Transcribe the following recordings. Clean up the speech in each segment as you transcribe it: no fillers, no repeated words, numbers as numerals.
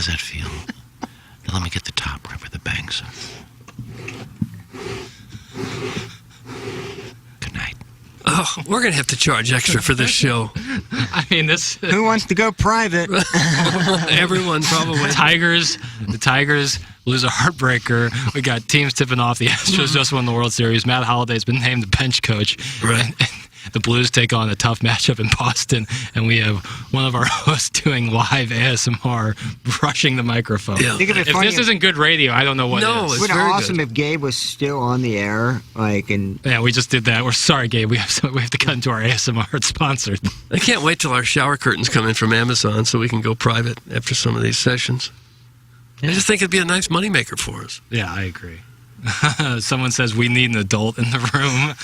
does that feel? Now let me get the top right where the bangs are. Good night. Oh, we're going to have to charge extra for this show. I mean, this... Who wants to go private? Everyone probably. The Tigers lose a heartbreaker. We got teams tipping off. The Astros just won the World Series. Matt Holliday's been named the bench coach. Right. And the Blues take on a tough matchup in Boston, and we have one of our hosts doing live ASMR, brushing the microphone. Yeah. Think of it If funny this isn't good radio, I don't know what No, is. it's Wouldn't it very awesome good. if Gabe was still on the air? Yeah, we just did that. We're sorry, Gabe. We have to cut into our ASMR. It's sponsored. I can't wait till our shower curtains come in from Amazon so we can go private after some of these sessions. I just think it'd be a nice moneymaker for us. Yeah, I agree. Someone says we need an adult in the room.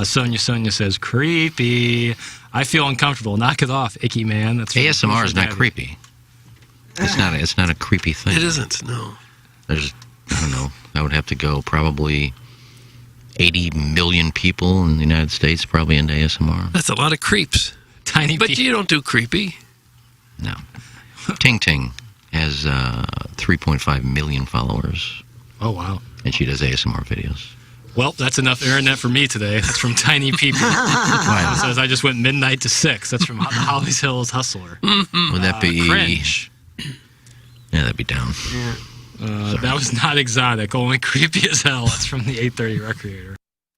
Sonia says creepy. I feel uncomfortable. Knock it off, icky man. That's ASMR is not creepy. It's not a creepy thing. It isn't, no. There's, I don't know, I would have to go probably 80 million people in the United States probably into ASMR. That's a lot of creeps. Tiny But people. you don't do creepy. No. Ting Ting has 3.5 million followers, Oh, wow. and she does ASMR videos. Well, that's enough internet for me today. That's from Tiny People. It says I just went midnight to 6. That's from Holly's Hills Hustler. Would that be... Cringe. Yeah, that'd be down. That was not exotic. Only creepy as hell. That's from the 830 Recreator.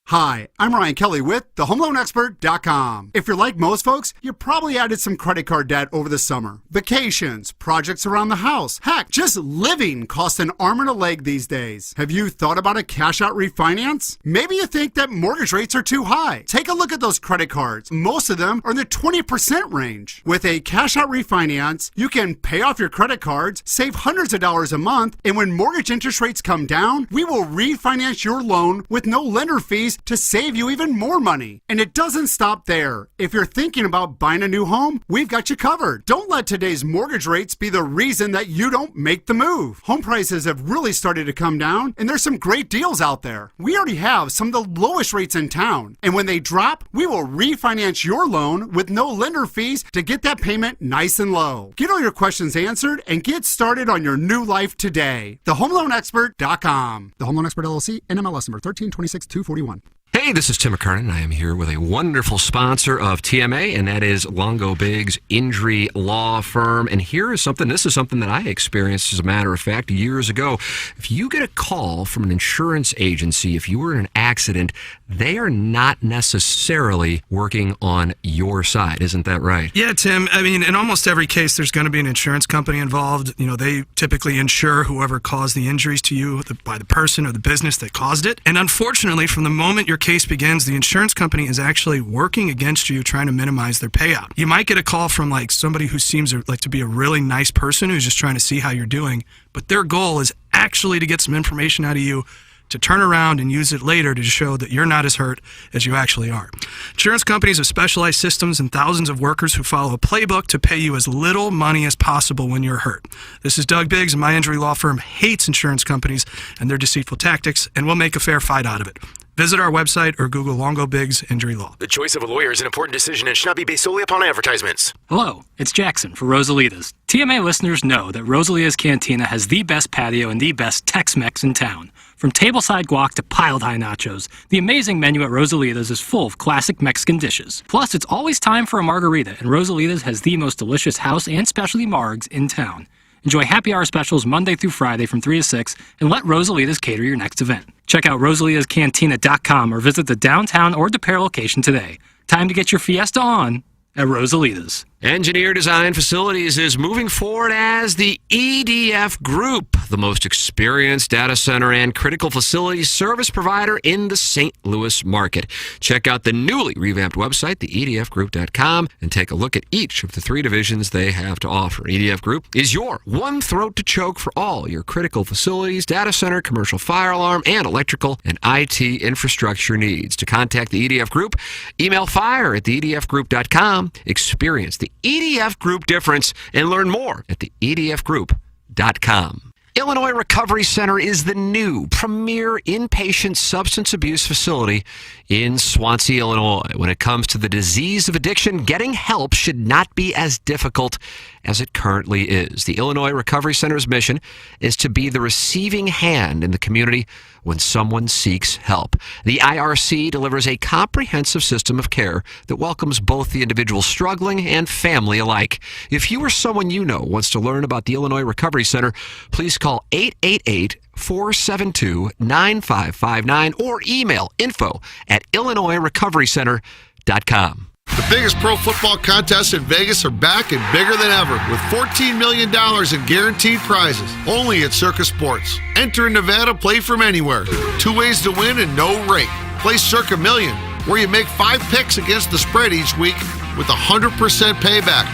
Hi, I'm Ryan Kelly with thehomeloanexpert.com. If you're like most folks, you probably added some credit card debt over the summer. Vacations, projects around the house, heck, just living costs an arm and a leg these days. Have you thought about a cash-out refinance? Maybe you think that mortgage rates are too high. Take a look at those credit cards. Most of them are in the 20% range. With a cash-out refinance, you can pay off your credit cards, save hundreds of dollars a month, and when mortgage interest rates come down, we will refinance your loan with no lender fees to save you even more money. And it doesn't stop there. If you're thinking about buying a new home, we've got you covered. Don't let today's mortgage rates be the reason that you don't make the move. Home prices have really started to come down, and there's some great deals out there. We already have some of the lowest rates in town. And when they drop, we will refinance your loan with no lender fees to get that payment nice and low. Get all your questions answered and get started on your new life today. TheHomeLoanExpert.com. The Home Loan Expert LLC, NMLS number 1326241. Hey, this is Tim McKernan. I am here with a wonderful sponsor of TMA, and that is Longo Biggs Injury Law Firm. And this is something that I experienced, as a matter of fact, years ago. If you get a call from an insurance agency, if you were in an accident, they are not necessarily working on your side. Isn't that right? Yeah, Tim. I mean, in almost every case, there's going to be an insurance company involved. You know, they typically insure whoever caused the injuries to you by the person or the business that caused it. And unfortunately, from the moment your case begins, the insurance company is actually working against you, trying to minimize their payout. You might get a call from somebody who seems like to be a really nice person who's just trying to see how you're doing, but their goal is actually to get some information out of you to turn around and use it later to show that you're not as hurt as you actually are. Insurance companies have specialized systems and thousands of workers who follow a playbook to pay you as little money as possible when you're hurt. This is Doug Biggs, and my injury law firm hates insurance companies and their deceitful tactics, and we'll make a fair fight out of it. Visit our website or Google Longo Biggs Injury Law. The choice of a lawyer is an important decision and should not be based solely upon advertisements. Hello, it's Jackson for Rosalita's. TMA listeners know that Rosalita's Cantina has the best patio and the best Tex-Mex in town. From tableside guac to piled high nachos, the amazing menu at Rosalita's is full of classic Mexican dishes. Plus, it's always time for a margarita, and Rosalita's has the most delicious house and specialty margs in town. Enjoy happy hour specials Monday through Friday from 3 to 6, and let Rosalita's cater your next event. Check out rosalitascantina.com or visit the downtown or DePere location today. Time to get your fiesta on at Rosalita's. Engineer Design Facilities is moving forward as the EDF Group, the most experienced data center and critical facilities service provider in the St. Louis market. Check out the newly revamped website, theedfgroup.com, and take a look at each of the 3 divisions they have to offer. EDF Group is your one throat to choke for all your critical facilities, data center, commercial fire alarm, and electrical and IT infrastructure needs. To contact the EDF Group, email fire@theedfgroup.com. Experience the EDF Group difference and learn more at theedfgroup.com. Illinois Recovery Center is the new premier inpatient substance abuse facility in Swansea, Illinois. When it comes to the disease of addiction, getting help should not be as difficult as it currently is. The Illinois Recovery Center's mission is to be the receiving hand in the community when someone seeks help. The IRC delivers a comprehensive system of care that welcomes both the individual struggling and family alike. If you or someone you know wants to learn about the Illinois Recovery Center, please call 888-472-9559 or email info@illinoisrecoverycenter.com. The biggest pro football contests in Vegas are back and bigger than ever with $14 million in guaranteed prizes only at Circus Sports. Enter in Nevada, play from anywhere. 2 ways to win and no rate. Play Circa Million, where you make 5 picks against the spread each week with 100% payback.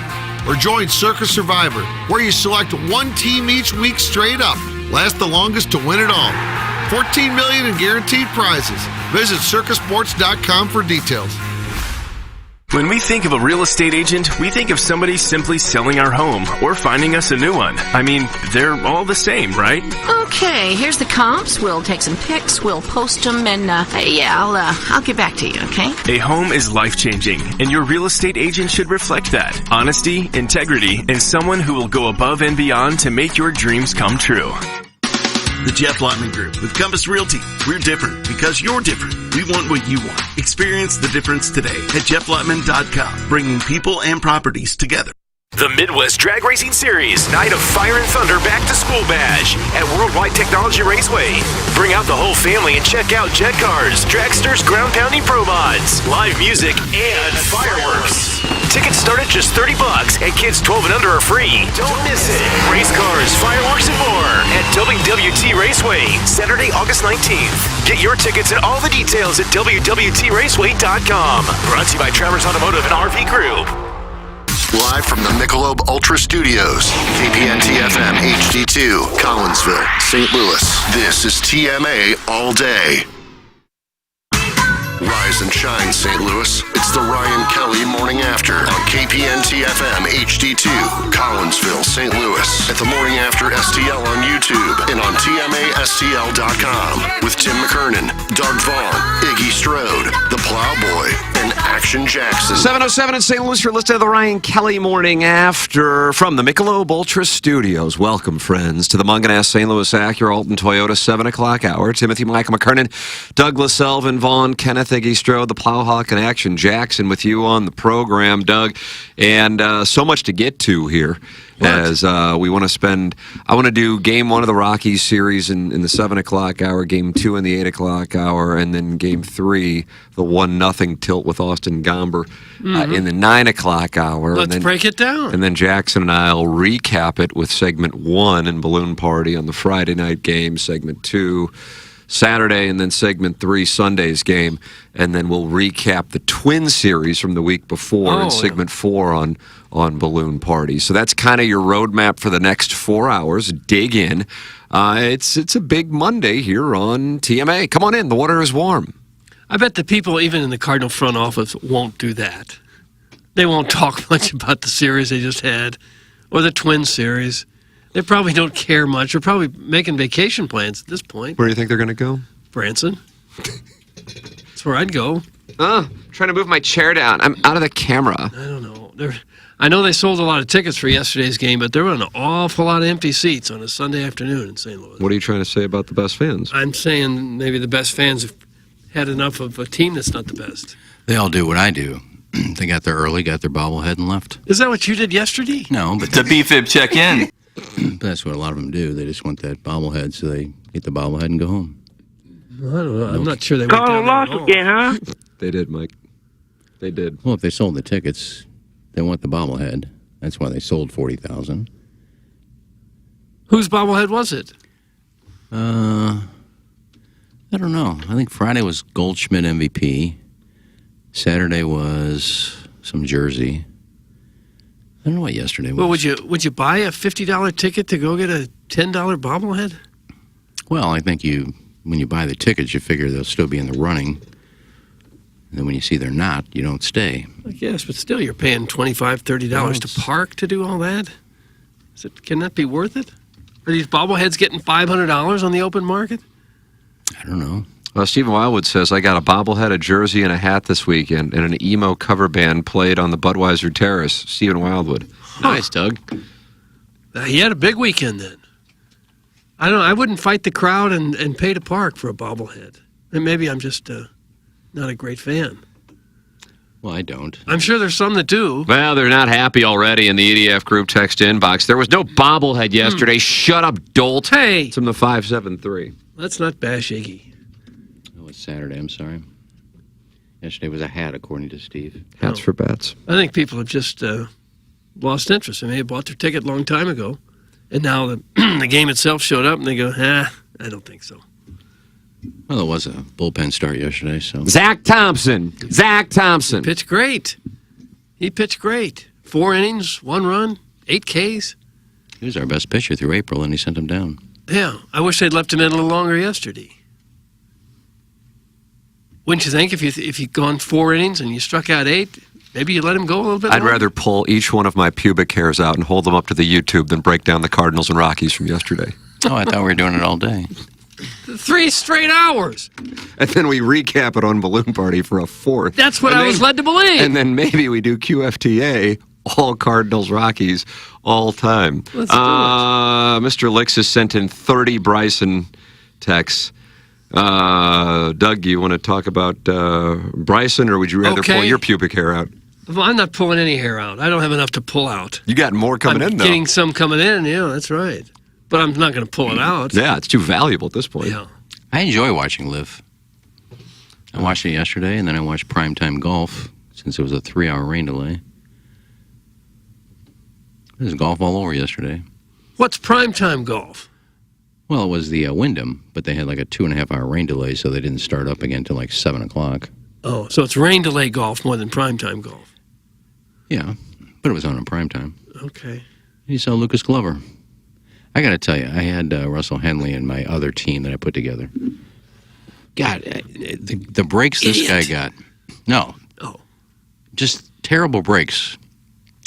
Or join Circus Survivor, where you select one team each week straight up. Last the longest to win it all. $14 million in guaranteed prizes. Visit circusports.com for details. When we think of a real estate agent, we think of somebody simply selling our home or finding us a new one. I mean, they're all the same, right? Okay, here's the comps. We'll take some pics, we'll post them, and I'll get back to you, okay? A home is life-changing, and your real estate agent should reflect that. Honesty, integrity, and someone who will go above and beyond to make your dreams come true. The Jeff Lotman Group with Compass Realty. We're different because you're different. We want what you want. Experience the difference today at jefflotman.com, bringing people and properties together. The Midwest Drag Racing Series, Night of Fire and Thunder Back to School Bash at Worldwide Technology Raceway. Bring out the whole family and check out jet cars, dragsters, ground-pounding pro mods, live music, and fireworks. Tickets start at just $30 and kids 12 and under are free. Don't miss it. Race cars, fireworks, and more at WWT Raceway, Saturday, August 19th. Get your tickets and all the details at WWTRaceway.com. Brought to you by Travers Automotive and RV Group. Live from the Michelob Ultra Studios, KPN-TFM HD2, Collinsville, St. Louis. This is TMA All Day. Rise and shine, St. Louis. It's the Ryan Kelly Morning After on KPN-TFM HD2, Collinsville, St. Louis. At the Morning After STL on YouTube and on TMASTL.com with Tim McKernan, Doug Vaughn, Iggy Strode, The Plowboy, and Action Jackson. 7:07 in St. Louis. You're listening to the Ryan Kelly Morning After from the Michelob Ultra Studios. Welcome, friends, to the Munganess St. Louis Acura Alton Toyota 7 o'clock hour. Timothy Michael McKernan, Douglas Selvin, Vaughn, Kenneth Iggy Strode, the Plowhawk, and Action Jackson with you on the program, Doug. And so much to get to here. As we want to spend, I want to do game 1 of the Rockies series in the 7 o'clock hour, game 2 in the 8 o'clock hour, and then game 3, the 1-0 tilt with Austin Gomber in the 9 o'clock hour. Let's break it down. And then Jackson and I will recap it with segment 1 in Balloon Party on the Friday night game, segment 2 Saturday, and then segment 3 Sunday's game, and then we'll recap the Twin series from the week before in segment 4 on Balloon Party. So that's kind of your roadmap for the next 4 hours. Dig in. It's a big Monday here on TMA. Come on in. The water is warm. I bet the people even in the Cardinal front office won't do that. They won't talk much about the series they just had or the Twin series. They probably don't care much. They're probably making vacation plans at this point. Where do you think they're going to go? Branson. That's where I'd go. Trying to move my chair down. I'm out of the camera. I don't know. I know they sold a lot of tickets for yesterday's game, but there were an awful lot of empty seats on a Sunday afternoon in St. Louis. What are you trying to say about the best fans? I'm saying maybe the best fans have had enough of a team that's not the best. They all do what I do. They got there early, got their bobblehead, and left. Is that what you did yesterday? No, but the BFib check-in. But that's what a lot of them do. They just want that bobblehead, so they get the bobblehead and go home. I don't know. I'm not sure they Carl lost again, huh? They did, Mike. They did. Well, if they sold the tickets, they want the bobblehead. That's why they sold 40,000. Whose bobblehead was it? I don't know. I think Friday was Goldschmidt MVP. Saturday was some jersey. I don't know what yesterday was. Well, would you buy a $50 ticket to go get a $10 bobblehead? Well, I think when you buy the tickets, you figure they'll still be in the running. And then when you see they're not, you don't stay. I guess, but still, you're paying $25, $30 to park to do all that? Can that be worth it? Are these bobbleheads getting $500 on the open market? I don't know. Stephen Wildwood says, I got a bobblehead, a jersey, and a hat this weekend, and an emo cover band played on the Budweiser Terrace. Stephen Wildwood. Nice, Doug. He had a big weekend then. I don't know. I wouldn't fight the crowd and pay to park for a bobblehead. And maybe I'm just not a great fan. Well, I don't. I'm sure there's some that do. Well, they're not happy already in the EDF group text inbox. There was no bobblehead yesterday. Shut up, dolt. Hey. It's from the 573. Let's not bash Iggy. Oh, it's Saturday. I'm sorry. Yesterday was a hat, according to Steve. Hats for bets. I think people have just lost interest. They may have bought their ticket a long time ago, and now the game itself showed up, and they go, I don't think so. Well, it was a bullpen start yesterday, so. Zach Thompson. Pitched great. He pitched great. 4 innings, 1 run, 8 Ks. He was our best pitcher through April, and he sent him down. Yeah, I wish they'd left him in a little longer yesterday. Wouldn't you think if you'd gone 4 innings and you struck out 8, maybe you let him go a little bit I'd longer? rather pull each one of my pubic hairs out and hold them up to the YouTube than break down the Cardinals and Rockies from yesterday. Oh, I thought we were doing it all day. 3 straight hours. And then we recap it on Balloon Party for a 4th. That's what I was led to believe. And then maybe we do QFTA, all Cardinals, Rockies, all time. Let's do it. Mr. Licks has sent in 30 Bryson texts. Doug, you want to talk about Bryson, or would you rather pull your pubic hair out? Well, I'm not pulling any hair out. I don't have enough to pull out. You got more coming in, though. I'm getting some coming in, yeah, that's right. But I'm not going to pull it out. Yeah, it's too valuable at this point. Yeah. I enjoy watching Live. I watched it yesterday, and then I watched Primetime Golf, since it was a 3-hour rain delay. There was golf all over yesterday. What's primetime golf? Well, it was the Wyndham, but they had like a 2.5-hour rain delay, so they didn't start up again until like 7 o'clock. Oh, so it's rain delay golf more than primetime golf. Yeah, but it was on in primetime. Okay. You saw Lucas Glover. I got to tell you, I had Russell Henley and my other team that I put together. God, the breaks this guy got. No. Oh. Just terrible breaks.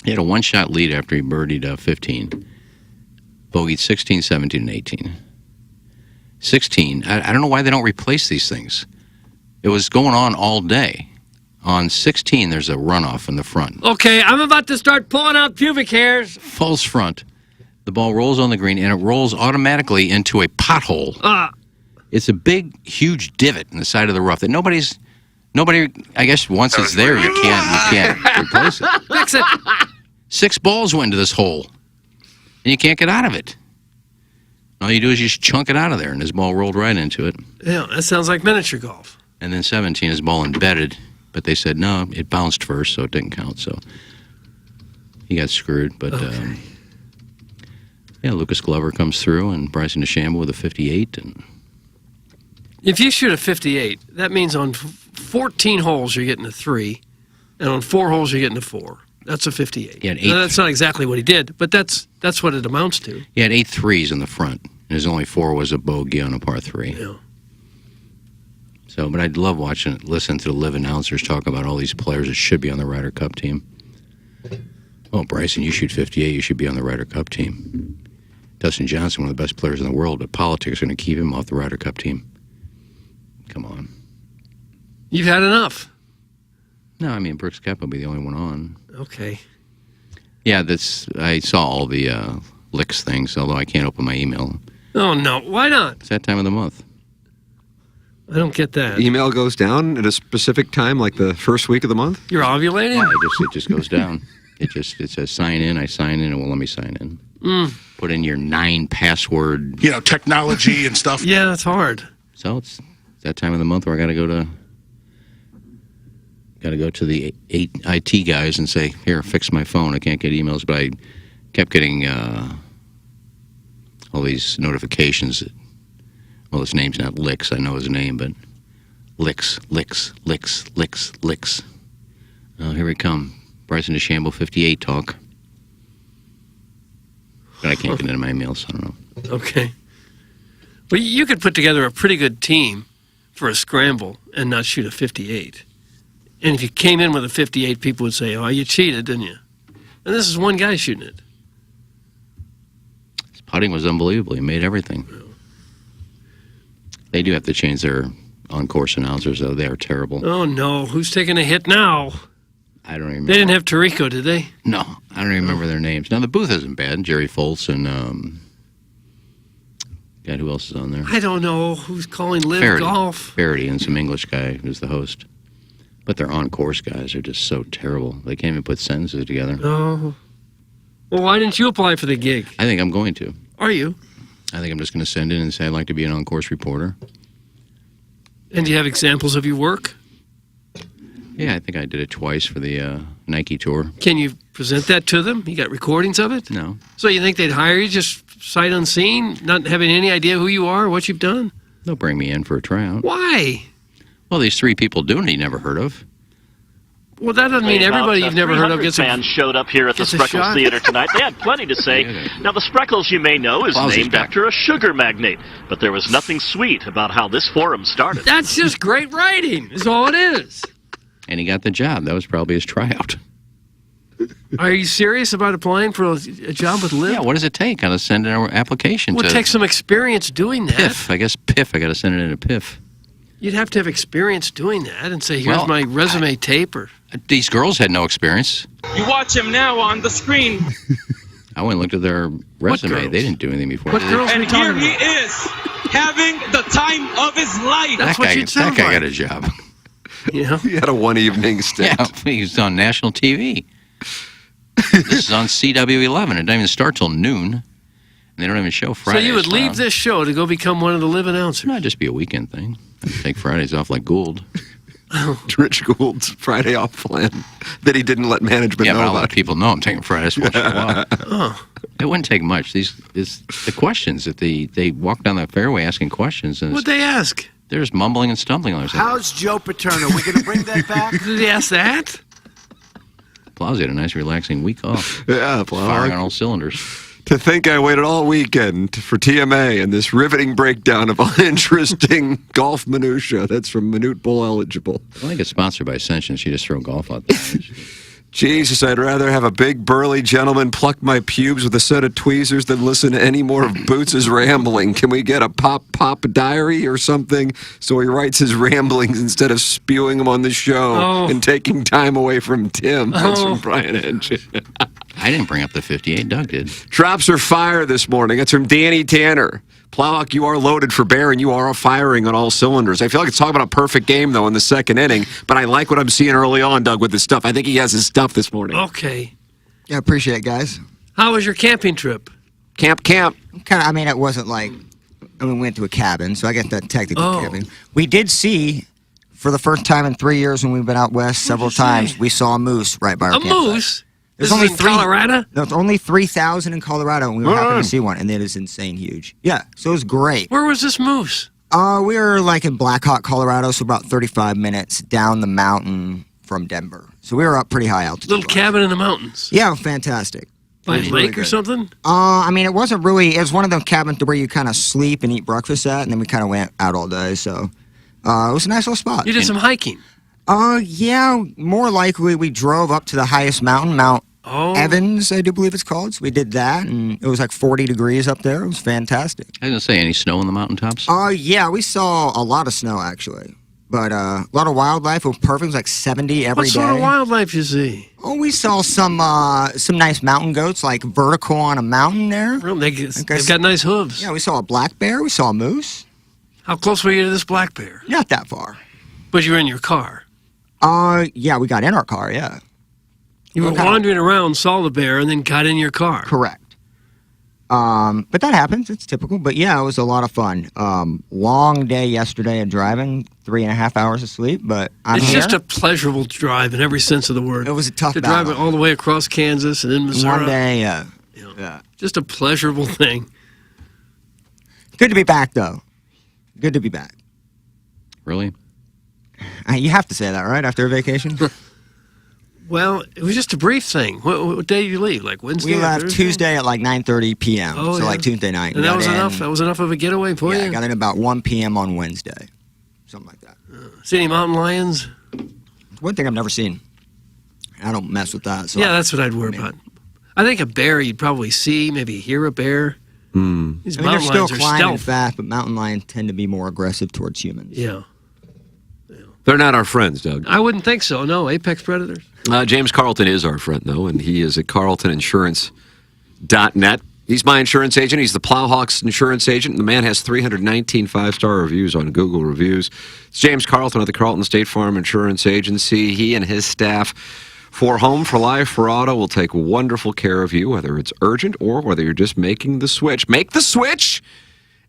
He had a one-shot lead after he birdied 15. Bogeyed 16, 17, and 18. 16, I don't know why they don't replace these things. It was going on all day. On 16, there's a runoff in the front. Okay, I'm about to start pulling out pubic hairs. False front. The ball rolls on the green, and it rolls automatically into a pothole. It's a big, huge divot in the side of the rough that nobody, I guess once it's there, you can't replace it. Fix it. 6 balls went into this hole, and you can't get out of it. All you do is just chunk it out of there, and his ball rolled right into it. Yeah, that sounds like miniature golf. And then 17, his ball embedded, but they said, no, it bounced first, so it didn't count. So he got screwed. But, yeah, Lucas Glover comes through, and Bryson DeChambeau with a 58. And if you shoot a 58, that means on 14 holes you're getting a 3, and on 4 holes you're getting a 4. That's a 58. He had 8. Now, that's not exactly what he did, but that's what it amounts to. He had 8 threes in the front, and his only 4 was a bogey on a par 3. Yeah. So, but I'd love listening to the live announcers talk about all these players that should be on the Ryder Cup team. Oh, Bryson, you shoot 58, you should be on the Ryder Cup team. Dustin Johnson, one of the best players in the world, but politics are going to keep him off the Ryder Cup team. Come on. You've had enough. No, I mean, Brooks Koepka will be the only one on. Okay. Yeah, I saw all the Licks things, although I can't open my email. Oh, no. Why not? It's that time of the month. I don't get that. Email goes down at a specific time, like the first week of the month? You're ovulating? Yeah, it just goes down. It says sign in, I sign in, and won't let me sign in. Put in your 9 password. Technology and stuff. Yeah, that's hard. So it's that time of the month where I got to go to the IT guys and say, here, fix my phone. I can't get emails, but I kept getting all these notifications. Well, his name's not Licks. I know his name, but Licks. Oh, here we come. Bryson DeChambeau, 58 talk. But I can't get into my emails, so I don't know. Okay. Well, you could put together a pretty good team for a scramble and not shoot a 58. And if you came in with a 58, people would say, oh, you cheated, didn't you? And this is one guy shooting it. Putting was unbelievable. He made everything. They do have to change their on-course announcers, though. They are terrible. Oh, no. Who's taking a hit now? I don't remember. They didn't have Tirico, did they? No, I don't remember their names. Now, the booth isn't bad. Jerry Foltz and, God, who else is on there? I don't know. Who's calling Live Golf? Faraday and some English guy who's the host. But their on-course guys are just so terrible. They can't even put sentences together. Oh. Well, why didn't you apply for the gig? I think I'm going to. Are you? I think I'm just going to send in and say I'd like to be an on-course reporter. And do you have examples of your work? Yeah, I think I did it twice for the Nike tour. Can you present that to them? You got recordings of it? No. So you think they'd hire you just sight unseen, not having any idea who you are or what you've done? They'll bring me in for a tryout. Why? Well, these 3 people doing it you never heard of. Well, that doesn't mean everybody you've never heard of gets a fans showed up here at the Spreckles Theater tonight. They had plenty to say. Now, the Spreckles, you may know, is named after a sugar magnate, but there was nothing sweet about how this forum started. That's just great writing, is all it is. And he got the job. That was probably his tryout. Are you serious about applying for a job with Liv? Yeah, what does it take? Got to send in an application Well, to it takes some experience doing that. PIF. I guess PIF. I got to send it in a PIF. You'd have to have experience doing that and say, here's my resume tape. Or these girls had no experience. You watch him now on the screen. I went and looked at their resume. They didn't do anything before. What girls and here he is, having the time of his life. That's what you'd sound That guy like. got a job. Yeah. He had a one-evening stint. Yeah, he was on national TV. This is on CW11. It doesn't even start till noon. And they don't even show Fridays. So you would leave this show to go become one of the Live announcers? No, it'd just be a weekend thing. I'd take Fridays off like Gould. Rich Gould's Friday off plan that he didn't let management know but a lot about. of people know I'm taking Fridays once in a while. Oh. It wouldn't take much. The questions that they walk down the fairway asking questions. And What'd they ask? They're just mumbling and stumbling on their How's Joe Paterno? Are we going to bring that back? Did he ask that? Plowsy had a nice relaxing week off. Yeah, Firing on all cylinders. To think I waited all weekend for TMA and this riveting breakdown of uninteresting golf minutia. That's from Minute Bowl Eligible. I don't get sponsored by Ascension. She just throw golf out there. Jesus, I'd rather have a big burly gentleman pluck my pubes with a set of tweezers than listen to any more of Boots' rambling. Can we get a pop diary or something so he writes his ramblings instead of spewing them on the show and taking time away from Tim? That's from Brian Edge. I didn't bring up the 58. Doug did. Drops are fire this morning. It's from Danny Tanner. Plowhawk, you are loaded for bear, and you are firing on all cylinders. I feel like it's talking about a perfect game, though, in the second inning, but I like what I'm seeing early on, Doug, with his stuff. I think he has his stuff this morning. Okay. Yeah, appreciate it, guys. How was your camping trip? Camp. I mean, it wasn't like, we went to a cabin, so I guess that technically camping. We did see, for the first time in 3 years when we've been out west several times, we saw a moose right by our campsite. Moose? There's This only is in Colorado? There's only 3,000 in Colorado, and we were happy to see one, and it is insane huge. Yeah, so it was great. Where was this moose? We were like in Black Hawk, Colorado, so about 35 minutes down the mountain from Denver. So we were up pretty high altitude. Little cabin in the mountains. Yeah, fantastic. By a It was lake really or good. something? I mean, it wasn't really. It was one of those cabins where you kind of sleep and eat breakfast at, and then we kind of went out all day. So it was a nice little spot. You did some hiking? Yeah, more likely we drove up to the highest mountain, Mount Evans, I do believe it's called. So we did that, and it was like 40 degrees up there. It was fantastic. I was going to say, any snow on the mountaintops? Yeah, we saw a lot of snow, actually. But a lot of wildlife. It was perfect. It was like 70 every day. What sort of wildlife you see? Oh, we saw some nice mountain goats, like vertical on a mountain there. They've got nice hooves. Yeah, we saw a black bear. We saw a moose. How close were you to this black bear? Not that far. But you were in your car. Yeah, we got in our car, yeah. You were wandering around, saw the bear, and then got in your car. Correct. But that happens. It's typical. But yeah, it was a lot of fun. Long day yesterday of driving, 3.5 hours of sleep, but I'm It's here. just a pleasurable drive in every sense of the word. It was a tough to battle. drive it all the way across Kansas and then Missouri. One day, yeah. Just a pleasurable thing. Good to be back, though. Good to be back. Really? You have to say that, right, after a vacation? Well, it was just a brief thing. What day did you leave? Like Wednesday? We or left Thursday? Tuesday at like 9:30 p.m. Oh, so yeah. like Tuesday night. And that was Got in- enough? That was enough of a getaway for you? Yeah, I got in about 1 p.m. on Wednesday. Something like that. See any mountain lions? One thing I've never seen. I don't mess with that. So Yeah, that's what I'd worry about. I think a bear you'd probably see, maybe hear a bear. These they're mountain still lions are climbing stealth. fast, but mountain lions tend to be more aggressive towards humans. Yeah. They're not our friends, Doug. I wouldn't think so. No, apex predators. James Carlton is our friend, though, and he is at carltoninsurance.net. He's my insurance agent. He's the Plowhawks insurance agent. The man has 319 five-star reviews on Google Reviews. It's James Carlton of the Carlton State Farm Insurance Agency. He and his staff, for home, for life, for auto, will take wonderful care of you, whether it's urgent or whether you're just making the switch. Make the switch!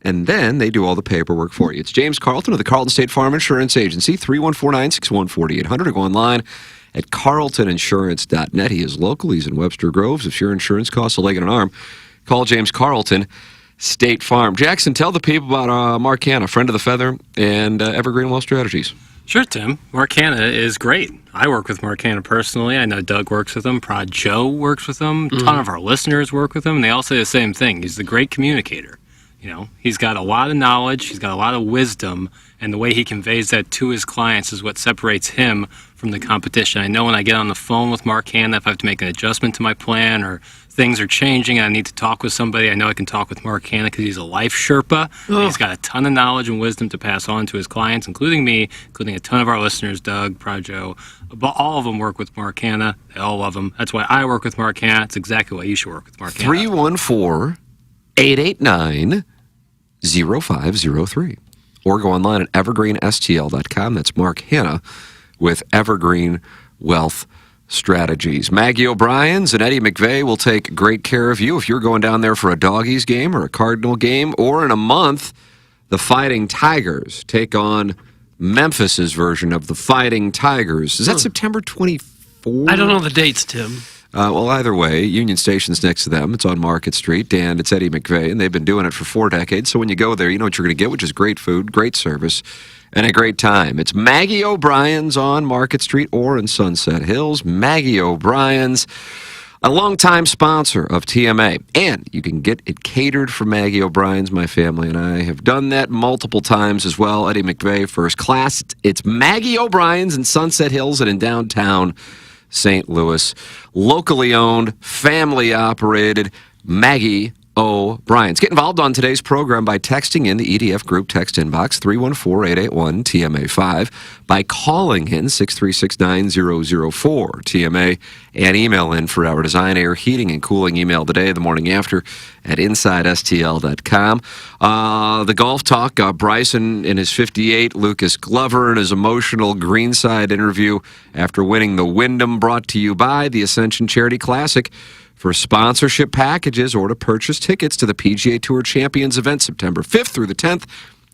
And then they do all the paperwork for you. It's James Carlton of the Carlton State Farm Insurance Agency, 314-961-4800, or go online at carltoninsurance.net. He is local. He's in Webster Groves. If your insurance costs a leg and an arm, call James Carlton, State Farm. Jackson, tell the people about Mark Hanna, friend of the Feather, and Evergreen Wealth Strategies. Sure, Tim. Mark Hanna is great. I work with Mark Hanna personally. I know Doug works with him. Prod Joe works with him. A ton of our listeners work with him, and they all say the same thing. He's the great communicator. You know, he's got a lot of knowledge, he's got a lot of wisdom, and the way he conveys that to his clients is what separates him from the competition. I know when I get on the phone with Mark Hanna, if I have to make an adjustment to my plan or things are changing and I need to talk with somebody, I know I can talk with Mark Hanna because he's a life Sherpa. And he's got a ton of knowledge and wisdom to pass on to his clients, including me, including a ton of our listeners, Doug, Prajo. But all of them work with Mark Hanna. They all love him. That's why I work with Mark Hanna. It's exactly why you should work with Mark Hanna. 314-889-0503. Or go online at evergreenstl.com. That's Mark Hanna with Evergreen Wealth Strategies. Maggie O'Brien's and Eddie McVeigh will take great care of you if you're going down there for a Doggies game or a Cardinal game, or in a month, the Fighting Tigers take on Memphis's version of the Fighting Tigers. Is that September 24th? I don't know the dates, Tim. Well, either way, Union Station's next to them. It's on Market Street, and it's Eddie McVeigh, and they've been doing it for 4 decades. So when you go there, you know what you're going to get, which is great food, great service, and a great time. It's Maggie O'Brien's on Market Street or in Sunset Hills. Maggie O'Brien's, a longtime sponsor of TMA, and you can get it catered for Maggie O'Brien's. My family and I have done that multiple times as well. Eddie McVeigh, first class. It's Maggie O'Brien's in Sunset Hills and in downtown St. Louis. Locally owned, family operated, Maggie O'Brien's. Get involved on today's program by texting in the EDF Group text inbox 314-881-TMA5, by calling in 636-9004-TMA, and email in for our Design, Air, Heating, and Cooling email today, the morning after, at InsideSTL.com. The golf talk, Bryson in his 58, Lucas Glover in his emotional greenside interview after winning the Wyndham, brought to you by the Ascension Charity Classic. For sponsorship packages or to purchase tickets to the PGA Tour Champions event September 5th through the 10th,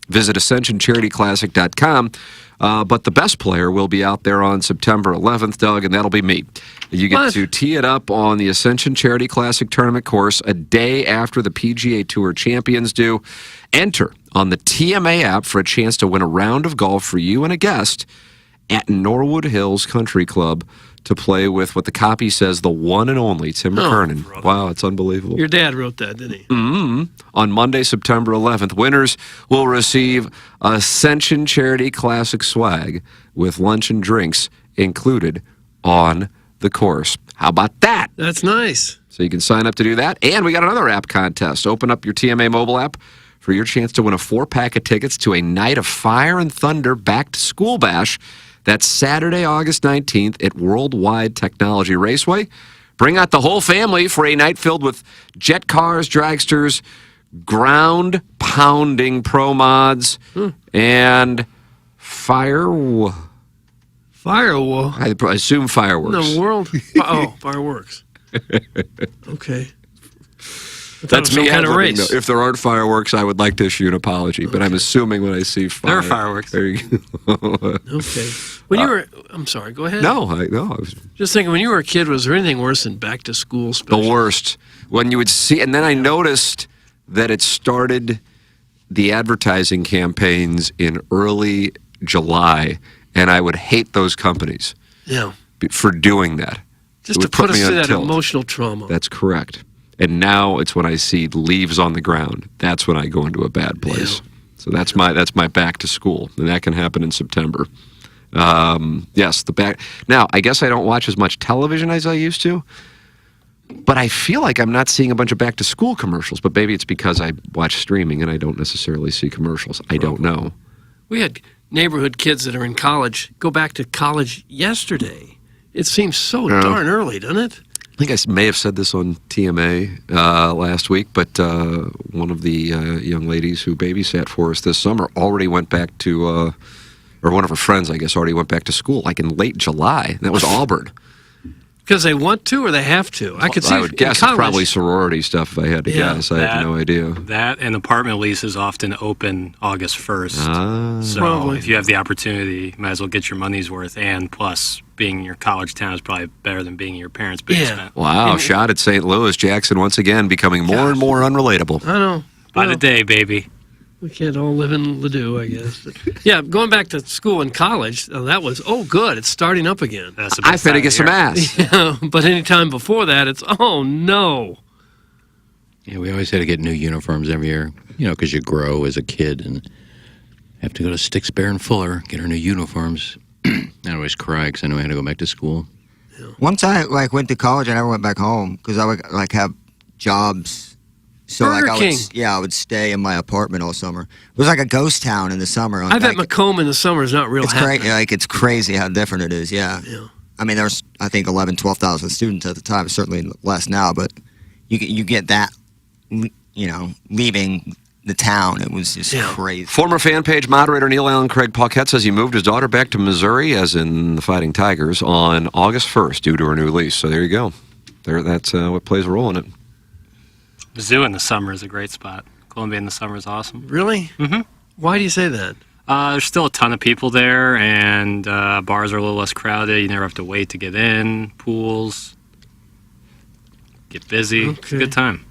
visit AscensionCharityClassic.com. But the best player will be out there on September 11th, Doug, and that'll be me. You get to tee it up on the Ascension Charity Classic tournament course a day after the PGA Tour Champions do. Enter on the TMA app for a chance to win a round of golf for you and a guest at Norwood Hills Country Club, to play with what the copy says, the one and only Tim McKernan. Wow, it's unbelievable. Your dad wrote that, didn't he? Mm-hmm. On Monday, September 11th, winners will receive Ascension Charity Classic swag with lunch and drinks included on the course. How about that? That's nice. So you can sign up to do that. And we got another app contest. Open up your TMA mobile app for your chance to win a 4-pack of tickets to a Night of Fire and Thunder Back to School Bash. That's Saturday, August 19th at Worldwide Technology Raceway. Bring out the whole family for a night filled with jet cars, dragsters, ground-pounding pro mods, and fireworks. I assume fireworks. The world? Fireworks. Okay. That's me kind of race. If there aren't fireworks, I would like to issue an apology, but I'm assuming when I see fire. There are fireworks. There you go. Okay. When you were, I'm sorry, go ahead. No, I was just thinking, when you were a kid, was there anything worse than back to school specials? The worst. When you would see, and then I noticed that it started the advertising campaigns in early July, and I would hate those companies for doing that. Just to put us through that emotional trauma. That's correct. And now it's when I see leaves on the ground. That's when I go into a bad place. Yeah. So that's my back to school, and that can happen in September. Yes, the back. Now, I guess I don't watch as much television as I used to, But I feel like I'm not seeing a bunch of back-to-school commercials. But maybe it's because I watch streaming and I don't necessarily see commercials. I don't know. We had neighborhood kids that are in college go back to college yesterday. It seems so darn early, doesn't it? I think I may have said this on TMA last week, but one of the young ladies who babysat for us this summer already went back to, or one of her friends, I guess, already went back to school, like in late July. That was Auburn. Because they want to or they have to? I could see. I would guess it's probably sorority stuff if I had to guess. I have no idea. That and apartment leases often open August 1st. So Probably. if you have the opportunity, you might as well get your money's worth. And plus, being in your college town is probably better than being in your parents' basement. Wow, shot at St. Louis. Jackson once again becoming more and more unrelatable. I know. By the day, baby. We can't all live in Ladue, I guess. But, yeah, going back to school and college, that was, good, it's starting up again. That's the I best better time get of some year. ass. Yeah, but any time before that, it's, oh, no. Yeah, we always had to get new uniforms every year, because you grow as a kid and have to go to Sticks, Bear, and Fuller, get our new uniforms. I'd always cry because I knew I had to go back to school. Once I went to college, I never went back home because I would have jobs. So Burger King. I would stay in my apartment all summer. It was like a ghost town in the summer. I bet Macomb in the summer is not real It's happening. it's crazy how different it is. Yeah. I mean, there's I think 11, 12,000 students at the time. Certainly less now, but you get that, leaving the town. It was just crazy. Former fan page moderator Neil Allen Craig Paquette says he moved his daughter back to Missouri, as in the Fighting Tigers, on August 1st due to her new lease. So there you go. That's what plays a role in it. Mizzou in the summer is a great spot. Columbia in the summer is awesome. Really? Mm-hmm. Why do you say that? There's still a ton of people there, and bars are a little less crowded. You never have to wait to get in. Pools. Get busy. It's a good time.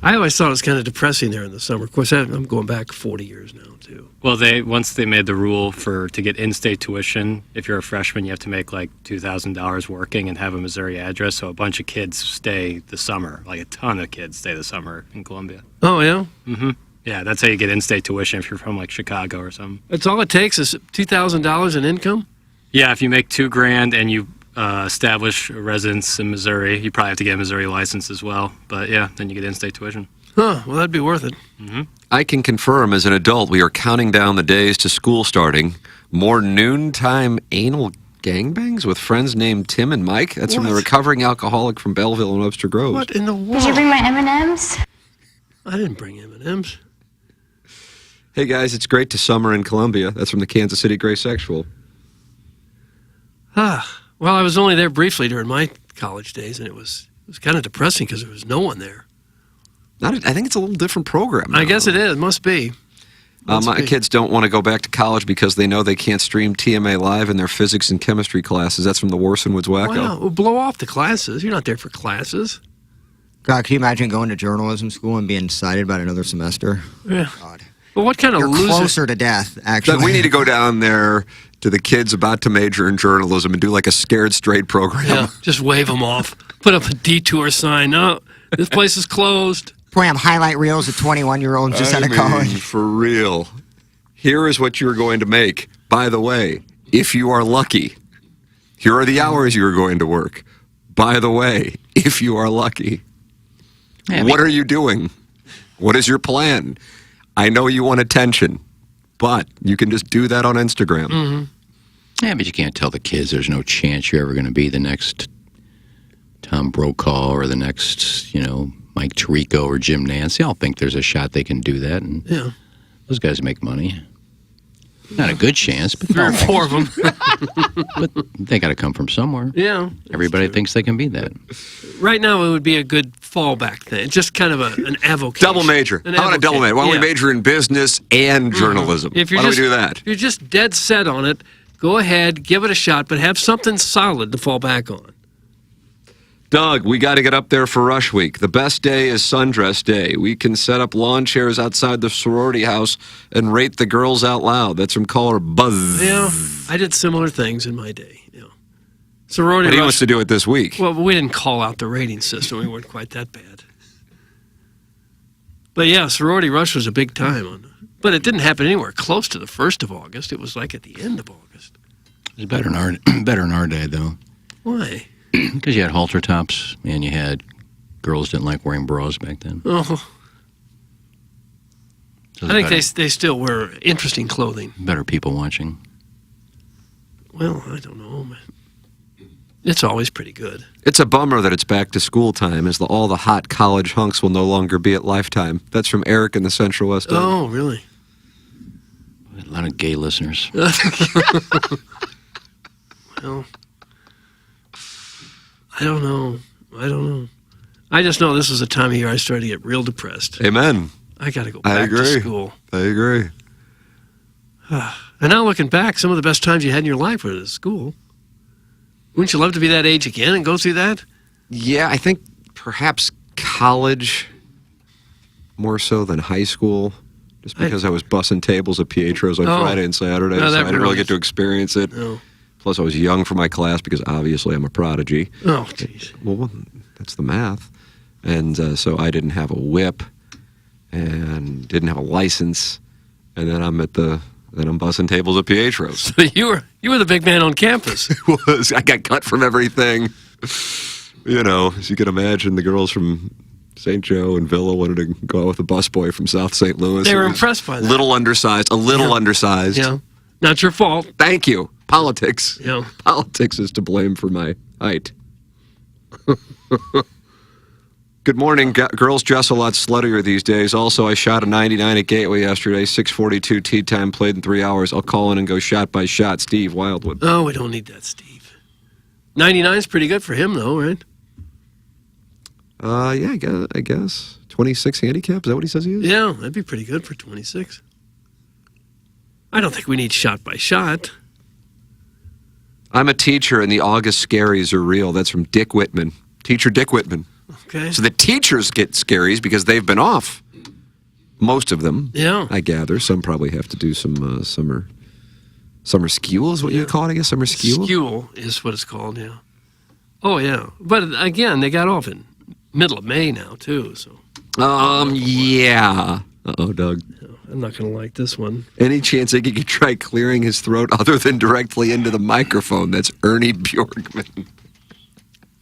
I always thought it was kind of depressing there in the summer. Of course, I'm going back 40 years now, too. Well, once they made the rule to get in-state tuition, if you're a freshman, you have to make like $2,000 working and have a Missouri address. So a bunch of kids stay the summer, like a ton of kids stay the summer in Columbia. Oh, yeah? Mm-hmm. Yeah, that's how you get in-state tuition if you're from like Chicago or something. That's all it takes is $2,000 in income? Yeah, if you make $2,000 and you establish a residence in Missouri, you probably have to get a Missouri license as well. But yeah, then you get in-state tuition. Huh, well, that'd be worth it. Mm-hmm. I can confirm as an adult we are counting down the days to school starting. More noontime anal gangbangs with friends named Tim and Mike. That's from the recovering alcoholic from Belleville and Webster Groves. What in the world? Did you bring my M&Ms? I didn't bring M&Ms. Hey guys, it's great to summer in Columbia. That's from the Kansas City Gray Sexual. Well, I was only there briefly during my college days, and it was kind of depressing because there was no one there. I think it's a little different program now. I guess it is. It must be. My kids don't want to go back to college because they know they can't stream TMA live in their physics and chemistry classes. That's from the Warson Woods Wacko. Wow. Well, blow off the classes. You're not there for classes. God, can you imagine going to journalism school and being excited about another semester? Yeah. God. Well, what kind of You're loser? closer to death, actually. We need to go down there to the kids about to major in journalism and do like a Scared Straight program. Yeah, just wave them off. Put up a detour sign. No, this place is closed. Blam, highlight reels of 21-year-olds just out of college. For real. Here is what you're going to make. By the way, if you are lucky, here are the hours you're going to work. By the way, if you are lucky. What are you doing? What is your plan? I know you want attention, but you can just do that on Instagram. Mm-hmm. Yeah, but you can't tell the kids there's no chance you're ever going to be the next Tom Brokaw or the next, Mike Tirico or Jim Nance. They all think there's a shot they can do that, and those guys make money. Not a good chance, but 3 or 4 of them. But they got to come from somewhere. Yeah. Everybody thinks they can be that. Right now, it would be a good fallback thing. Just kind of an avocation. Double major. An How about a double major? Why don't we major in business and journalism? If you're Why don't we do that? If you're just dead set on it, go ahead, give it a shot, but have something solid to fall back on. Doug, we got to get up there for Rush Week. The best day is Sundress Day. We can set up lawn chairs outside the sorority house and rate the girls out loud. That's from caller Buzz. Yeah, I did similar things in my day. Sorority But he Rush, wants to do it this week. Well, we didn't call out the rating system. We weren't quite that bad. But yeah, Sorority Rush was a big time. But it didn't happen anywhere close to the 1st of August. It was like at the end of August. It's better in our day, though. Why? Because you had halter tops, and you had girls didn't like wearing bras back then. Oh. So I think they still wear interesting clothing. Better people watching. Well, I don't know, man. It's always pretty good. It's a bummer that it's back to school time, as all the hot college hunks will no longer be at Lifetime. That's from Eric in the Central West End. Oh, really? A lot of gay listeners. Well, I don't know. I just know this was a time of year I started to get real depressed. Amen. I got to go back to school. I agree. And now looking back, some of the best times you had in your life were at school. Wouldn't you love to be that age again and go through that? Yeah, I think perhaps college more so than high school, just because I was bussing tables at Pietro's on Friday and Saturday, so I didn't really get to experience it. No. Plus, I was young for my class because obviously I'm a prodigy. Oh, jeez. Well, that's the math. And so I didn't have a whip and didn't have a license, and then I'm bussing tables at Pietro's. So you were the big man on campus. I got cut from everything. You know, as you can imagine, the girls from St. Joe and Villa wanted to go out with a busboy from South St. Louis. They were impressed by that. A little undersized. Yeah. Not your fault. Thank you. Politics. Yeah. Politics is to blame for my height. Good morning. Girls dress a lot sluttier these days. Also, I shot a 99 at Gateway yesterday. 6:42 tee time, played in 3 hours. I'll call in and go shot by shot. Steve Wildwood. Oh, we don't need that, Steve. 99 is pretty good for him, though, right? Yeah, I guess. 26 handicap, is that what he says he is? Yeah, that'd be pretty good for 26. I don't think we need shot by shot. I'm a teacher, and the August scaries are real. That's from Dick Whitman. Teacher Dick Whitman. Okay. So the teachers get scaries because they've been off. Most of them. Yeah. I gather. Some probably have to do some summer school is what you call it, I guess? Summer school? School is what it's called, yeah. Oh, yeah. But again, they got off in middle of May now, too, so. Yeah. Uh-oh, Doug. I'm not going to like this one. Any chance I could try clearing his throat other than directly into the microphone? That's Ernie Bjorkman.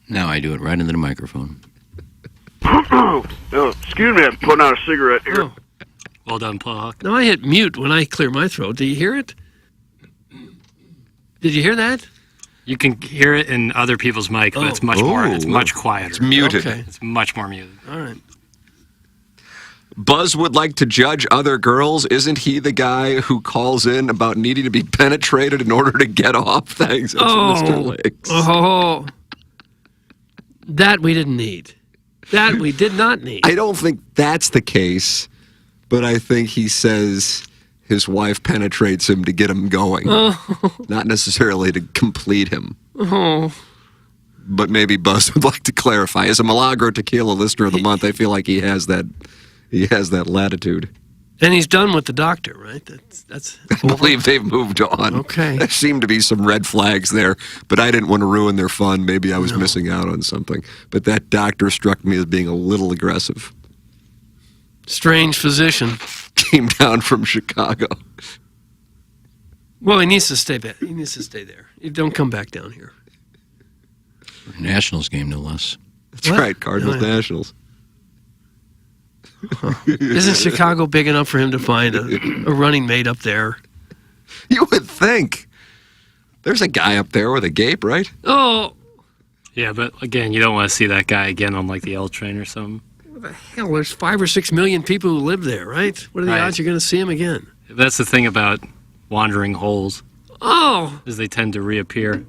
Now I do it right into the microphone. Excuse me, I'm putting out a cigarette here. Oh. Well done, Paul. No, I hit mute when I clear my throat. Do you hear it? Did you hear that? You can hear it in other people's mic, but it's much more. It's much quieter. It's muted. Okay. It's much more muted. All right. Buzz would like to judge other girls. Isn't he the guy who calls in about needing to be penetrated in order to get off? Thanks, that's Mr. Lakes. Oh, that we didn't need. That we did not need. I don't think that's the case, but I think he says his wife penetrates him to get him going, not necessarily to complete him. Oh. But maybe Buzz would like to clarify. As a Milagro Tequila listener of the month, I feel like he has that latitude. And he's done with the doctor, right? That's I believe they've moved on. Okay. There seemed to be some red flags there, but I didn't want to ruin their fun. Maybe I was missing out on something. But that doctor struck me as being a little aggressive. Strange physician. Came down from Chicago. Well, he needs to stay back. He needs to stay there. Don't come back down here. Nationals game, no less. That's right, Cardinals Nationals. Isn't Chicago big enough for him to find a running mate up there? You would think. There's a guy up there with a gape, right? Oh. Yeah, but again, you don't want to see that guy again on like the L train or something. What the hell? There's 5 or 6 million people who live there, right? What are the odds you're going to see him again? That's the thing about wandering holes. Oh. Is they tend to reappear.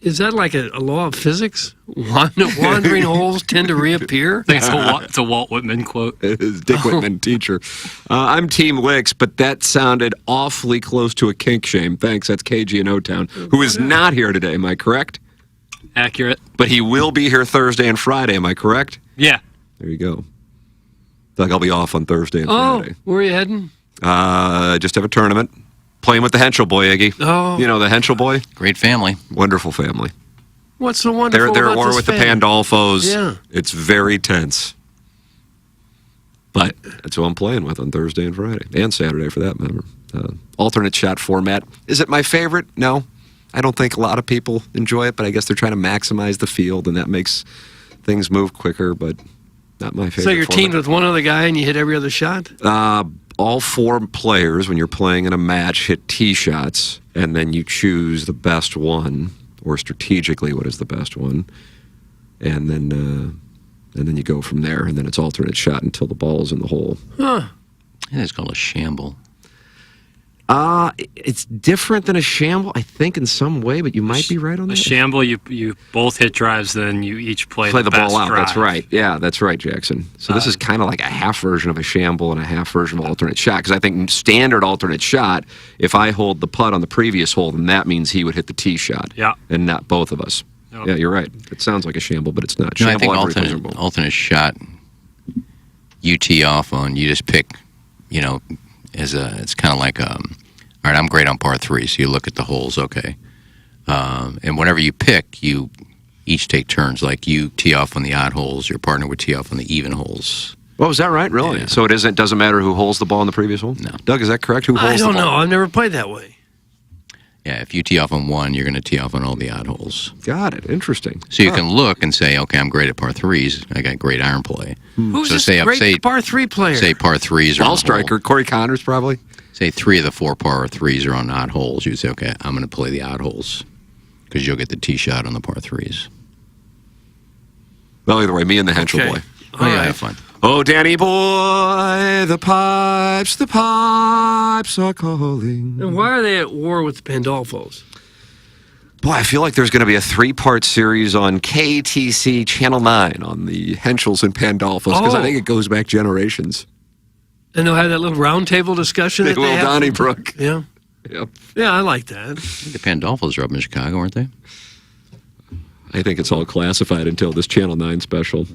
Is that like a law of physics? Wandering holes tend to reappear? I think it's a Walt Whitman quote. It is Dick Whitman, teacher. I'm Team Wicks, but that sounded awfully close to a kink shame. Thanks, that's KG in O-Town, who is not here today, am I correct? Accurate. But he will be here Thursday and Friday, am I correct? Yeah. There you go. Like I'll be off on Thursday and Friday. Where are you heading? Just have a tournament. Playing with the Henschel boy, Iggy. Oh. You know the Henschel boy? Great family. Wonderful family. What's so wonderful They're about at war this with family? the Pandolfos. Yeah. It's very tense. But that's who I'm playing with on Thursday and Friday. And Saturday, for that matter. Alternate shot format. Is it my favorite? No. I don't think a lot of people enjoy it, but I guess they're trying to maximize the field, and that makes things move quicker, but not my favorite. So you're teamed with one other guy and you hit every other shot? All 4 players, when you're playing in a match, hit tee shots, and then you choose the best one, or strategically what is the best one, and then you go from there, and then it's alternate shot until the ball's in the hole. Huh. Yeah, it's called a shamble. It's different than a shamble, I think, in some way, but you might be right on that. A shamble, you both hit drives, then you each play the ball best out. drive. That's right. Yeah, that's right, Jackson. So this is kind of like a half version of a shamble and a half version of alternate shot. Because I think standard alternate shot, if I hold the putt on the previous hole, then that means he would hit the tee shot. Yeah. And not both of us. Yep. Yeah, you're right. It sounds like a shamble, but it's not. No, I Shamble, think alternate shot, you tee off on, you just pick, it's kind of like, all right, I'm great on par 3, so you look at the holes, okay. And whenever you pick, you each take turns. Like you tee off on the odd holes, your partner would tee off on the even holes. Oh, is that right? Really? Yeah. So it doesn't matter who holds the ball in the previous hole? No. Doug, is that correct? Who holds I the don't ball? know. I've never played that way. Yeah, if you tee off on 1, you're going to tee off on all the odd holes. Got it. Interesting. So you can look and say, okay, I'm great at par 3s. I got great iron play. Who's so this great par 3 player? Say par 3s are Ball on striker, Corey Connors, probably. Say 3 of the 4 par 3s are on odd holes. You'd say, okay, I'm going to play the odd holes because you'll get the tee shot on the par 3s. Well, either way, me and the Henschel boy. Oh, yeah, have fun. Oh, Danny boy, the pipes are calling. And why are they at war with the Pandolfos? Boy, I feel like there's going to be a 3-part series on KTC Channel 9 on the Henschels and Pandolfos because I think it goes back generations. And they'll have that little round table discussion. Big that they Will have. Donnybrook. Yeah. Yep. Yeah, I like that. I think the Pandolfos are up in Chicago, aren't they? I think it's all classified until this Channel 9 special.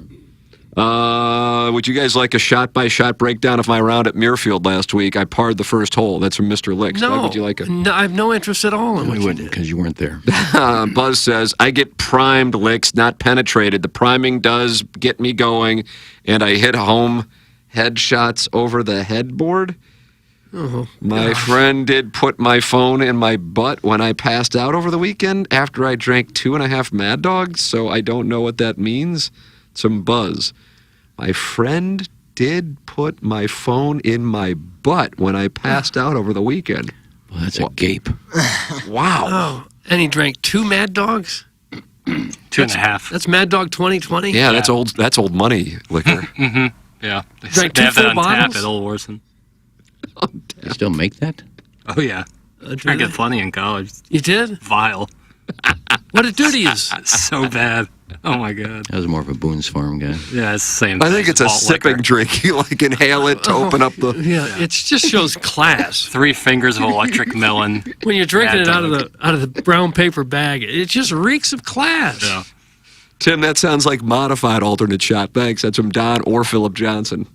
Would you guys like a shot-by-shot breakdown of my round at Muirfield last week? I parred the first hole. That's from Mr. Licks. No, Would you like it? No, I have no interest at all in what you did. Because you weren't there. Buzz says, I get primed, Licks, not penetrated. The priming does get me going, and I hit home headshots over the headboard. Oh, my friend did put my phone in my butt when I passed out over the weekend after I drank 2.5 Mad Dogs, so I don't know what that means. Some Buzz. My friend did put my phone in my butt when I passed out over the weekend. Well, that's a gape. Wow. Oh, and he drank 2 Mad Dogs? 2.5. That's Mad Dog 2020? Yeah, that's old. That's old money liquor. Mm-hmm. Yeah. Drank They 2 have that full on tap bottles? at Old Warson. You still make that? Oh, yeah. I get plenty in college. You did? Vile. What did it do to you? So bad. Oh, my God. I was more of a Boone's Farm guy. Yeah, it's the same I thing. think it's a Malt sipping liquor. drink. You like inhale it to open up the. Yeah, it just shows class. 3 fingers of electric melon. When you're drinking Mad it out Dog. of the brown paper bag, it just reeks of class. Yeah. Tim, that sounds like modified alternate shot. Thanks. That's from Don or Philip Johnson.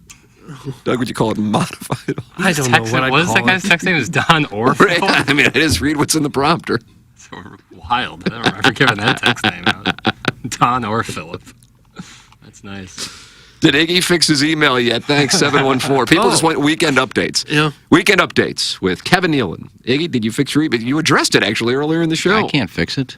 Doug, would you call it modified? I don't know what I What is call that guy's it. text name? Is Don or I mean, I just read what's in the prompter. So wild. I don't remember giving that text name out. Don or Philip. That's nice. Did Iggy fix his email yet? Thanks, 714. People just want weekend updates. Yeah. Weekend updates with Kevin Nealon. Iggy, did you fix your email? You addressed it, actually, earlier in the show. I can't fix it.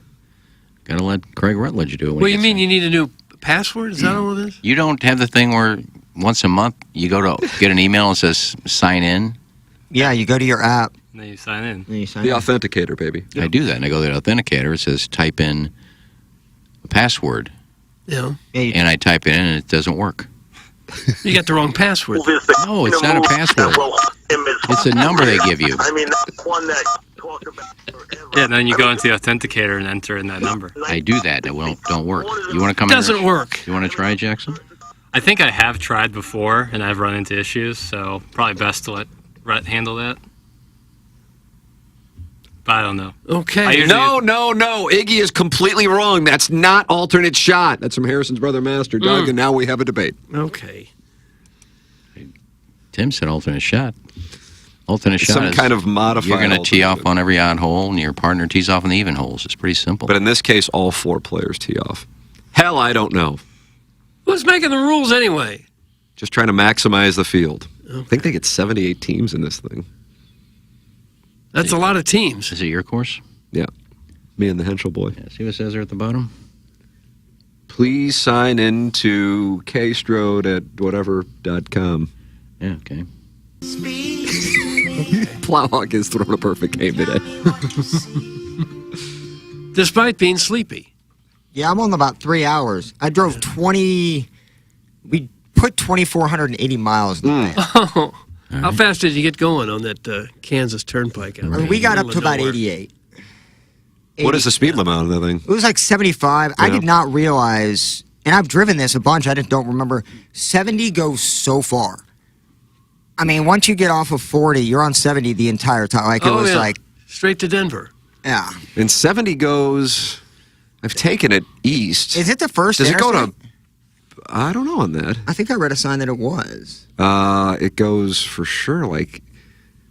Got to let Craig Rutledge do it. What do you mean you need a new password? Is that all it is? You don't have the thing where once a month you go to get an email and it says sign in? Yeah, you go to your app. And then you sign in. And you sign The in. authenticator, baby. I do that, and I go to the authenticator. It says type in a password, Yeah. and I type it in, and it doesn't work. You got the wrong password. No, it's not a password. It's a number they give you. I mean, that's one that talk about forever. Yeah, and then you go into the authenticator and enter in that number. I do that. It don't work. You want to come Doesn't in? work. You want to try, Jackson? I think I have tried before, and I've run into issues, so probably best to let Rhett handle that. But I don't know. Okay. No. Iggy is completely wrong. That's not alternate shot. That's from Harrison's brother, Master Doug, and now we have a debate. Okay. Tim said alternate shot. Alternate shot Some is kind of modified you're going to tee alternate. off on every odd hole, and your partner tees off on the even holes. It's pretty simple. But in this case, all 4 players tee off. Hell, I don't know. Who's making the rules anyway? Just trying to maximize the field. I think they get 78 teams in this thing. That's a lot of teams. Is it your course? Yeah. Me and the Henschel boy. Yeah, see what it says there at the bottom? Please sign in to kstrode at whatever.com. Yeah, okay. Plowhawk has thrown a perfect game today. Despite being sleepy. Yeah, I'm on about 3 hours. I drove 20. We put 2,480 miles in the van. Oh, how fast did you get going on that Kansas Turnpike? Out there? We got up Middle to of about nowhere. 88. What is the speed limit on that thing? It was like 75. I did not realize, and I've driven this a bunch, I just don't remember. 70 goes so far. I mean, once you get off of 40, you're on 70 the entire time. Like, it was like... Straight to Denver. Yeah. And 70 goes... I've taken it east. Is it the first Does interstate? it go to... I don't know on that. I think I read a sign that it was. It goes for sure, like...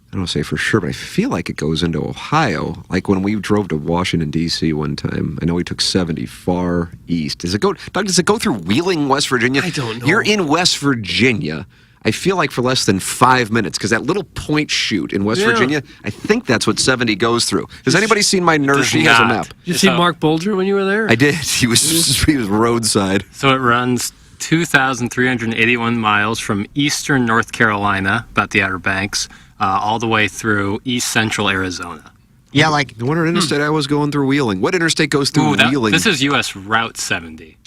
I don't want to say for sure, but I feel like it goes into Ohio. Like when we drove to Washington, D.C. one time, I know we took 70 far east. Does it go through Wheeling, West Virginia? I don't know. You're in West Virginia, I feel like for less than 5 minutes, because that little point shoot in West Virginia, I think that's what 70 goes through. Has anybody seen my nurse? She has a map. Did you see Mark Bolger when you were there? I did. He was roadside. So it runs 2,381 miles from eastern North Carolina, about the Outer Banks, all the way through east central Arizona. Yeah, like... I wonder interstate I was going through Wheeling. What interstate goes through Wheeling? This is U.S. Route 70.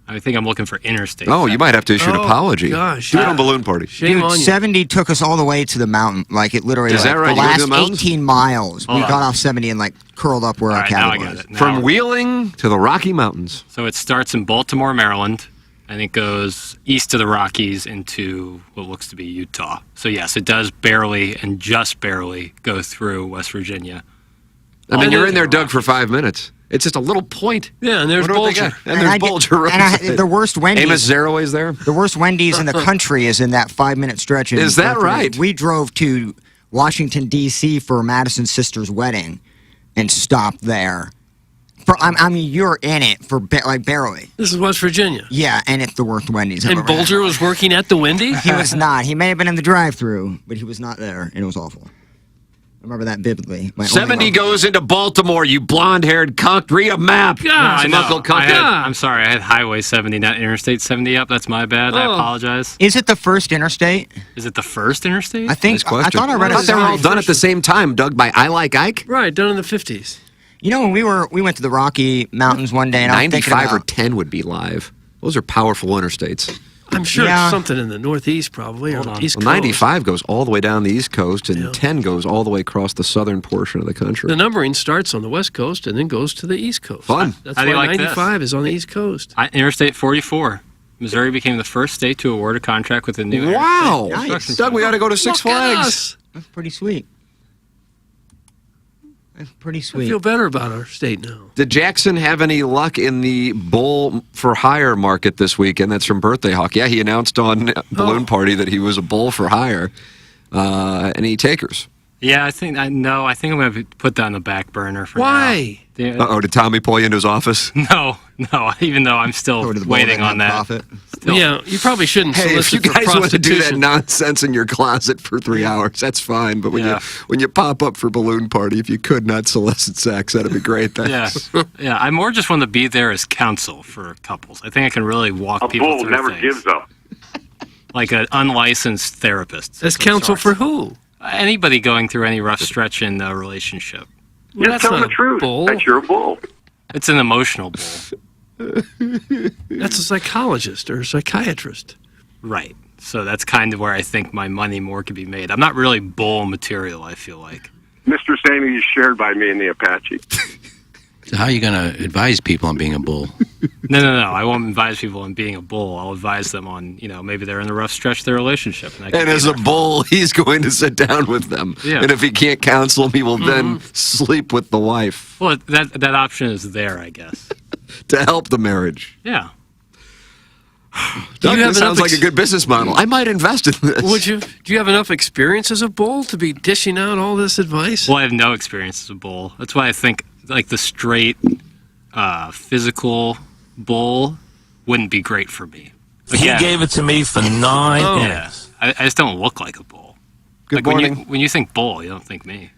I think I'm looking for interstate. Oh, you might have to issue an apology. Gosh. Do it on Balloon Party. Shame on you. 70 took us all the way to the mountain. Like, it literally... Is that right? The You went to last the mountains? 18 miles, Hold we on. got off 70 and, like, curled up where our cabin was. From Wheeling to the Rocky Mountains. So it starts in Baltimore, Maryland, and it goes east of the Rockies into what looks to be Utah. So yes, it does barely and just barely go through West Virginia. And then All you're the in there, way Doug, for 5 minutes. It's just a little point. Yeah, and there's Wonder what they Bolger. got. And there's Bolger right the worst Wendy's... Amos Zeroways there? The worst Wendy's in the country is in that 5-minute stretch. Is that right? We drove to Washington, D.C. for Madison's sister's wedding and stopped there. I mean, you're in it for like barely. This is West Virginia. Yeah, and it's the worst Wendy's I've And ever had. Bolger was working at the Wendy's? He was not. He may have been in the drive-thru, but he was not there, and it was awful. I remember that vividly. 70 goes into Baltimore, you blonde-haired cunt. Read a map. I know. Uncle Cunt. I'm sorry, I had Highway 70, not Interstate 70 up. That's my bad. I apologize. Is it the first interstate? Is it the first interstate? I think. I thought I read a they were all sign. done at the same time, Doug, by I Like Ike. Right, done in the 50s. You know, when we went to the Rocky Mountains one day, and I was thinking 95 or about, 10 would be live. Those are powerful interstates. I'm sure Yeah. it's something in the Northeast, probably, or East Well, Coast. 95 goes all the way down the East Coast, and 10 goes all the way across the southern portion of the country. The numbering starts on the West Coast and then goes to the East Coast. Fun. That's How do why you like this? 95 is on the East Coast. Interstate 44. Missouri became the first state to award a contract with a new Wow. interstate construction Doug, we firm. ought to go to Six Look at Flags. us. that's pretty sweet. That's pretty I sweet. feel better about our state now. Did Jackson have any luck in the bull for hire market this weekend? That's from Birthday Hawk. Yeah, he announced on Balloon Party that he was a bull for hire. Any takers? Yeah, I think I'm going to put that on the back burner for Why? now. Uh-oh, did Tommy pull you into his office? No, even though I'm still Go to the waiting bull on that. nonprofit. Yeah, you probably shouldn't Hey, if solicit you guys for want to do that prostitution. nonsense in your closet for 3 hours, that's fine. But when you pop up for Balloon Party, if you could not solicit sex, that'd be great. Yeah, yeah. I more just want to be there as counsel for couples. I think I can really walk people bull through never things. gives up. Like an unlicensed therapist. As of some counsel sort. for who? Anybody going through any rough stretch in a relationship. Well, Just tell them not the a truth. bull. That you're a bull. It's an emotional bull. That's a psychologist or a psychiatrist. Right. So that's kind of where I think my money more could be made. I'm not really bull material, I feel like. Mr. Samey is shared by me and the Apache. So how are you going to advise people on being a bull? No. I won't advise people on being a bull. I'll advise them on, maybe they're in a rough stretch of their relationship. And, I can And be as a there. bull, he's going to sit down with them. Yeah. And if he can't counsel them, he will then sleep with the wife Well, that option is there, I guess. to help the marriage. Yeah. Doug, you have this sounds enough like a good business model. I might invest in this. Do you have enough experience as a bull to be dishing out all this advice? Well, I have no experience as a bull. That's why I think like the straight physical bull wouldn't be great for me. He gave it to me for 9 minutes. I just don't look like a bull. Good like morning. when you think bull, you don't think me.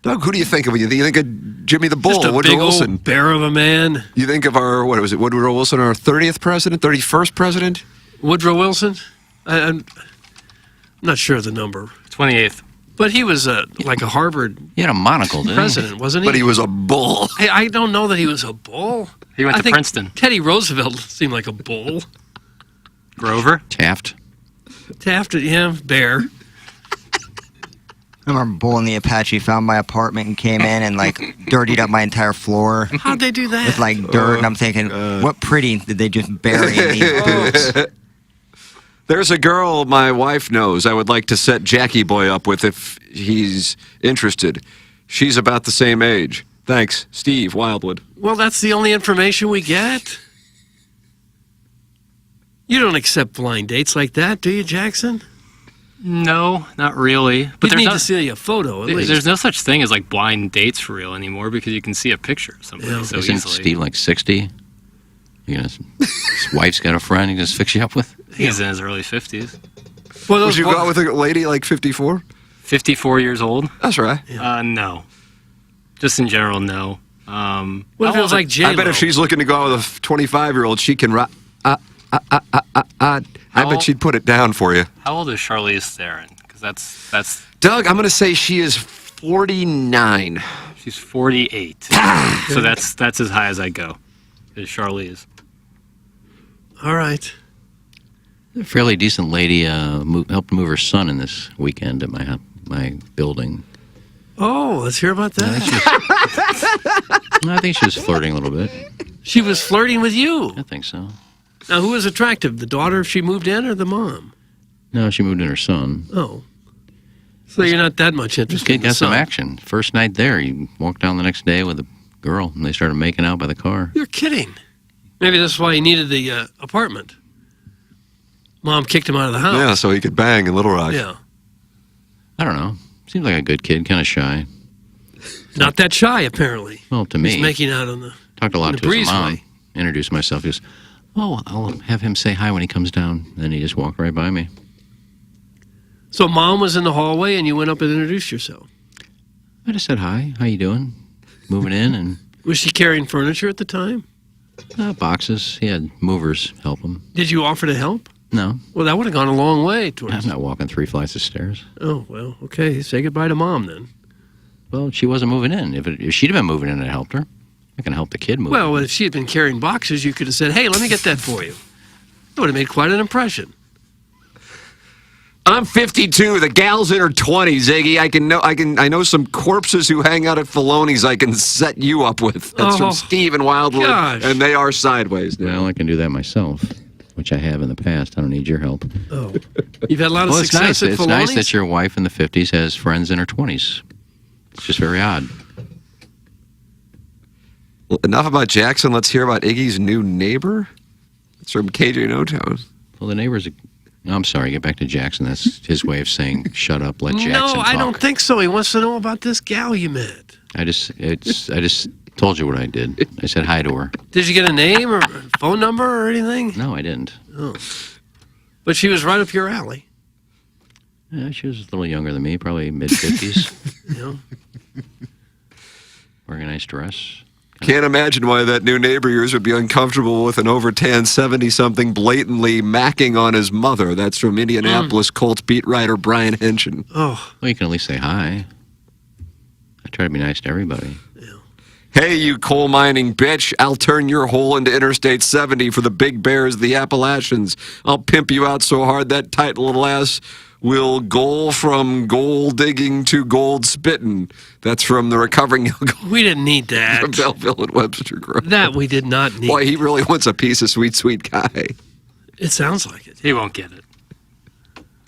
Doug, who do you think of when you think of Jimmy the Bull, Just a Woodrow big Wilson? old bear of a man. You think of Woodrow Wilson, our 30th president, 31st president? Woodrow Wilson? I'm not sure of the number. 28th. But he was like a Harvard He had a monocle, didn't president, wasn't he? But he was a bull. I don't know that he was a bull. He went I to think Princeton. Teddy Roosevelt seemed like a bull. Grover? Taft. Taft, yeah, bear. I remember Bull and the Apache found my apartment and came in and like dirtied up my entire floor How'd they do that? with like dirt. And I'm thinking, what pretty did they just bury in these boots? There's a girl my wife knows I would like to set Jackie Boy up with if he's interested. She's about the same age. Thanks, Steve Wildwood. Well, that's the only information we get. You don't accept blind dates like that, do you, Jackson? No, not really. But You need no, to see a photo, at least. there's no such thing as like blind dates for real anymore because you can see a picture of somebody so Isn't easily. Steve like 60? His wife's got a friend he can just fix you up with? He's in his early 50s. Well, Would you go out with a lady like 54? 54 years old? That's right. No. Just in general, no. What if it was like J-Lo? I bet if she's looking to go out with a 25-year-old, she can I bet she'd put it down for you. How old is Charlize Theron? Because that's Doug, I'm going to say she is 49. she's 48. So that's as high as I go. Is Charlize. All right. A fairly decent lady helped move her son in this weekend at my building. Oh, let's hear about that. I think she was flirting a little bit. She was flirting with you. I think so. Now, who was attractive? The daughter if she moved in or the mom? No, she moved in her son. Oh. So you're not that much This interested kid in the got some son. action. First night there, he walked down the next day with a girl, and they started making out by the car. You're kidding. Maybe that's why he needed the apartment. Mom kicked him out of the house. Yeah, so he could bang in Little Rock. Yeah. I don't know. Seems like a good kid, kind of shy. Not that shy, apparently. Well, to me. He's making out on the Talked a lot in the to his mom. breezeway. Introduced myself. He goes, I'll have him say hi when he comes down. Then he just walked right by me. So mom was in the hallway and you went up and introduced yourself. I just said hi. How you doing? Moving in and Was she carrying furniture at the time? boxes. He had movers help him. Did you offer to help? No. Well, that would have gone a long way towards. I'm not walking 3 flights of stairs. Oh, well, okay. Say goodbye to mom then. Well, she wasn't moving in. If she'd have been moving in, I helped her. I can help the kid move. Well, if she had been carrying boxes, you could have said, hey, let me get that for you. That would have made quite an impression. I'm 52. The gal's in her 20s, Iggy. I know some corpses who hang out at Filoni's I can set you up with. That's from Steve and Wildwood, gosh. and they are sideways now. Well, I can do that myself, which I have in the past. I don't need your help. Oh. You've had a lot of Well, it's success nice. at It's nice Filoni's? that your wife in the 50s has friends in her 20s. It's just very odd. Well, enough about Jackson. Let's hear about Iggy's new neighbor. It's from KJ No Town. Well, the neighbors. No, I'm sorry. Get back to Jackson. That's his way of saying shut up. Let Jackson No, talk. I don't think so. He wants to know about this gal you met. I just told you what I did. I said hi to her. Did you get a name or phone number or anything? No, I didn't. Oh. But she was right up your alley. Yeah, she was a little younger than me, probably mid-50s. Yeah. Wearing a nice dress. Can't imagine why that new neighbor of yours would be uncomfortable with an over-tan 70-something blatantly macking on his mother. That's from Indianapolis Colts beat writer Brian Henshin. Oh. Well, you can at least say hi. I try to be nice to everybody. Hey, you coal mining bitch, I'll turn your hole into Interstate 70 for the big bears of the Appalachians. I'll pimp you out so hard that tight little ass will go from gold digging to gold spitting. That's from the Recovering Young We didn't need that. from Belleville and Webster Grove. That we did not need. Boy, he really wants a piece of sweet, sweet guy. It sounds like it. He won't get it.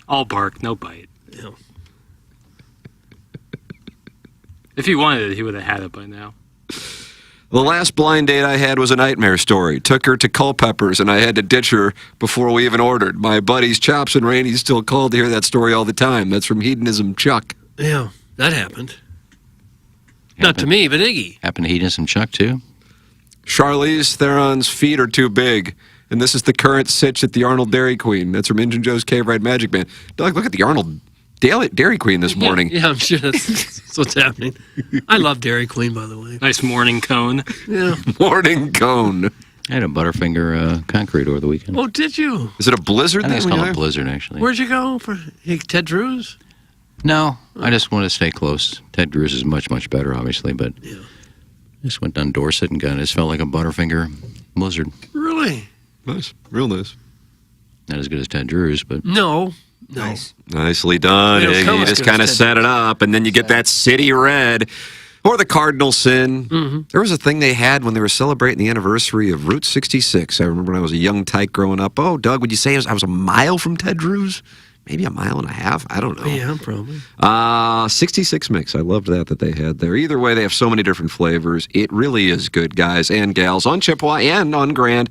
All bark, no bite. Yeah. If he wanted it, he would have had it by now. The last blind date I had was a nightmare story. Took her to Culpeppers, and I had to ditch her before we even ordered. My buddies Chops and Rainey still call to hear that story all the time. That's from Hedonism Chuck. Yeah, that happened. Not to me, but Iggy. Happened to Hedonism Chuck, too? Charlize Theron's feet are too big. And this is the current sitch at the Arnold Dairy Queen. That's from Injun Joe's Cave Ride Magic Band. Doug, look at the Arnold Dairy Queen this morning. Yeah, I'm sure that's what's happening. I love Dairy Queen, by the way. Nice morning cone. Yeah. Morning cone. I had a Butterfinger concrete over the weekend. Oh, did you? Is it a blizzard? I think it's when called you're a there? blizzard, actually. Where'd you go? Ted Drew's? No, I just wanted to stay close. Ted Drew's is much, much better, obviously, but just went down Dorset and got it. It felt like a Butterfinger blizzard. Really? Nice. Real nice. Not as good as Ted Drew's, but... No. Nice. Nicely done. They don't come You as just good as kind of Ted set it up, and then you get that city red. Or the Cardinal sin. Mm-hmm. There was a thing they had when they were celebrating the anniversary of Route 66. I remember when I was a young tyke growing up. Oh, Doug, would you say I was a mile from Ted Drew's? Maybe a mile and a half. I don't know. Yeah, probably. 66 mix. I loved that they had there. Either way, they have so many different flavors. It really is good, guys and gals, on Chippewa and on Grand.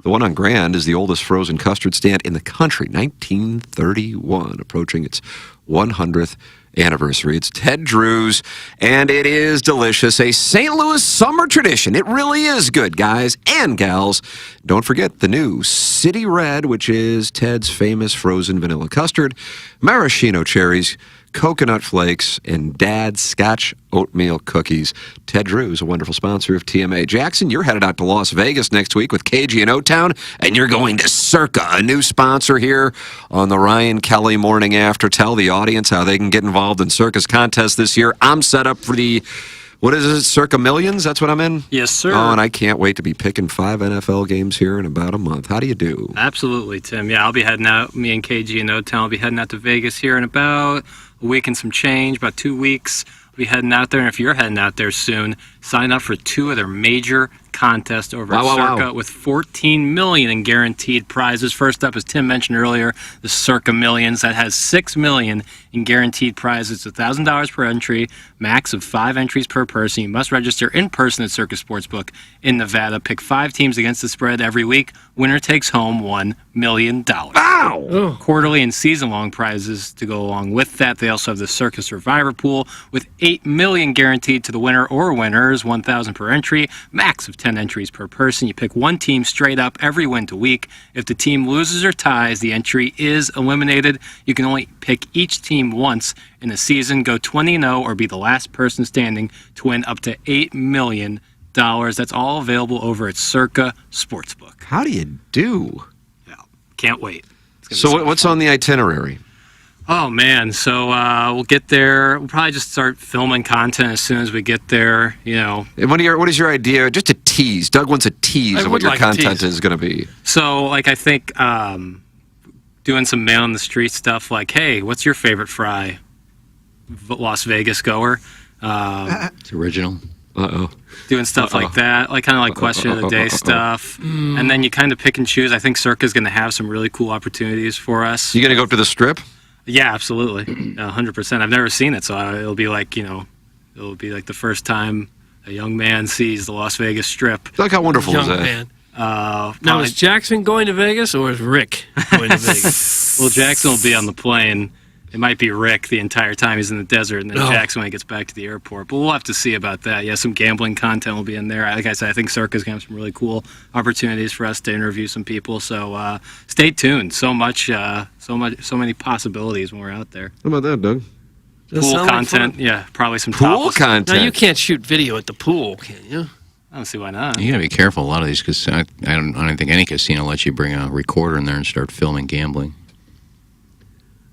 The one on Grand is the oldest frozen custard stand in the country, 1931, approaching its 100th anniversary. It's Ted Drew's, and it is delicious. A St. Louis summer tradition. It really is good, guys and gals. Don't forget the new City Red, which is Ted's famous frozen vanilla custard, maraschino cherries, coconut flakes, and Dad's Scotch oatmeal cookies. Ted Drew is a wonderful sponsor of TMA. Jackson, you're headed out to Las Vegas next week with KG and O-Town, and you're going to Circa, a new sponsor here on the Ryan Kelly Morning After. Tell the audience how they can get involved in Circa's contest this year. I'm set up for the... What is it, Circa Millions? That's what I'm in? Yes, sir. Oh, and I can't wait to be picking 5 NFL games here in about a month. How do you do? Absolutely, Tim. Yeah, I'll be heading out. Me and KG and O-Town will be heading out to Vegas here in about a week and some change, about 2 weeks. We'll be heading out there, and if you're heading out there soon, sign up for 2 of their major contests over at Circa with $14 million in guaranteed prizes. First up, as Tim mentioned earlier, the Circa Millions. That has $6 million in guaranteed prizes. It's $1,000 per entry, max of 5 entries per person. You must register in person at Circa Sportsbook in Nevada. Pick 5 teams against the spread every week. Winner takes home $1 million. Wow! Quarterly and season-long prizes to go along with that. They also have the Circa Survivor Pool with $8 million guaranteed to the winner or winners, $1,000 per entry, max of 10 entries per person. You pick one team straight up every win to week. If the team loses or ties, the entry is eliminated. You can only pick each team once in a season. Go 20-0 or be the last person standing to win up to $8 million. That's all available over at Circa Sportsbook. How do you do? Yeah, can't wait. So what's on the itinerary? Oh, man. So we'll get there. We'll probably just start filming content as soon as we get there, you know. And what is your idea? Just a tease. Doug wants a tease of what your content is going to be. So, like, I think doing some man on the street stuff like, hey, what's your favorite fry? Las Vegas goer. It's original. Uh-oh. Doing stuff like that, like kind of like question of the day stuff. And then you kind of pick and choose. I think Circa's going to have some really cool opportunities for us. You going to go up to the Strip? Yeah, absolutely. 100%. I've never seen it, so it'll be like, you know, it'll be like the first time a young man sees the Las Vegas Strip. Look how wonderful is that? Man. Now, is Jackson going to Vegas or is Rick going to Vegas? Well, Jackson will be on the plane. It might be Rick the entire time he's in the desert, and then Jackson when he gets back to the airport. But we'll have to see about that. Yeah, some gambling content will be in there. Like I said, I think Circa's going to have some really cool opportunities for us to interview some people. So stay tuned. So many possibilities when we're out there. How about that, Doug? Pool content, yeah, probably some pool content. Now you can't shoot video at the pool, can you? I don't see why not. You got to be careful. A lot of these, because I don't think any casino lets you bring a recorder in there and start filming gambling.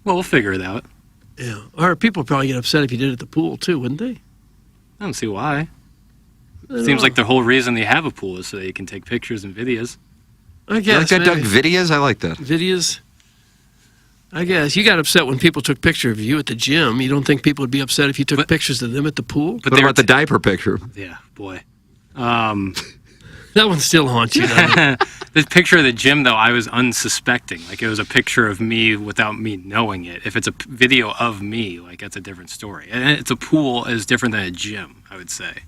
Well, we'll figure it out. Yeah. Or people would probably get upset if you did it at the pool, too, wouldn't they? I don't see why. Seems like the whole reason they have a pool is so that you can take pictures and videos. I guess. You like that, Doug? Videos? I like that. Videos? I guess. You got upset when people took pictures of you at the gym. You don't think people would be upset if you took pictures of them at the pool? But what about the diaper picture? Yeah, boy. That one still haunts you, doesn't it? The picture of the gym, though, I was unsuspecting. Like, it was a picture of me without me knowing it. If it's a video of me, like, that's a different story. And it's a pool is different than a gym, I would say.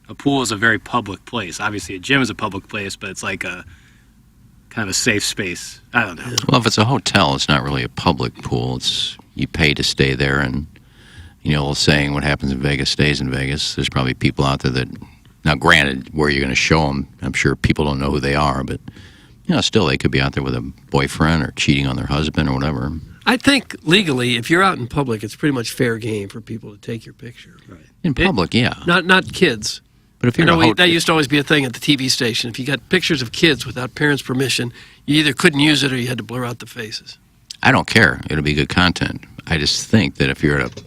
A pool is a very public place. Obviously, a gym is a public place, but it's like a kind of a safe space. I don't know. Well, if it's a hotel, it's not really a public pool. It's you pay to stay there, and you know, saying what happens in Vegas stays in Vegas. There's probably people out there that, now granted, where you're going to show them, I'm sure people don't know who they are, but Still they could be out there with a boyfriend or cheating on their husband or whatever. I think legally, if you're out in public, it's pretty much fair game for people to take your picture. Right. In public, yeah. Not kids. But if you're that used to always be a thing at the TV station. If you got pictures of kids without parents' permission, you either couldn't use it or you had to blur out the faces. I don't care. It'll be good content. I just think that if you're at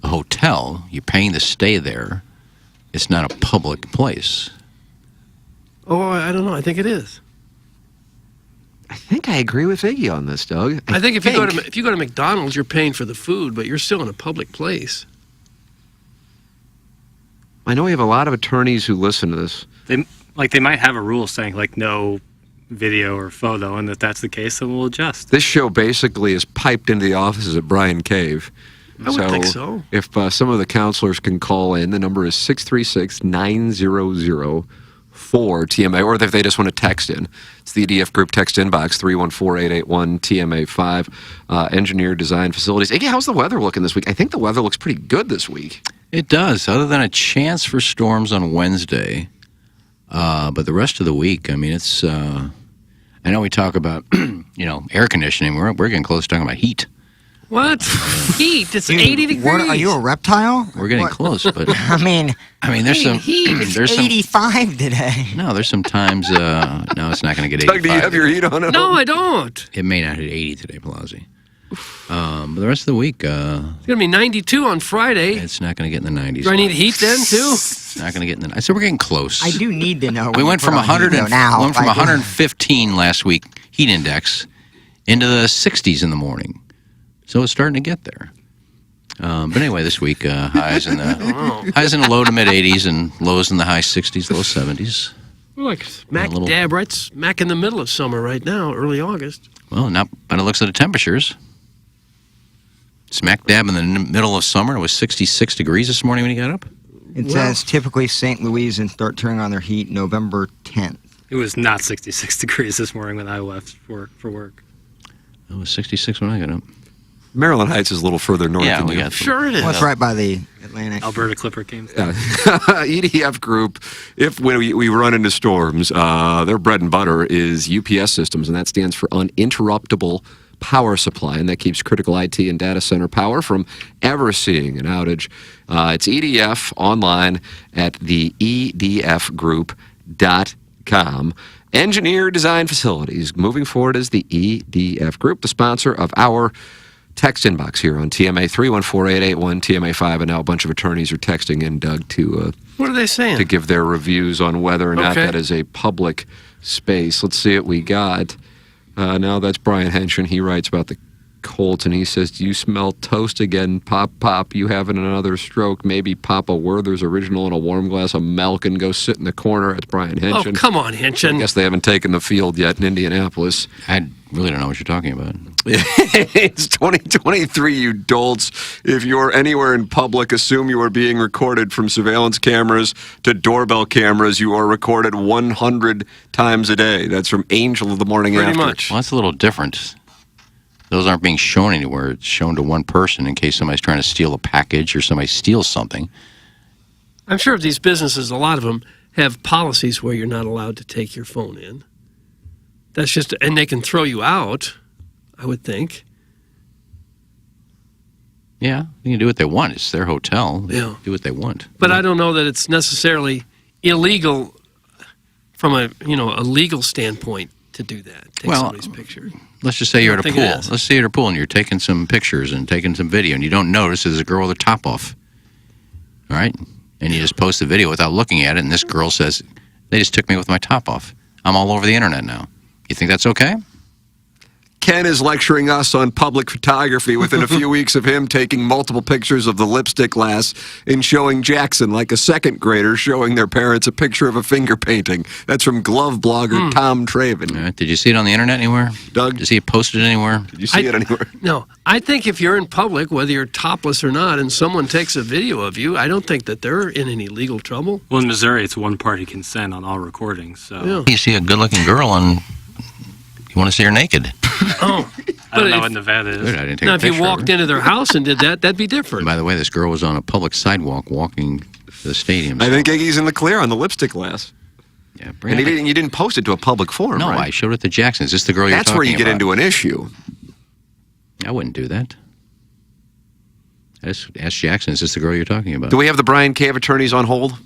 a hotel, you're paying to stay there. It's not a public place. Oh, I don't know. I think it is. I think I agree with Iggy on this, Doug. I think if you go to McDonald's, you're paying for the food, but you're still in a public place. I know we have a lot of attorneys who listen to this. They might have a rule saying no video or photo, and if that's the case, then we'll adjust. This show basically is piped into the offices at Brian Cave. I would think so. If some of the counselors can call in, the number is 636-900-4TMA, or if they just want to text in. It's the EDF Group text inbox, 314-881-TMA5. Engineer Design Facilities. Iggy, how's the weather looking this week? I think the weather looks pretty good this week. It does, other than a chance for storms on Wednesday. But the rest of the week, I mean, it's... I know we talk about, air conditioning. We're getting close to talking about heat. What? Heat? It's 80 degrees. What, are you a reptile? We're getting close, but... I mean, there's some... It's there's 85 today. No, there's some times... no, it's not going to get 85. Doug, do you have your heat on at No, home? I don't. It may not hit 80 today, Pelosi. But the rest of the week... it's going to be 92 on Friday. It's not going to get in the 90s. Do I need heat then, too? It's not going to get in the... I said we're getting close. I do need to know. We went from 115 last week, heat index, into the 60s in the morning. So it's starting to get there. But anyway, this week, highs in the low to mid 80s and lows in the high 60s, low 70s. We're like smack dab right smack in the middle of summer right now, early August. Well, not by the looks of the temperatures. Smack dab in the middle of summer. It was 66 degrees this morning when you got up. It says typically St. Louis and start turning on their heat November 10th. It was not 66 degrees this morning when I left for work. It was 66 when I got up. Maryland Heights is a little further north than you. Sure it is. Well, it's right by the Atlantic. Alberta Clipper came. EDF Group, when we run into storms, their bread and butter is UPS systems, and that stands for uninterruptible power supply, and that keeps critical IT and data center power from ever seeing an outage. It's EDF online at the edfgroup.com. Engineer Design Facilities, moving forward as the EDF Group, the sponsor of our text inbox here on TMA 314-881-TMA5, and now a bunch of attorneys are texting in, Doug, to what are they saying? To give their reviews on whether or not that is a public space. Let's see what we got. Now that's Brian Henshin. He writes about the Colts, and he says, "Do you smell toast again? Pop, pop, you having another stroke? Maybe pop a Werther's Original in a warm glass of milk and go sit in the corner." That's Brian Henshin. Oh, come on, Henshin. I guess they haven't taken the field yet in Indianapolis. I really don't know what you're talking about. It's 2023, you dolts. If you're anywhere in public, assume you are being recorded, from surveillance cameras to doorbell cameras. You are recorded 100 times a day. That's from Angel of the Morning Pretty After. much. Well, that's a little different. Those aren't being shown anywhere. It's shown to one person in case somebody's trying to steal a package or somebody steals something. I'm sure these businesses, a lot of them, have policies where you're not allowed to take your phone in. That's just, and they can throw you out, I would think. Yeah, they can do what they want. It's their hotel. They Yeah. do what they want. But I don't know that it's necessarily illegal from a legal standpoint to do that. Take somebody's picture. Let's just say you're I at a don't pool. think it is. Let's say you're at a pool and you're taking some pictures and taking some video, and you don't notice there's a girl with her top off. All right? And you just post the video without looking at it, and this girl says, "They just took me with my top off. I'm all over the internet now." You think that's okay? Ken is lecturing us on public photography within a few weeks of him taking multiple pictures of the lipstick glass and showing Jackson, like a second grader, showing their parents a picture of a finger painting. That's from glove blogger Tom Traven. All right. Did you see it on the internet anywhere? Doug? Did you see it posted anywhere? Did you see it anywhere? No. I think if you're in public, whether you're topless or not, and someone takes a video of you, I don't think that they're in any legal trouble. Well, in Missouri, it's one-party consent on all recordings. So You see a good-looking girl and you want to see her naked. Oh. I don't know what Nevada is. Good, I didn't take Now, a if you picture of walked her. into their house and did that, that'd be different. And by the way, this girl was on a public sidewalk walking to the stadium. I think Iggy's in the clear on the lipstick glass. Yeah, and you didn't post it to a public forum, No, right? I showed it to Jackson. Is this the girl you're talking about? That's where you get into an issue. I wouldn't do that. Ask Jackson, is this the girl you're talking about? Do we have the Brian Cave attorneys on hold?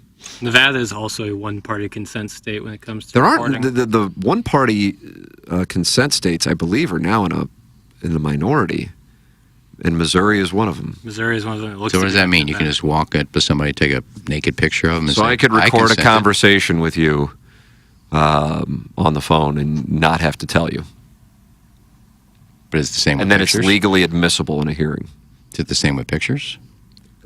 Nevada is also a one-party consent state when it comes to There reporting. aren't the one-party consent states, I believe, are now in the minority, and Missouri is one of them. Missouri is one of them. So what does that mean? You can just walk up to somebody, take a naked picture of them, and So say, I could record a consent. conversation with you on the phone and not have to tell you. But it's the same with And then pictures? it's legally admissible in a hearing. Is it the same with pictures?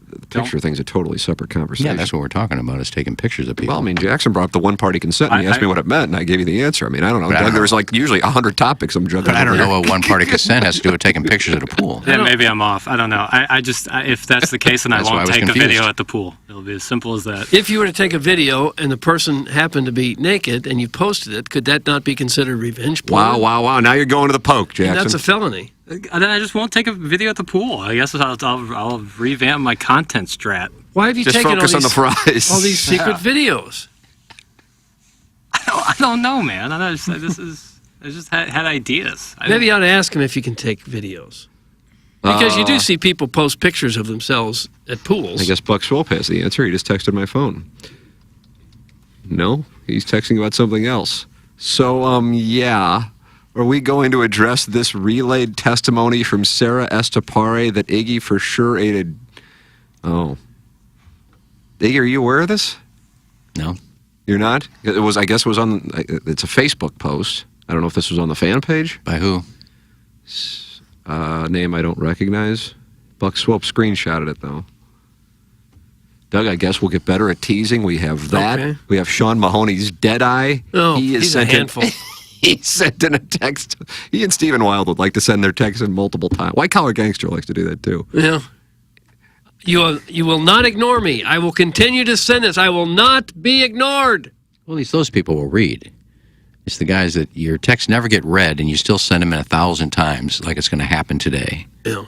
The picture thing's a totally separate conversation. Yeah, that's what we're talking about, is taking pictures of people. Well, I mean, Jackson brought up the one-party consent, and he asked me what it meant, and I gave you the answer. I mean, I don't know. But I don't Doug, there's usually 100 topics I'm juggling. But I don't over know here. what one-party consent has to do with taking pictures at a pool. Yeah, maybe I'm off. I don't know. If that's the case, then I That's why I won't was take confused. a video at the pool. It'll be as simple as that. If you were to take a video and the person happened to be naked and you posted it, could that not be considered revenge porn? Wow. Now you're going to the poke, Jackson. And that's a felony. Then I just won't take a video at the pool. I guess I'll revamp my content strat. Why have you Just taken focus all on the prize. all these secret videos? I don't know, man. I just had ideas. Maybe you ought to ask him if you can take videos. Because you do see people post pictures of themselves at pools. I guess Buck Swope has the answer. He just texted my phone. No, he's texting about something else. So, yeah. Are we going to address this relayed testimony from Sarah Estepare that Iggy for sure ate a... Oh. Iggy, are you aware of this? No. You're not? I guess it was on... It's a Facebook post. I don't know if this was on the fan page. By who? Name I don't recognize. Buck Swope screenshotted it, though. Doug, I guess we'll get better at teasing. We have that. Okay. We have Sean Mahoney's Deadeye. Oh, He is he's a handful. He sent in a text. He and Stephen Wild would like to send their texts in multiple times. White Collar Gangster likes to do that, too. Yeah. You will not ignore me. I will continue to send this. I will not be ignored. Well, at least those people will read. It's the guys that your texts never get read, and you still send them in 1,000 times like it's going to happen today. Yeah.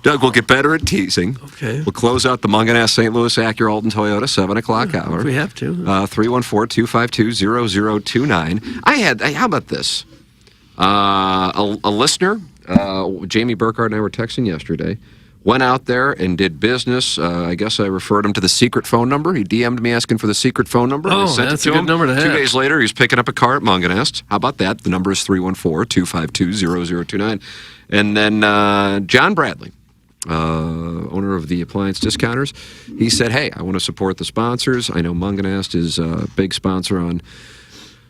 Doug, we'll get better at teasing. Okay. We'll close out the Munganess St. Louis Acura Alton Toyota 7 o'clock hour. If we have to. 314-252-0029. How about this? A listener, Jamie Burkhardt and I were texting yesterday, went out there and did business. I guess I referred him to the secret phone number. He DM'd me asking for the secret phone number. I Oh, sent that's it a to good him. number to have. 2 days later, he's picking up a car at Munganess. How about that? The number is 314-252-0029. And then John Bradley, owner of the Appliance Discounters, he said, hey, I want to support the sponsors. I know Munganast is a big sponsor on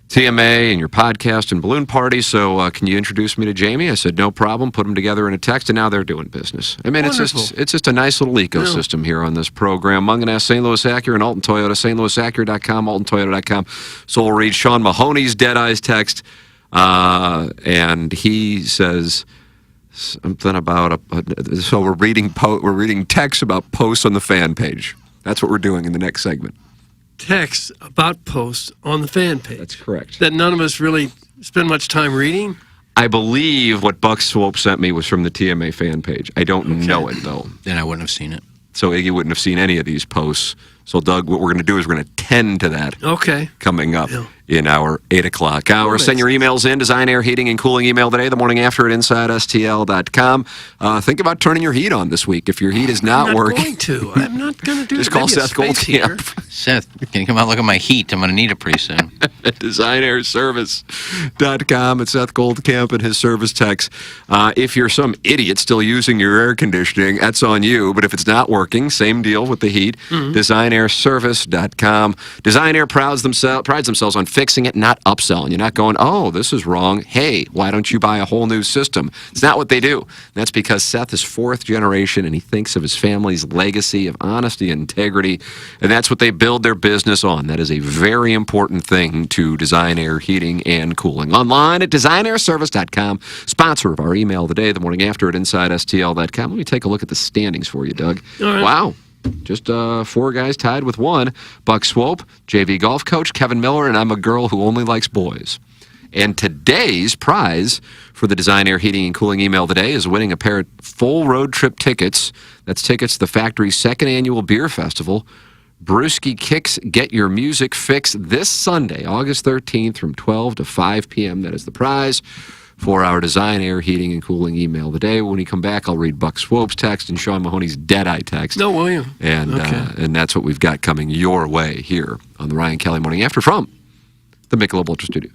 TMA and your podcast and Balloon Party, so can you introduce me to Jamie? I said, no problem. Put them together in a text, and now they're doing business. I mean, it's just a nice little ecosystem here on this program. Munganast, St. Louis Acura, and Alton Toyota, stlouisacura.com, altontoyota.com. So we'll read Sean Mahoney's Deadeye's text, and he says something about so we're reading texts about posts on the fan page. That's what we're doing in the next segment. Text about posts on the fan page. That's correct. That none of us really spend much time reading. I believe what Buck Swope sent me was from the TMA fan page. I don't know it, though. Then I wouldn't have seen it. So Iggy wouldn't have seen any of these posts. So, Doug, what we're going to do is we're going to tend to that coming up in our 8 o'clock hour. Send your emails in, Design Air Heating and Cooling email today, the morning after at InsideSTL.com. Think about turning your heat on this week if your heat is not working. I'm not going to do it. Just call Seth Goldcamp. Seth, can you come out and look at my heat? I'm going to need it pretty soon. DesignAirService.com. It's Seth Goldcamp and his service techs. If you're some idiot still using your air conditioning, that's on you. But if it's not working, same deal with the heat. DesignAirService.com. Design Air prides themselves on fixing it, not upselling. You're not going, oh, this is wrong. Hey, why don't you buy a whole new system? It's not what they do. That's because Seth is fourth generation, and he thinks of his family's legacy of honesty and integrity, and that's what they build their business on. That is a very important thing to Design Air Heating and Cooling. Online at DesignAirService.com. Sponsor of our email today, the morning after at InsideSTL.com. Let me take a look at the standings for you, Doug. All right. Wow. Just 4 guys tied with 1. Buck Swope, JV golf coach, Kevin Miller, and I'm a girl who only likes boys. And today's prize for the Design Air Heating and Cooling email today is winning a pair of full road trip tickets. That's tickets to the factory's 2nd annual beer festival, Brewski Kicks Get Your Music Fix this Sunday, August 13th from 12 to 5 p.m. That is the prize. 4-hour design, air, heating, and cooling email of the day. When we come back, I'll read Buck Swope's text and Sean Mahoney's Deadeye text. No, will you? And, and that's what we've got coming your way here on the Ryan Kelly Morning After from the Michelob Ultra Studios.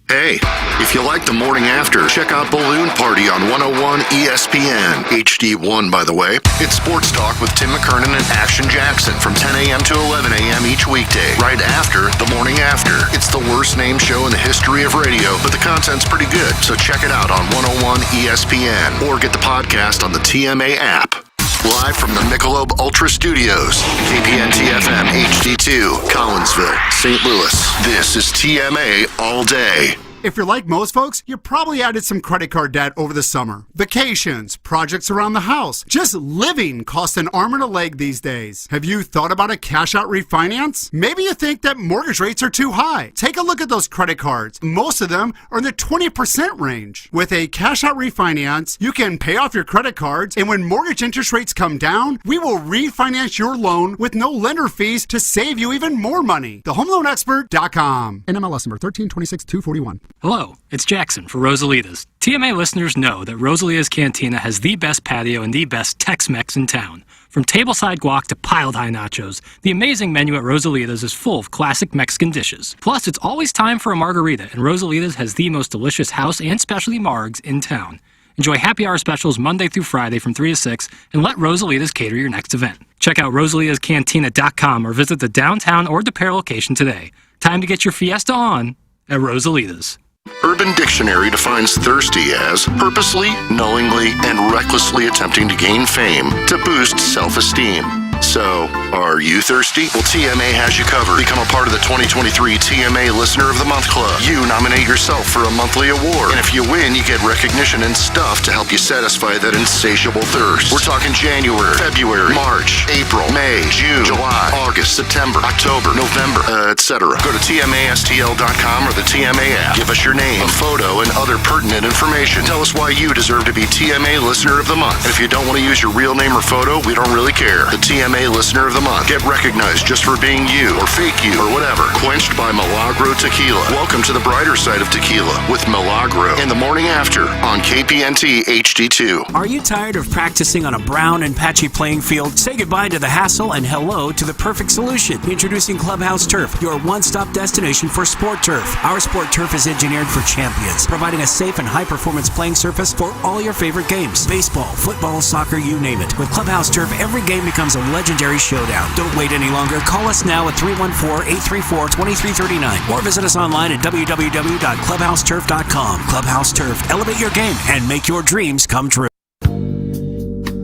Hey, if you like the morning after, check out Balloon Party on 101 ESPN. HD1, by the way. It's Sports Talk with Tim McKernan and Action Jackson from 10 a.m. to 11 a.m. each weekday, right after the morning after. It's the worst named show in the history of radio, but the content's pretty good, so check it out on 101 ESPN or get the podcast on the TMA app. Live from the Michelob Ultra Studios, KPN-TFM HD2, Collinsville, St. Louis. This is TMA All Day. If you're like most folks, you probably added some credit card debt over the summer. Vacations, projects around the house, just living costs an arm and a leg these days. Have you thought about a cash-out refinance? Maybe you think that mortgage rates are too high. Take a look at those credit cards. Most of them are in the 20% range. With a cash-out refinance, you can pay off your credit cards, and when mortgage interest rates come down, we will refinance your loan with no lender fees to save you even more money. TheHomeLoanExpert.com. NMLS number 1326241. Hello, it's Jackson for Rosalita's. TMA listeners know that Rosalita's Cantina has the best patio and the best Tex-Mex in town. From tableside guac to piled high nachos, the amazing menu at Rosalita's is full of classic Mexican dishes. Plus, it's always time for a margarita, and Rosalita's has the most delicious house and specialty margs in town. Enjoy happy hour specials Monday through Friday from 3 to 6, and let Rosalita's cater your next event. Check out rosalitascantina.com or visit the downtown or DePere location today. Time to get your fiesta on at Rosalita's. Urban Dictionary defines thirsty as purposely, knowingly, and recklessly attempting to gain fame to boost self-esteem. So, are you thirsty? Well, TMA has you covered. Become a part of the 2023 TMA Listener of the Month Club. You nominate yourself for a monthly award. And if you win, you get recognition and stuff to help you satisfy that insatiable thirst. We're talking January, February, March, April, May, June, July, August, September, October, November, etc. Go to TMASTL.com or the TMA app. Give us your name, a photo, and other pertinent information. Tell us why you deserve to be TMA Listener of the Month. And if you don't want to use your real name or photo, we don't really care. The TMA Listener of the Month. Get recognized just for being you, or fake you, or whatever. Quenched by Milagro Tequila. Welcome to the brighter side of tequila with Milagro in the morning after on KPNT HD2. Are you tired of practicing on a brown and patchy playing field? Say goodbye to the hassle and hello to the perfect solution. Introducing Clubhouse Turf, your one-stop destination for sport turf. Our sport turf is engineered for champions, providing a safe and high-performance playing surface for all your favorite games. Baseball, football, soccer, you name it. With Clubhouse Turf, every game becomes a legendary showdown. Don't wait any longer. Call us now at 314-834-2339 or visit us online at www.clubhouseturf.com. Clubhouse Turf. Elevate your game and make your dreams come true.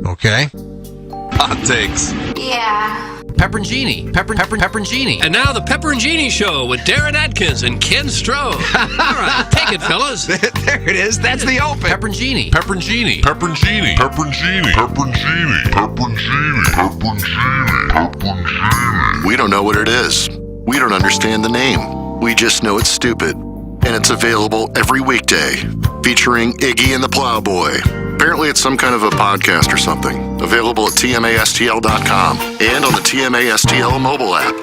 Okay. Hot takes. Yeah. Pepperoncini. Pepperoncini. And now the Pepperoncini Show with Darren Atkins and Ken Stroh. All right, take it, fellas. There it is. That's the open. Pepperoncini. Pepperoncini. Pepperoncini. Pepperoncini. Pepperoncini. Pepperoncini. Pepperoncini. Pepperoncini. We don't know what it is. We don't understand the name. We just know it's stupid. And it's available every weekday, featuring Iggy and the Plowboy. Apparently it's some kind of a podcast or something. Available at TMASTL.com and on the TMASTL mobile app.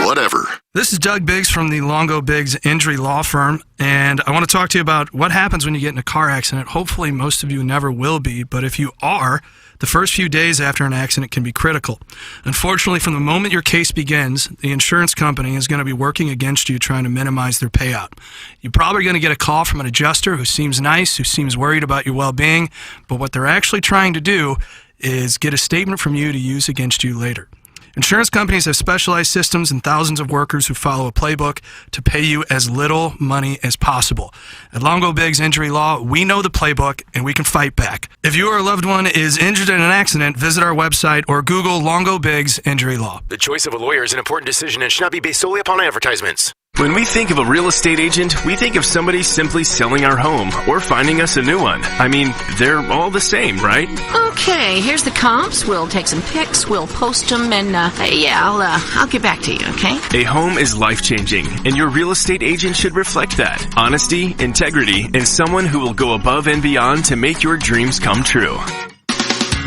Whatever. This is Doug Biggs from the Longo Biggs Injury Law Firm, and I want to talk to you about what happens when you get in a car accident. Hopefully most of you never will be, but if you are, the first few days after an accident can be critical. Unfortunately, from the moment your case begins, the insurance company is going to be working against you trying to minimize their payout. You're probably going to get a call from an adjuster who seems nice, who seems worried about your well-being, but what they're actually trying to do is get a statement from you to use against you later. Insurance companies have specialized systems and thousands of workers who follow a playbook to pay you as little money as possible. At Longo Biggs Injury Law, we know the playbook and we can fight back. If you or a loved one is injured in an accident, visit our website or Google Longo Biggs Injury Law. The choice of a lawyer is an important decision and should not be based solely upon advertisements. When we think of a real estate agent, we think of somebody simply selling our home or finding us a new one. I mean, they're all the same, right? Okay, here's the comps. We'll take some pics, we'll post them, and I'll get back to you, okay? A home is life-changing, and your real estate agent should reflect that. Honesty, integrity, and someone who will go above and beyond to make your dreams come true.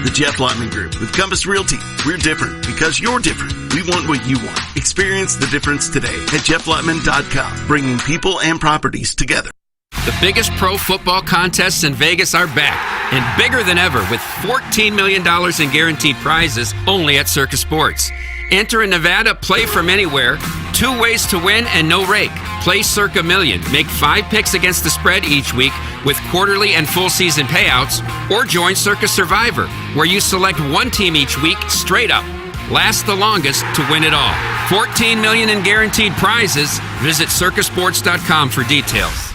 The Jeff Lotman Group with Compass Realty. We're different because you're different. We want what you want. Experience the difference today at jefflotman.com, bringing people and properties together. The biggest pro football contests in Vegas are back and bigger than ever with $14 million in guaranteed prizes only at Circus Sports. Enter in Nevada, play from anywhere, 2 ways to win and no rake. Play Circa Million, make 5 picks against the spread each week with quarterly and full season payouts, or join Circus Survivor, where you select one team each week straight up. Last the longest to win it all. $14 million in guaranteed prizes. Visit circusports.com for details.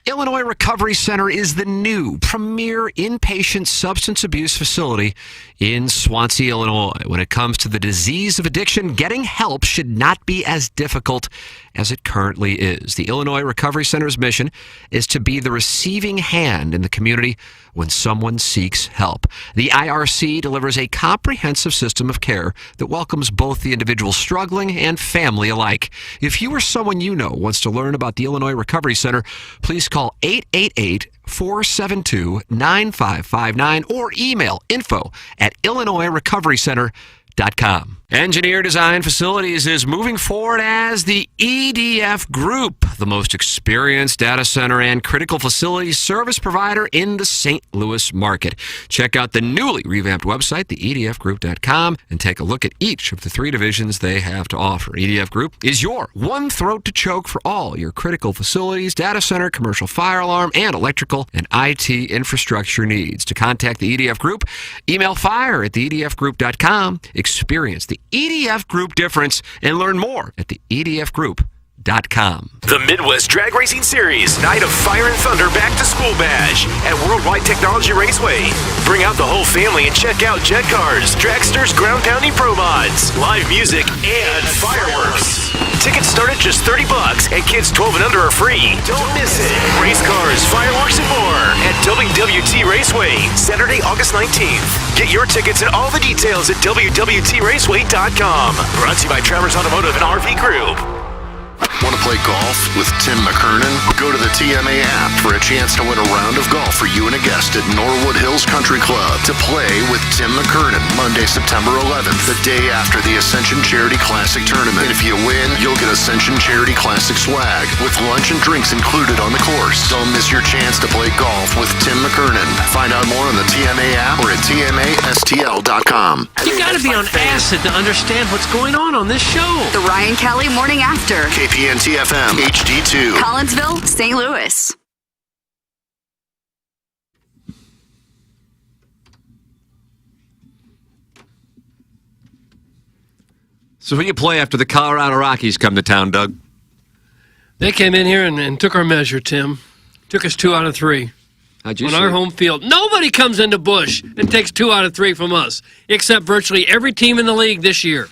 Illinois Recovery Center is the new premier inpatient substance abuse facility in Swansea, Illinois. When it comes to the disease of addiction, getting help should not be as difficult as it currently is. The Illinois Recovery Center's mission is to be the receiving hand in the community when someone seeks help. The IRC delivers a comprehensive system of care that welcomes both the individual struggling and family alike. If you or someone you know wants to learn about the Illinois Recovery Center, please call 888-472-9559 or email info@illinoisrecoverycenter.com. Engineer Design Facilities is moving forward as the EDF Group, the most experienced data center and critical facilities service provider in the St. Louis market. Check out the newly revamped website, theedfgroup.com, and take a look at each of the 3 divisions they have to offer. EDF Group is your one throat to choke for all your critical facilities, data center, commercial fire alarm, and electrical and IT infrastructure needs. To contact the EDF Group, email fire@theedfgroup.com. Experience the EDF Group difference and learn more at theedfgroup.com. The Midwest Drag Racing Series, Night of Fire and Thunder Back to School Bash at Worldwide Technology Raceway. Bring out the whole family and check out jet cars, dragsters, ground pounding pro mods, live music, and fireworks. Tickets start at just $30 and kids 12 and under are free. Don't miss it. Race cars, fireworks, and more at WWT Raceway, Saturday, August 19th. Get your tickets and all the details at WWTRaceway.com. Brought to you by Travers Automotive and RV Group. Want to play golf with Tim McKernan? Go to the TMA app for a chance to win a round of golf for you and a guest at Norwood Hills Country Club to play with Tim McKernan Monday, September 11th, the day after the Ascension Charity Classic Tournament. And if you win, you'll get Ascension Charity Classic swag with lunch and drinks included on the course. Don't miss your chance to play golf with Tim McKernan. Find out more on the TMA app or at TMASTL.com. You gotta be on acid to understand what's going on this show. The Ryan Kelly Morning After. KPNT FM HD2. Collinsville, St. Louis. So who you play after the Colorado Rockies come to town, Doug? They came in here and took our measure, Tim. Took us 2 out of 3. How'd you on say? our home field. Nobody comes into Busch and takes 2 out of 3 from us, except virtually every team in the league this year.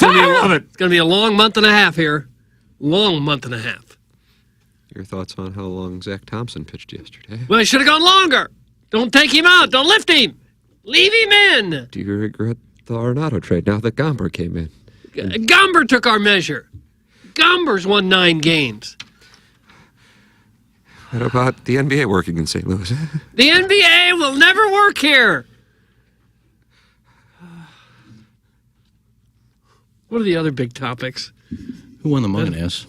It's going to be a long month and a half here. Long month and a half. Your thoughts on how long Zach Thompson pitched yesterday? Well, he should have gone longer. Don't take him out. Don't lift him. Leave him in. Do you regret the Arenado trade now that Gomber came in? Gomber took our measure. Gomber's won 9 games. What about the NBA working in St. Louis? The NBA will never work here. What are the other big topics? Who won the Munganess?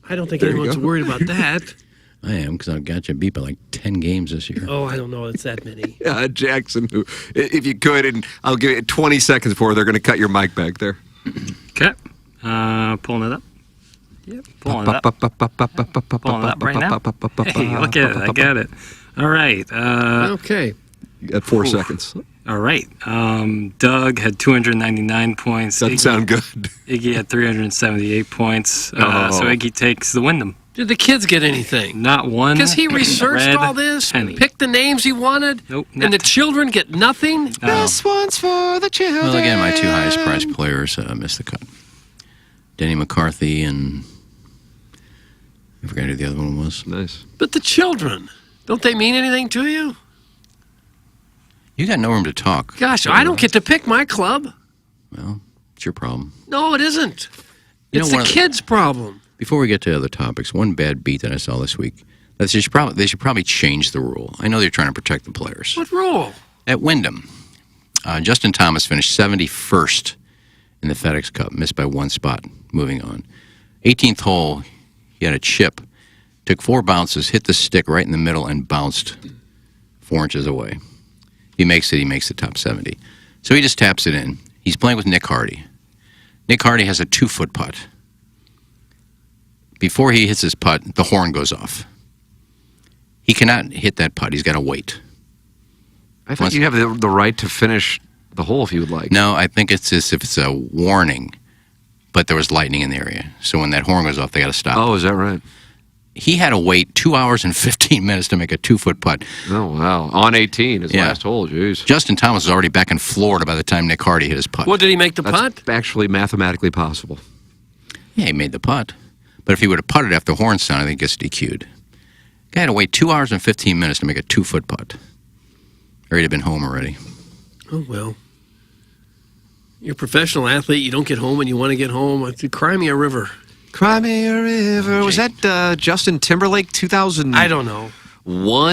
I don't think anyone's worried about that. I am, because I've got you beat by like 10 games this year. Oh, I don't know. It's that many. Jackson, who, if you could, and I'll give you 20 seconds before they're going to cut your mic back there. Okay. Pulling it up. Yep. Pulling it up. Pulling it up right now. Hey, look at it. I got it. All right. Okay. You got 4 seconds. All right. Doug had 299 points. Doesn't sound good. Iggy had 378 points. So Iggy takes the Wyndham. Did the kids get anything? Not one. Because he researched all this, picked the names he wanted, and the children get nothing? This one's for the children. Well, again, my 2 highest priced players missed the cut. Denny McCarthy and I forgot who the other one was. Nice. But the children, don't they mean anything to you? You got no room to talk. Gosh, I don't get to pick my club. Well, it's your problem. No, it isn't. It's the kids' problem. Before we get to other topics, one bad beat that I saw this week, They should probably change the rule. I know they're trying to protect the players. What rule? At Wyndham, Justin Thomas finished 71st in the FedEx Cup, missed by one spot. Moving on. 18th hole, he had a chip. Took 4 bounces, hit the stick right in the middle, and bounced 4 inches away. If he makes it, he makes the top 70. So he just taps it in. He's playing with Nick Hardy. Nick Hardy has a 2-foot putt. Before he hits his putt, the horn goes off. He cannot hit that putt. He's got to wait. I thought you have the right to finish the hole if you would like. No, I think it's as if it's a warning, but there was lightning in the area. So when that horn goes off, they got to stop. Oh, is that right? He had to wait 2 hours and 15 minutes to make a 2-foot putt. Oh, wow. On 18, his last hole, jeez. Justin Thomas was already back in Florida by the time Nick Hardy hit his putt. What, did he make the putt? That's actually mathematically possible. Yeah, he made the putt. But if he would have putted after the horn sound, I think he gets DQ'd. Guy had to wait 2 hours and 15 minutes to make a 2-foot putt. Or he'd have been home already. Oh, well. You're a professional athlete. You don't get home when you want to get home. Cry me a river. Cry me a river. Was that Justin Timberlake 2000? I don't know.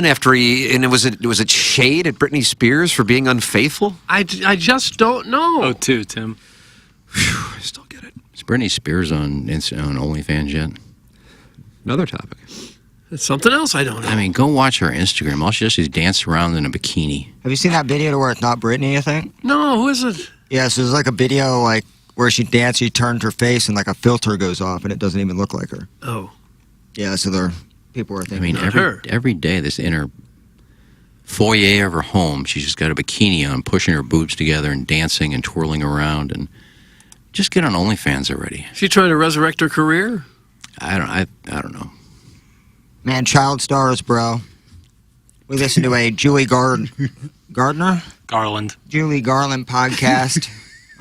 After it was a shade at Britney Spears for being unfaithful? I just don't know. Oh, too, Tim. Whew, I still get it. Is Britney Spears on OnlyFans yet? Another topic. It's something else I don't know. I mean, go watch her Instagram. All she does is dance around in a bikini. Have you seen that video to where it's not Britney, I think? No, who is it? Yeah, so there's like a video like where she danced, she turned her face, and like a filter goes off, and it doesn't even look like her. Oh. Yeah, so people are thinking. I mean, every day, this in her foyer of her home, she's just got a bikini on, pushing her boobs together and dancing and twirling around, and just get on OnlyFans already. She trying to resurrect her career? I don't know. Man, child stars, bro. We listened to a Julie Garland Julie Garland podcast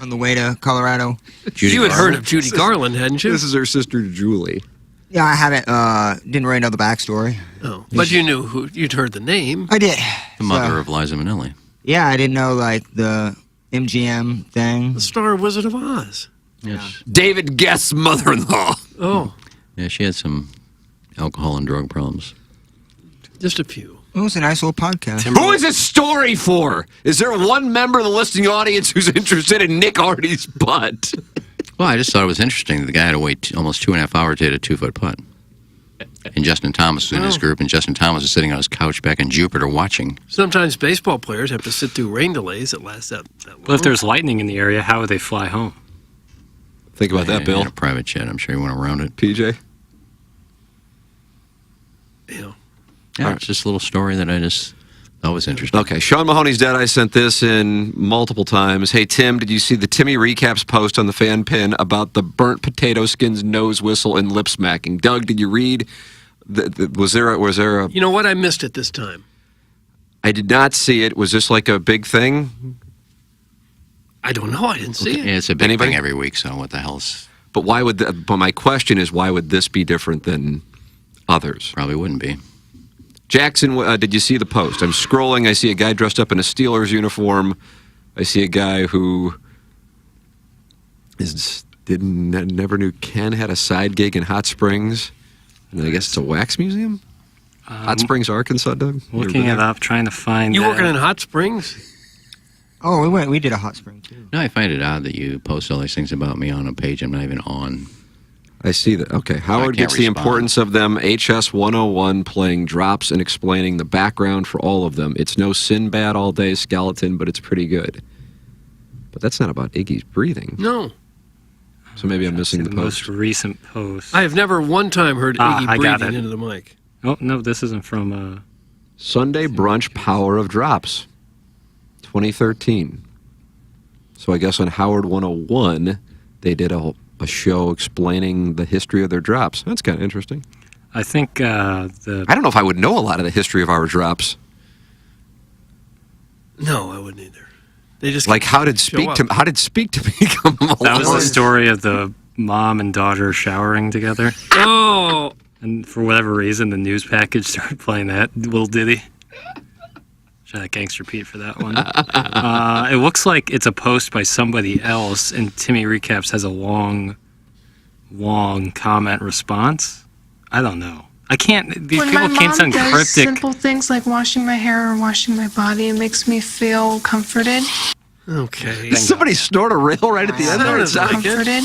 on the way to Colorado. You had heard of Judy Garland, hadn't you? This is her sister, Julie. Yeah, I haven't. Didn't really know the backstory. Oh, but you knew you'd heard the name. I did. The mother of Liza Minnelli. Yeah, I didn't know like the MGM thing. The star of Wizard of Oz. Yes. David Guest's mother-in-law. Oh. Yeah, she had some alcohol and drug problems. Just a few. It was a nice little podcast. Who is this story for? Is there one member of the listening audience who's interested in Nick Hardy's butt? Well, I just thought it was interesting that the guy had to wait almost 2.5 hours to hit a 2-foot putt. And Justin Thomas was in his group, and Justin Thomas was sitting on his couch back in Jupiter watching. Sometimes baseball players have to sit through rain delays that last that long. Well, if there's lightning in the area, how would they fly home? Think about that, Bill. In a private jet, I'm sure he went around it. PJ? Yeah. Yeah, it's just a little story that I just thought was interesting. Okay, Sean Mahoney's dead. I sent this in multiple times. Hey, Tim, did you see the Timmy Recaps post on the fan pin about the burnt potato skins, nose whistle, and lip smacking? Doug, did you read? Was there a... You know what? I missed it this time. I did not see it. Was this like a big thing? I don't know. I didn't see it. Yeah, it's a big thing every week, so what the hell's... But why would... But my question is, why would this be different than others? Probably wouldn't be. Jackson, did you see the post? I'm scrolling. I see a guy dressed up in a Steelers uniform. I see a guy who never knew Ken had a side gig in Hot Springs. And I guess it's a wax museum? Hot Springs, Arkansas, Doug? Looking it up, trying to find... You working in Hot Springs? Oh, we did a Hot Spring, too. No, I find it odd that you post all these things about me on a page I'm not even on. I see that. Okay, Howard gets the importance of them. HS 101 playing drops and explaining the background for all of them. It's no Sinbad all day skeleton, but it's pretty good. But that's not about Iggy's breathing. No. So maybe I'm missing the post. Most recent post. I have never one time heard Iggy breathing into the mic. Oh, no, this isn't from... Sunday Brunch Power of Drops, 2013. So I guess on Howard 101, they did a show explaining the history of their drops. That's kind of interesting. I think I don't know if I would know a lot of the history of our drops. No, I wouldn't either. They just like how did Speak to Me come along? That was the story of the mom and daughter showering together. Oh. And for whatever reason, the news package started playing that little ditty. Shout out Gangster Pete for that one. It looks like it's a post by somebody else, and Timmy Recaps has a long comment response. I don't know. I can't. These When people my can't mom sound does cryptic. simple things like washing my hair or washing my body, it makes me feel comforted. Okay. Did somebody snort a rail right at the end there? Sounded like it. Comforted.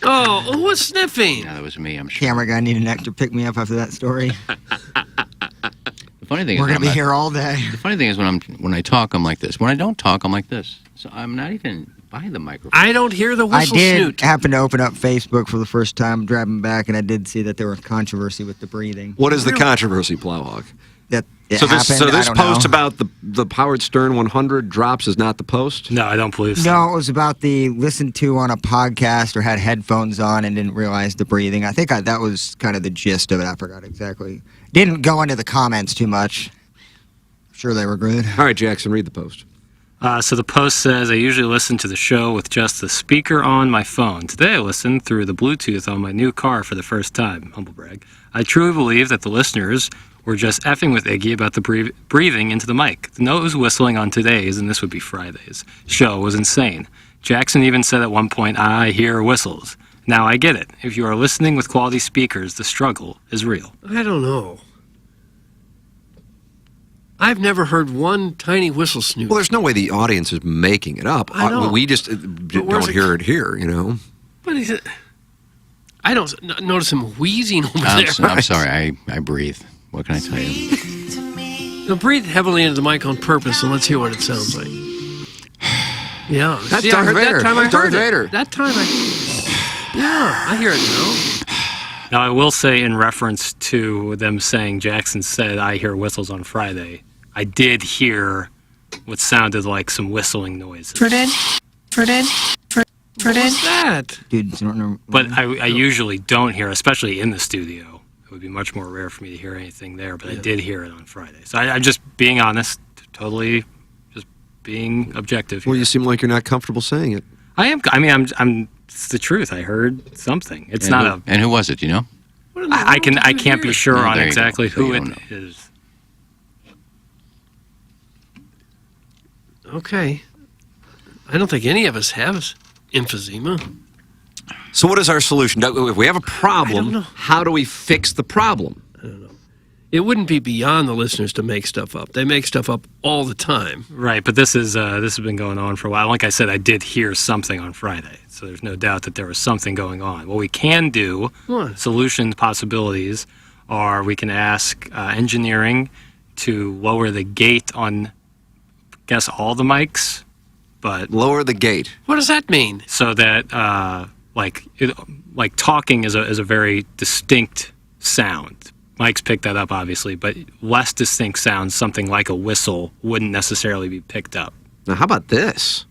Oh, who was sniffing? Yeah, that was me, I'm sure. Camera guy need an actor pick me up after that story. The funny thing We're is, gonna be here all day. The funny thing is, when I talk, I'm like this. When I don't talk, I'm like this. So I'm not even by the microphone. I don't hear the I whistle did snoot. happen to open up Facebook for the first time driving back, and I did see that there was controversy with the breathing. What is the controversy, Plowhawk? That it So this, happened. this I don't post know. about the Howard Stern 100 drops is not the post? No, I don't believe so. No, it was about the listened to on a podcast or had headphones on and didn't realize the breathing. I think that was kind of the gist of it. I forgot exactly. Didn't go into the comments too much. Sure they were good. All right, Jackson, read the post. So the post says, I usually listen to the show with just the speaker on my phone. Today I listened through the Bluetooth on my new car for the first time. Humble brag. I truly believe that the listeners were just effing with Iggy about the breathing into the mic. The nose whistling on today's, and this would be Friday's, show was insane. Jackson even said at one point, I hear whistles. Now I get it. If you are listening with quality speakers, the struggle is real. I don't know. I've never heard one tiny whistle snoot. Well, there's no way the audience is making it up. I know. We just where's don't it hear it here, you know? But is it? I don't notice him wheezing over I'm, there. I'm sorry, I breathe. What can I tell you? Now breathe heavily into the mic on purpose, and let's hear what it sounds like. Yeah, That's see, I Darth heard Vader. that time. I That's heard Darth it. Vader. That time, I hear it now. Now I will say in reference to them saying Jackson said, I hear whistles on Friday, I did hear what sounded like some whistling noises. Comforted. What was that? Dude, But I usually don't hear, especially in the studio. It would be much more rare for me to hear anything there, but I did hear it on Friday. So I'm just being honest, totally just being objective here. Well, you seem like you're not comfortable saying it. I am. I mean, I'm. It's the truth. I heard something. It's And not who, and who was it? Do you know? I can't be sure No, on there you exactly go. So who you it don't know. is. Okay. I don't think any of us have emphysema. So what is our solution? If we have a problem, how do we fix the problem? I don't know. It wouldn't be beyond the listeners to make stuff up. They make stuff up all the time. Right, but this has been going on for a while. Like I said, I did hear something on Friday, so there's no doubt that there was something going on. What we can do, solutions, possibilities, are we can ask engineering to lower the gate on, I guess, all the mics, but lower the gate. What does that mean? So that like talking is a very distinct sound. Mike's picked that up, obviously, but less distinct sounds, something like a whistle, wouldn't necessarily be picked up. Now, how about this?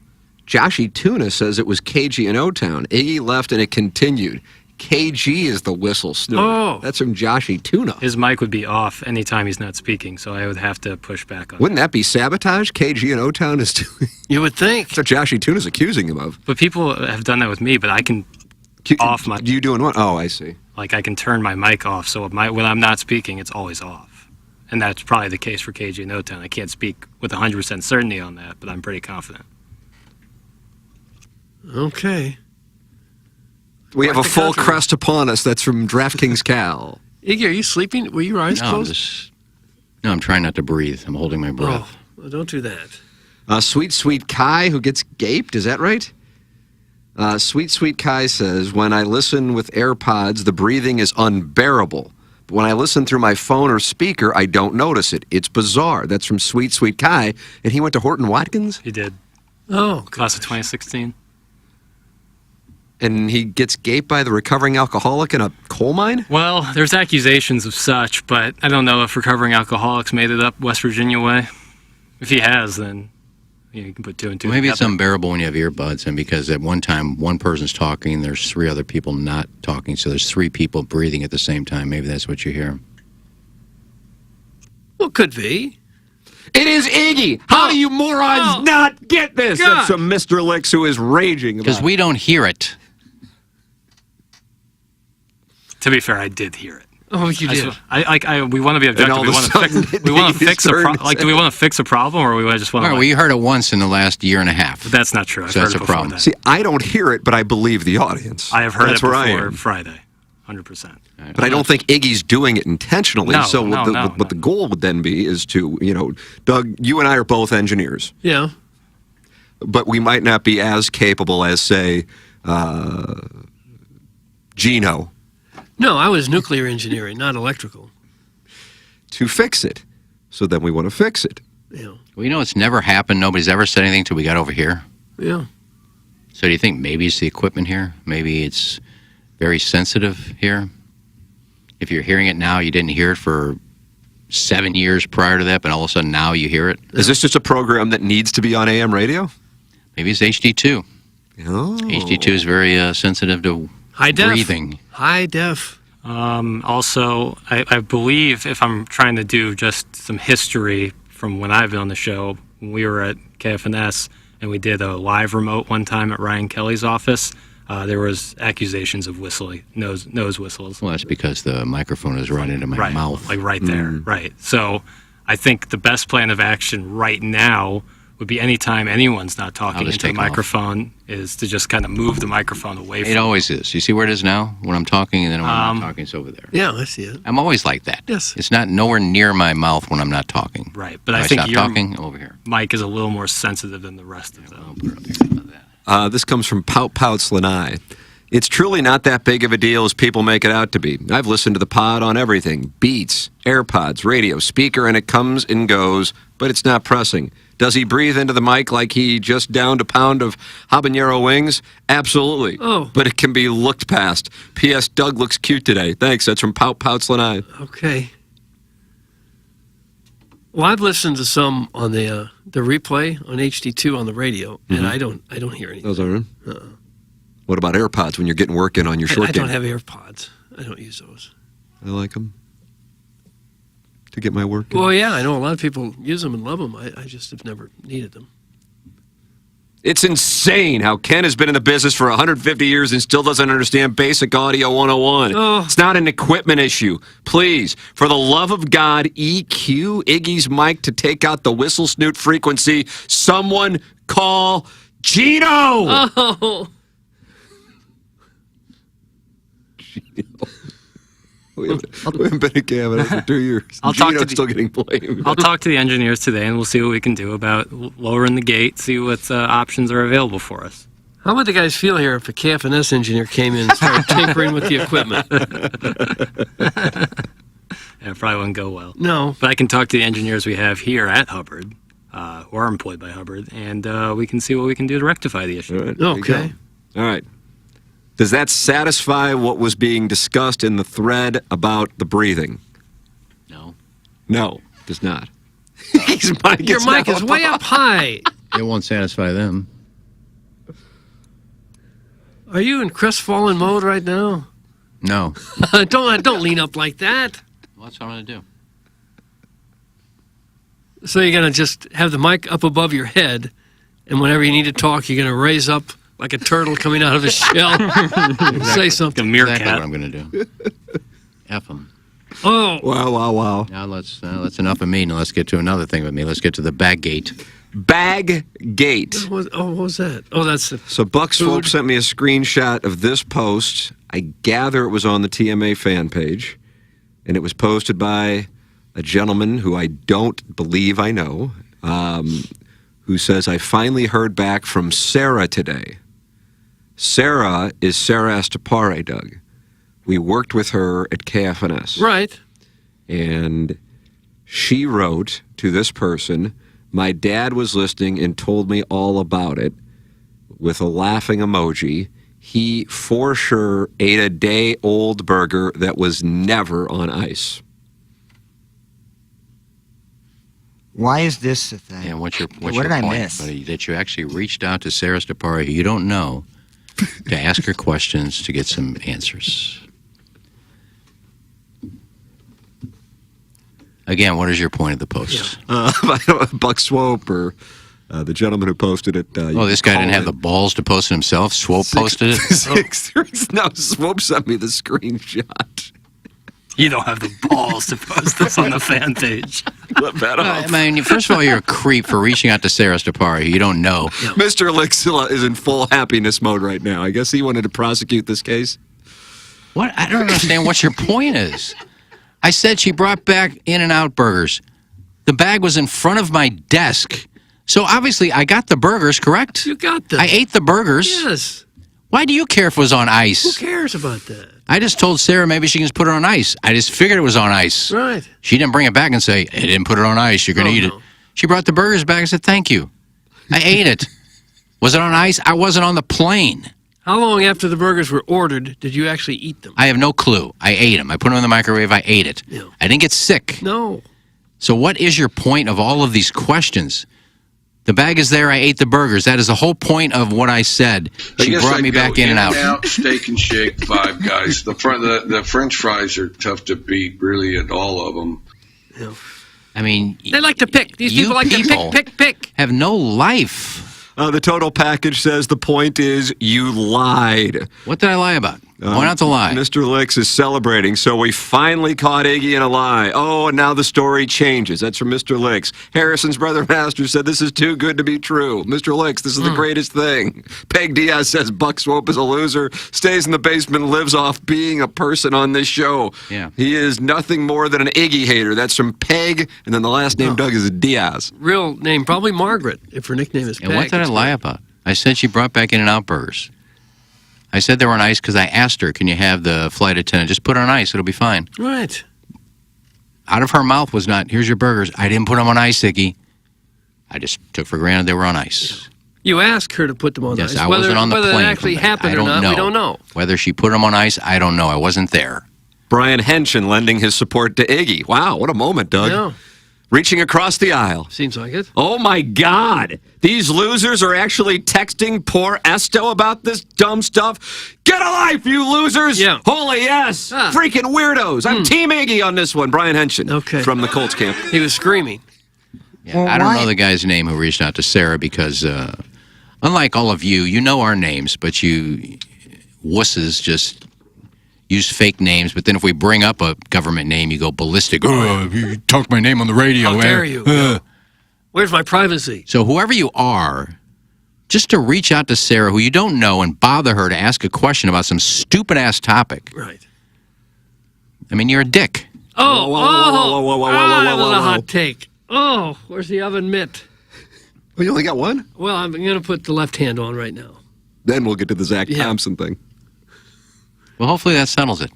Joshy Tuna says it was KG in O-Town. Iggy left and it continued. KG is the whistle snooter. Oh. That's from Joshy Tuna. His mic would be off anytime he's not speaking, so I would have to push back on Wouldn't that be sabotage? KG in O-Town is doing. You would think. That's what Joshy Tuna's accusing him of. But people have done that with me, but I can off my... You doing what? Oh, I see. Like, I can turn my mic off, so when I'm not speaking, it's always off. And that's probably the case for KG in O-Town. I can't speak with 100% certainty on that, but I'm pretty confident. Okay. We have a full crest upon us. That's from DraftKings Cal. Iggy, are you sleeping? Were your eyes closed? No, I'm trying not to breathe. I'm holding my breath. Oh, well, don't do that. Sweet Kai, who gets gaped. Is that right? Sweet Kai says, when I listen with AirPods, the breathing is unbearable. But when I listen through my phone or speaker, I don't notice it. It's bizarre. That's from Sweet Kai. And he went to Horton Watkins? He did. Oh, class of 2016. And he gets gaped by the recovering alcoholic in a coal mine? Well, there's accusations of such, but I don't know if recovering alcoholics made it up West Virginia way. If he has, then you can put two and two Maybe it's together. unbearable when you have earbuds, and because at one time one person's talking, there's three other people not talking, so there's three people breathing at the same time. Maybe that's what you hear. Well, could be. It is Iggy. How do you morons not get this? God. That's from Mr. Licks, who is raging about Because we don't hear it. To be fair, I did hear it. Oh, you did. We want to be objective. all We of a want to sudden, fix. We want to fix a turn problem. Do we want to fix a problem, or we just want All to? right, well, you heard it once in the last year and a half. But that's not true. I've So heard that's it a before problem. then. See, I don't hear it, but I believe the audience. I have heard That's it where I before am. Friday. 100%. But I don't think Iggy's doing it intentionally. No, so what the goal would then be is to, Doug, you and I are both engineers. Yeah. But we might not be as capable as, say, Gino. No, I was nuclear engineering, not electrical. To fix it. So then we want to fix it. Yeah. Well, it's never happened. Nobody's ever said anything till we got over here. Yeah. So do you think maybe it's the equipment here? Maybe it's very sensitive here? If you're hearing it now, you didn't hear it for 7 years prior to that, but all of a sudden now you hear it? Is this just a program that needs to be on AM radio? Maybe it's HD2. Oh. HD2 is very sensitive to high def. breathing. High def. Also, I believe if I'm trying to do just some history from when I've been on the show, when we were at KFNS and we did a live remote one time at Ryan Kelly's office, there was accusations of whistling, nose whistles. Well, that's because the microphone is right into my mouth. Like right there, right. So I think the best plan of action right now would be anytime anyone's not talking into the microphone is to just kind of move the microphone away from it. Always is. You see where it is now? When I'm talking and then when I'm not talking, it's over there. Yeah, I see it. I'm always like that. Yes. It's not nowhere near my mouth when I'm not talking. Right, but when I think stop your talking, over here. mic is a little more sensitive than the rest of them. This comes from Pout Pouts Lanai. It's truly not that big of a deal as people make it out to be. I've listened to the pod on everything. Beats, AirPods, radio, speaker, and it comes and goes, but it's not pressing. Does he breathe into the mic like he just downed a pound of habanero wings? Absolutely. Oh. But it can be looked past. P.S. Doug looks cute today. Thanks. That's from Pout Pouts Lanai. Okay. Well, I've listened to some on the replay on HD2 on the radio, and I don't hear anything. Those are What about AirPods when you're getting work in on your short I game? don't have AirPods. I don't use those. I like them to get my work in. Well, yeah, I know a lot of people use them and love them. I just have never needed them. It's insane how Ken has been in the business for 150 years and still doesn't understand basic audio 101. Oh. It's not an equipment issue. Please, for the love of God, EQ Iggy's mic to take out the whistle snoot frequency. Someone call Gino! Oh. We haven't been at Gavin for 2 years. I'll talk to still getting blamed. I'll talk to the engineers today, and we'll see what we can do about lowering the gate, see what options are available for us. How would the guys feel here if a KFNS engineer came in and started tinkering with the equipment? Yeah, it probably wouldn't go well. No. But I can talk to the engineers we have here at Hubbard, who are employed by Hubbard, and we can see what we can do to rectify the issue. Right, okay. All right. Does that satisfy what was being discussed in the thread about the breathing? No. No, does not. Your mic is way up high. It won't satisfy them. Are you in crestfallen mode right now? No. Don't lean up like that. Well, that's what I'm going to do. So you're going to just have the mic up above your head, and whenever you need to talk, you're going to raise up like a turtle coming out of a shell. Say something. A meerkat. Exactly what I'm going to do. F them. Oh. Wow. Now that's enough of me. Now let's get to another thing with me. Let's get to the bag gate. Bag gate. What was that? Oh, that's the So Buck Swope sent me a screenshot of this post. I gather it was on the TMA fan page, and it was posted by a gentleman who I don't believe I know, who says, I finally heard back from Sarah today. Sarah is Sarah Estepare, Doug. We worked with her at KFNS. Right. And she wrote to this person, my dad was listening and told me all about it with a laughing emoji. He for sure ate a day-old burger that was never on ice. Why is this a thing? And what's your what your did I point, miss? buddy? That you actually reached out to Sarah Stapari, who you don't know, to ask her questions to get some answers. Again, what is your point of the post? Buck Swope or the gentleman who posted it. This guy didn't have the balls to post it himself? Swope posted it? No, Swope sent me the screenshot. You don't have the balls to post this on the fan page. Let that off. I mean, first of all, you're a creep for reaching out to Sarah Stapari, who you don't know. Mr. Lixilla is in full happiness mode right now. I guess he wanted to prosecute this case. What? I don't understand what your point is. I said she brought back In-N-Out burgers. The bag was in front of my desk. So obviously I got the burgers, correct? You got them. I ate the burgers. Yes. Why do you care if it was on ice? Who cares about that? I just told Sarah maybe she can just put it on ice. I just figured it was on ice. Right. She didn't bring it back and say, I didn't put it on ice. You're going to eat it. She brought the burgers back and said, thank you. I ate it. Was it on ice? I wasn't on the plane. How long after the burgers were ordered did you actually eat them? I have no clue. I ate them. I put them in the microwave. I ate it. Yeah. I didn't get sick. No. So what is your point of all of these questions? The bag is there. I ate the burgers. That is the whole point of what I said. She brought me back in and out. Steak and Shake, Five Guys. The French fries are tough to beat, really, at all of them. Yeah. I mean, they like to pick. These people like to pick. Have no life. The total package says the point is you lied. What did I lie about? Why not to lie? Mr. Licks is celebrating, so we finally caught Iggy in a lie. Oh, and now the story changes. That's from Mr. Licks. Harrison's brother Master said this is too good to be true. Mr. Licks, this is the greatest thing. Peg Diaz says Buck Swope is a loser, stays in the basement, lives off being a person on this show. Yeah. He is nothing more than an Iggy hater. That's from Peg, and then the last name, Doug, is Diaz. Real name, probably Margaret, if her nickname is Peg. And what did I lie about? I said she brought back In-N-Out burgers. I said they were on ice because I asked her, can you have the flight attendant just put it on ice? It'll be fine. Right. Out of her mouth was not, here's your burgers. I didn't put them on ice, Iggy. I just took for granted they were on ice. You asked her to put them on ice. Yes, I wasn't on the plane. Whether that actually happened or not, we don't know. Whether she put them on ice, I don't know. I wasn't there. Brian Henshin lending his support to Iggy. Wow, what a moment, Doug. Yeah. Reaching across the aisle. Seems like it. Oh, my God. These losers are actually texting poor Esto about this dumb stuff. Get a life, you losers. Yeah. Holy yes. Freaking weirdos. I'm Team Iggy on this one. Brian Henshin. Okay. From the Colts camp. He was screaming. Yeah, I don't know the guy's name who reached out to Sarah because, unlike all of you, you know our names, but you wusses just use fake names. But then if we bring up a government name, you go ballistic. Oh, you talked my name on the radio. How dare you? Where's my privacy? So whoever you are, just to reach out to Sarah, who you don't know, and bother her to ask a question about some stupid-ass topic. Right. I mean, you're a dick. That was a hot take. Oh, where's the oven mitt? Well, you only got one? Well, I'm going to put the left hand on right now. Then we'll get to the Zach Thompson thing. Well, hopefully that settles it.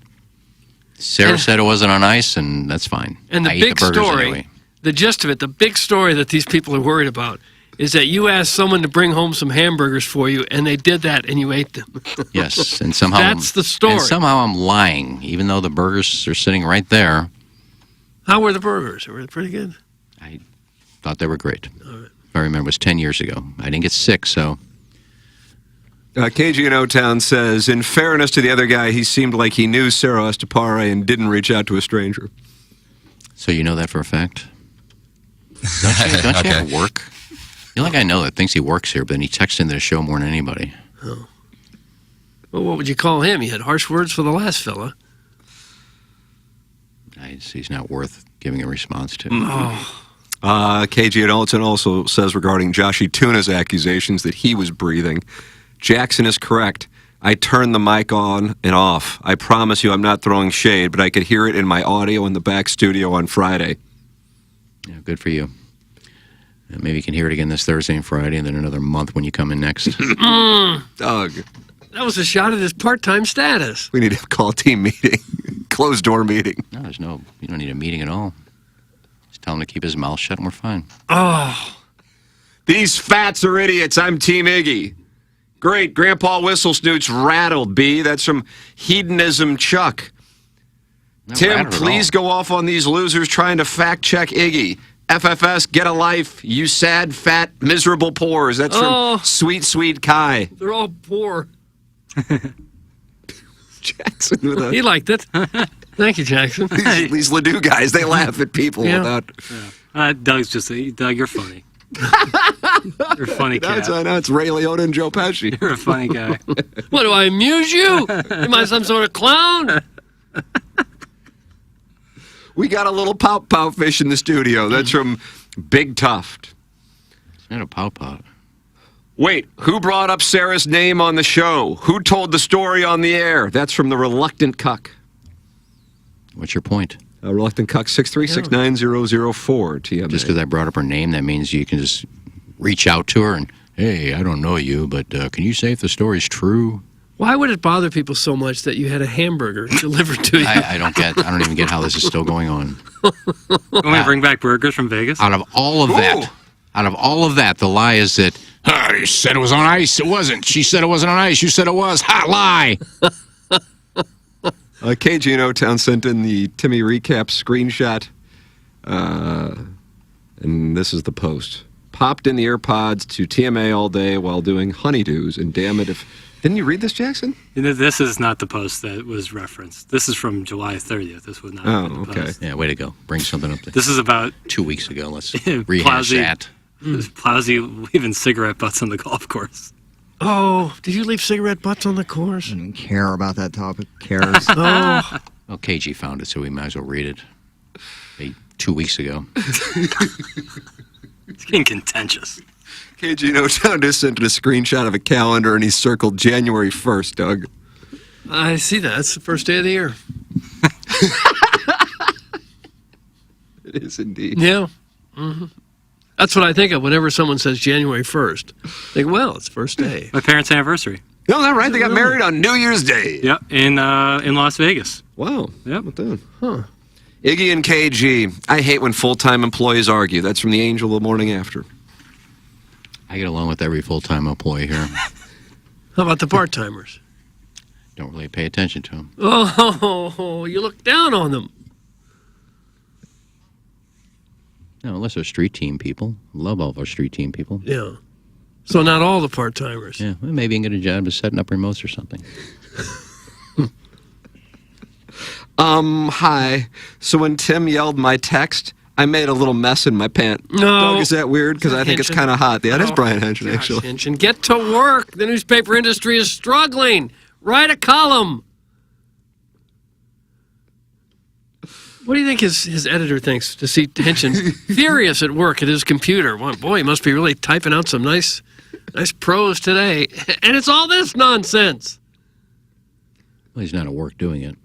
Sarah said it wasn't on ice, and that's fine. And the I ate big the burgers story, anyway. the gist of it, the big story that these people are worried about is that you asked someone to bring home some hamburgers for you, and they did that, and you ate them. Yes, and somehow That's the story. And somehow I'm lying, even though the burgers are sitting right there. How were the burgers? Were they pretty good? I thought they were great. All right. If I remember, it was 10 years ago. I didn't get sick, so... KG in O-Town says, in fairness to the other guy, he seemed like he knew Sarah Estepare and didn't reach out to a stranger. So you know that for a fact? Don't you have work? You like I know that thinks he works here, but then he texts into the show more than anybody. Oh. Well, what would you call him? He had harsh words for the last fella. He's not worth giving a response to. Oh. KG in O-Town also says regarding Joshy Tuna's accusations that he was breathing, Jackson is correct. I turned the mic on and off. I promise you I'm not throwing shade, but I could hear it in my audio in the back studio on Friday. Yeah, good for you. Maybe you can hear it again this Thursday and Friday, and then another month when you come in next. Doug. That was a shot at his part-time status. We need to call a team meeting. Closed-door meeting. No, you don't need a meeting at all. Just tell him to keep his mouth shut and we're fine. Oh. These fats are idiots. I'm Team Iggy. Great. Grandpa Whistle Snoots rattled, B. That's from Hedonism Chuck. Not Tim, please go off on these losers trying to fact-check Iggy. FFS, get a life, you sad, fat, miserable pores. That's from Sweet, Sweet Kai. They're all poor. Jackson with a... He liked it. Thank you, Jackson. These Ledoux guys, they laugh at people without... Doug's just... Doug, you're funny. You're a funny cat. I know, it's Ray Liotta and Joe Pesci. You're a funny guy. What, do I amuse you? Am I some sort of clown? We got a little pout-pout fish in the studio. That's from Big Tuft. It's not a pout-pout. Wait, who brought up Sarah's name on the show? Who told the story on the air? That's from the Reluctant Cuck. What's your point? Reluctant Cuck 6369004 TMA. Just because I brought up her name, that means you can just reach out to her and, hey, I don't know you, but can you say if the story's true? Why would it bother people so much that you had a hamburger delivered to you? I don't even get how this is still going on. Want me to bring back burgers from Vegas? Out of all of that, the lie is that, you said it was on ice. It wasn't. She said it wasn't on ice. You said it was. Hot lie. KG in O-Town sent in the Timmy recap screenshot. And this is the post. Popped in the AirPods to TMA all day while doing honeydews. And damn it, if... Didn't you read this, Jackson? This is not the post that was referenced. This is from July 30th. This would not have been the post. Yeah, way to go. Bring something up there. This is about 2 weeks ago. Let's rehash that. Plowsy leaving cigarette butts on the golf course. Oh, did you leave cigarette butts on the course? I don't care about that topic. Cares. Oh. Well, KG found it, so we might as well read it. 2 weeks ago. It's getting contentious. KG in O-Town just sent in a screenshot of a calendar, and he circled January 1st, Doug. I see that. It's the first day of the year. It is indeed. Yeah. Mm-hmm. That's what I think of whenever someone says January 1st. I think, well, it's first day. My parents' anniversary. No, that's right. They got married on New Year's Day. Yep, in Las Vegas. Wow. Yep. What the? Huh. Iggy and KG. I hate when full-time employees argue. That's from the Angel the morning after. I get along with every full-time employee here. How about the part-timers? Don't really pay attention to them. Oh, you look down on them. No, unless they're street team people. Love all of our street team people. Yeah. So not all the part-timers. Yeah, well, maybe you can get a job as setting up remotes or something. Hi. So when Tim yelled my text, I made a little mess in my pant. No. Doug, is that weird? Because I think it's kind of hot. Yeah, it is Brian Henson, actually. Henson, get to work. The newspaper industry is struggling. Write a column. What do you think his editor thinks to see Henson furious at work at his computer? Well, boy, he must be really typing out some nice prose today. And it's all this nonsense. Well, he's not at work doing it.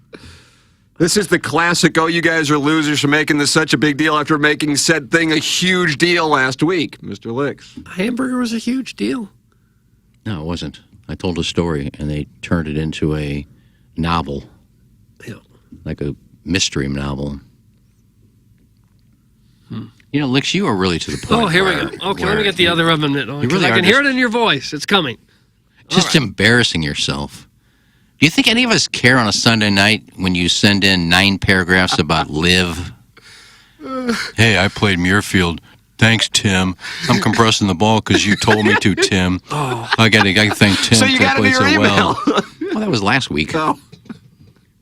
This is the classic, oh, you guys are losers for making this such a big deal after making said thing a huge deal last week, Mr. Licks. A hamburger was a huge deal. No, it wasn't. I told a story, and they turned it into a novel. Yeah. Like a mystery novel. You know, Licks, you are really to the point. Oh, here we go. Okay, let me get the other of them. I can hear it in your voice. It's coming. Just embarrassing yourself. Do you think any of us care on a Sunday night when you send in 9 paragraphs about Liv? Hey, I played Muirfield. Thanks, Tim. I'm compressing the ball because you told me to, Tim. Oh. I got to thank Tim. So you got to be your email. Well, that was last week. Oh.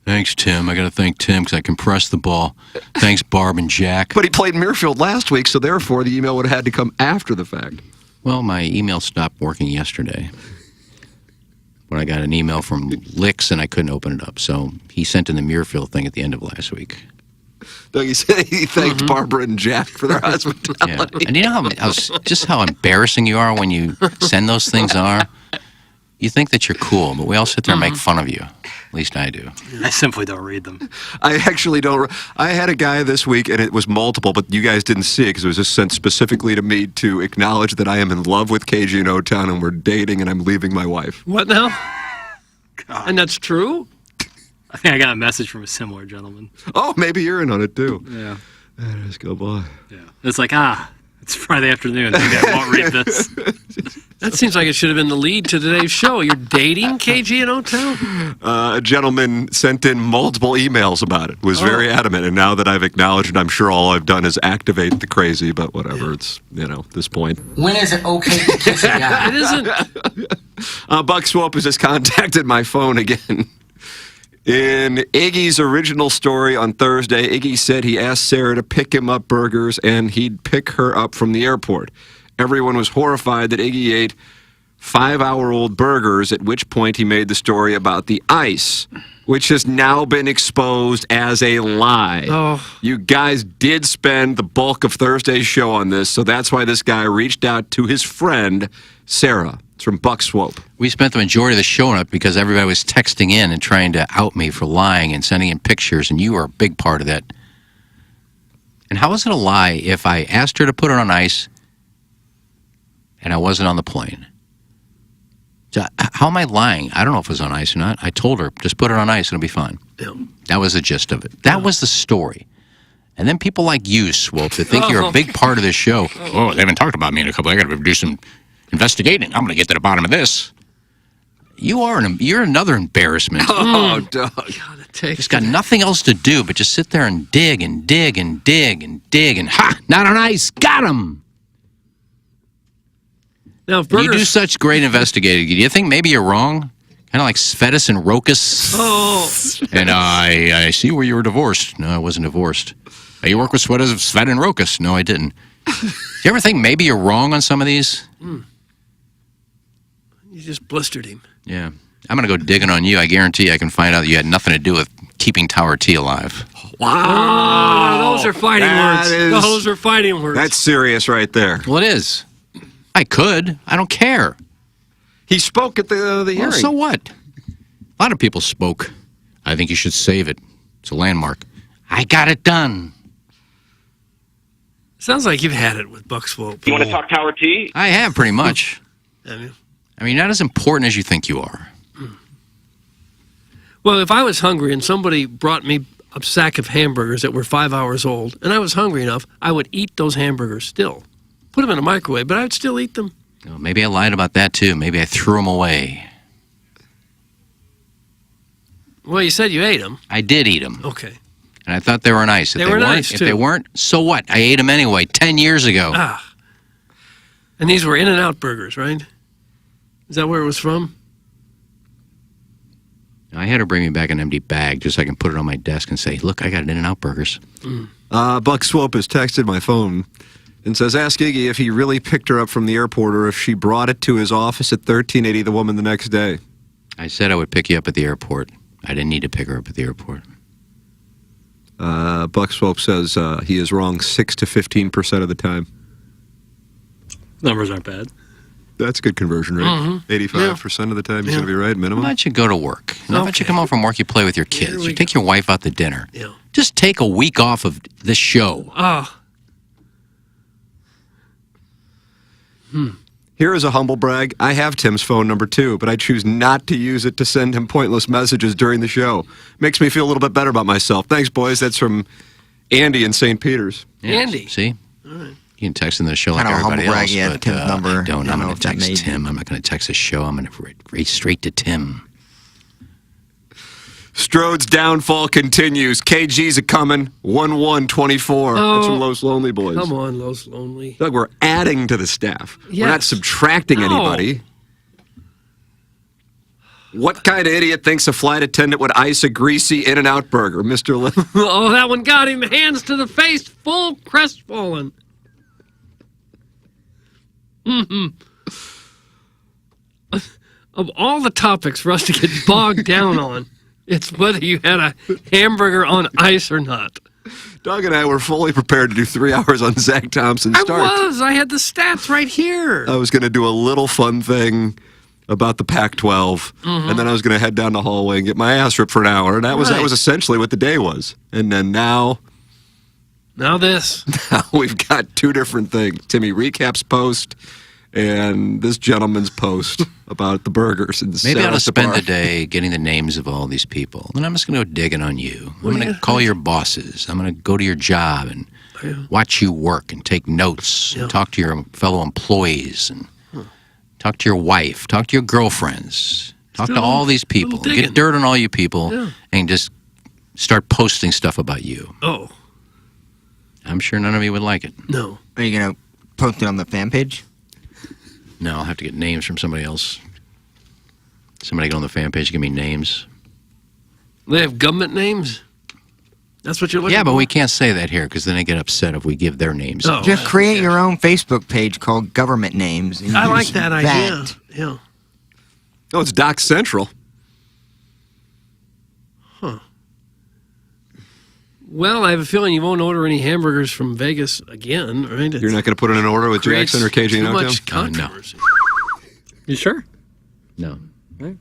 Thanks, Tim. I got to thank Tim because I compressed the ball. Thanks, Barb and Jack. But he played Muirfield last week, so therefore the email would have had to come after the fact. Well, my email stopped working yesterday. When I got an email from Licks and I couldn't open it up. So he sent in the Muirfield thing at the end of last week. Doug, he said he thanked Barbara and Jack for their hospitality. Yeah. And you know how embarrassing you are when you send those things are? You think that you're cool, but we all sit there and make fun of you. At least I do. I simply don't read them. I actually don't. I had a guy this week, and it was multiple, but you guys didn't see it because it was just sent specifically to me to acknowledge that I am in love with KG in O-Town and we're dating and I'm leaving my wife. What now? God. And that's true? I think I got a message from a similar gentleman. Oh, maybe you're in on it too. Yeah. Just go by. Yeah. It's like, it's Friday afternoon. Maybe I won't read this. That seems like it should have been the lead to today's show. You're dating KG in O-Town? A gentleman sent in multiple emails about it, was very adamant, and now that I've acknowledged it, I'm sure all I've done is activate the crazy, but whatever, it's, at this point. When is it okay to kiss a guy? It isn't. Buck Swope has just contacted my phone again. In Iggy's original story on Thursday, Iggy said he asked Sarah to pick him up burgers and he'd pick her up from the airport. Everyone was horrified that Iggy ate 5-hour-old burgers, at which point he made the story about the ice, which has now been exposed as a lie. Oh. You guys did spend the bulk of Thursday's show on this, so that's why this guy reached out to his friend, Sarah. It's from Buck Swope. We spent the majority of the show on it because everybody was texting in and trying to out me for lying and sending in pictures, and you were a big part of that. And how is it a lie if I asked her to put it on ice and I wasn't on the plane? So how am I lying? I don't know if it was on ice or not. I told her, just put it on ice and it'll be fine. Yeah. That was the gist of it. That was the story. And then people like you, Swope, that think you're a big part of this show. Oh, they haven't talked about me in a couple. I got to do some investigating. I'm going to get to the bottom of this. You're another embarrassment. Oh, Doug. Just got nothing else to do but just sit there and dig and dig and dig and dig and ha! Not on ice. Got him. Now, if you do such great investigating. Do you think maybe you're wrong? Kind of like Svetis and Rokas. Oh. And I see where you were divorced. No, I wasn't divorced. You work with Svet and Rokas. No, I didn't. Do you ever think maybe you're wrong on some of these? You just blistered him. Yeah. I'm going to go digging on you. I guarantee I can find out you had nothing to do with keeping Tower T alive. Wow. Those are fighting words. Those are fighting words. That's serious right there. Well, it is. I could. I don't care. He spoke at the hearing. Well, so what? A lot of people spoke. I think you should save it. It's a landmark. I got it done. Sounds like you've had it with Buck Swope. You want to talk Tower T? I have, pretty much. Have you? I mean, not as important as you think you are. Well, if I was hungry and somebody brought me a sack of hamburgers that were 5 hours old, and I was hungry enough, I would eat those hamburgers still. Put them in a microwave, but I'd still eat them. Oh, maybe I lied about that, too. Maybe I threw them away. Well, you said you ate them. I did eat them. Okay. And I thought they were nice. They were nice, If too. they weren't, so what? I ate them anyway 10 years ago. Ah. And these were In-N-Out burgers, right? Is that where it was from? I had her bring me back an empty bag just so I can put it on my desk and say, look, I got In-N-Out burgers. Buck Swope has texted my phone and says, ask Iggy if he really picked her up from the airport or if she brought it to his office at 1380 The Woman the next day. I said I would pick you up at the airport. I didn't need to pick her up at the airport. Buck Swope says he is wrong 6 to 15% of the time. Numbers aren't bad. That's a good conversion rate. Mm-hmm. 85% of the time he's going to be right, minimum. How about you go to work? How about you come home from work, you play with your kids, you take your wife out to dinner. Yeah. Just take a week off of this show. Oh. Here is a humble brag. I have Tim's phone number too, but I choose not to use it to send him pointless messages during the show. Makes me feel a little bit better about myself. Thanks, boys. That's from Andy in St. Peters. Yeah, Andy. See? All right. You can text in the show like Kinda everybody humble brag, else, he had but Tim's number. I don't. I I'm don't know going if to that text made- Tim. I'm not going to text the show. I'm going to race straight to Tim. Strode's downfall continues. KG's a coming. 1-1-24. That's from Los Lonely Boys. Come on, Los Lonely. Doug, we're adding to the staff. We're not Yes. subtracting No. anybody. What kind of idiot thinks a flight attendant would ice a greasy In-N-Out burger, Mr. Lynn? Oh, that one got him. Hands to the face, full crestfallen. Of all the topics for us to get bogged down on, it's whether you had a hamburger on ice or not. Doug and I were fully prepared to do 3 hours on Zach Thompson's start. I had the stats right here. I was going to do a little fun thing about the Pac-12, and then I was going to head down the hallway and get my ass ripped for an hour. And that was essentially what the day was. And then now this. now we've got two different things. Timmy Recap's post and this gentleman's post about the burgers. And Maybe I ought to spend Sarah the day getting the names of all these people. Then I'm just going to go digging on you. I'm going to call your bosses. I'm going to go to your job and watch you work and take notes and talk to your fellow employees and talk to your wife, talk to your girlfriends, talk to all these people, get dirt on all you people, and just start posting stuff about you. Oh. I'm sure none of you would like it. No. Are you going to post it on the fan page? No, I'll have to get names from somebody else. Somebody go on the fan page, give me names. They have government names? That's what you're looking for? Yeah, but we can't say that here because then they get upset if we give their names. Oh. Just create your own Facebook page called Government Names. And I use like that idea. Yeah. Oh, it's Doc Central. Huh. Well, I have a feeling you won't order any hamburgers from Vegas again, right? You're not going to put in an order with creates Jackson or KG too No much Town? controversy. You sure? No. Right.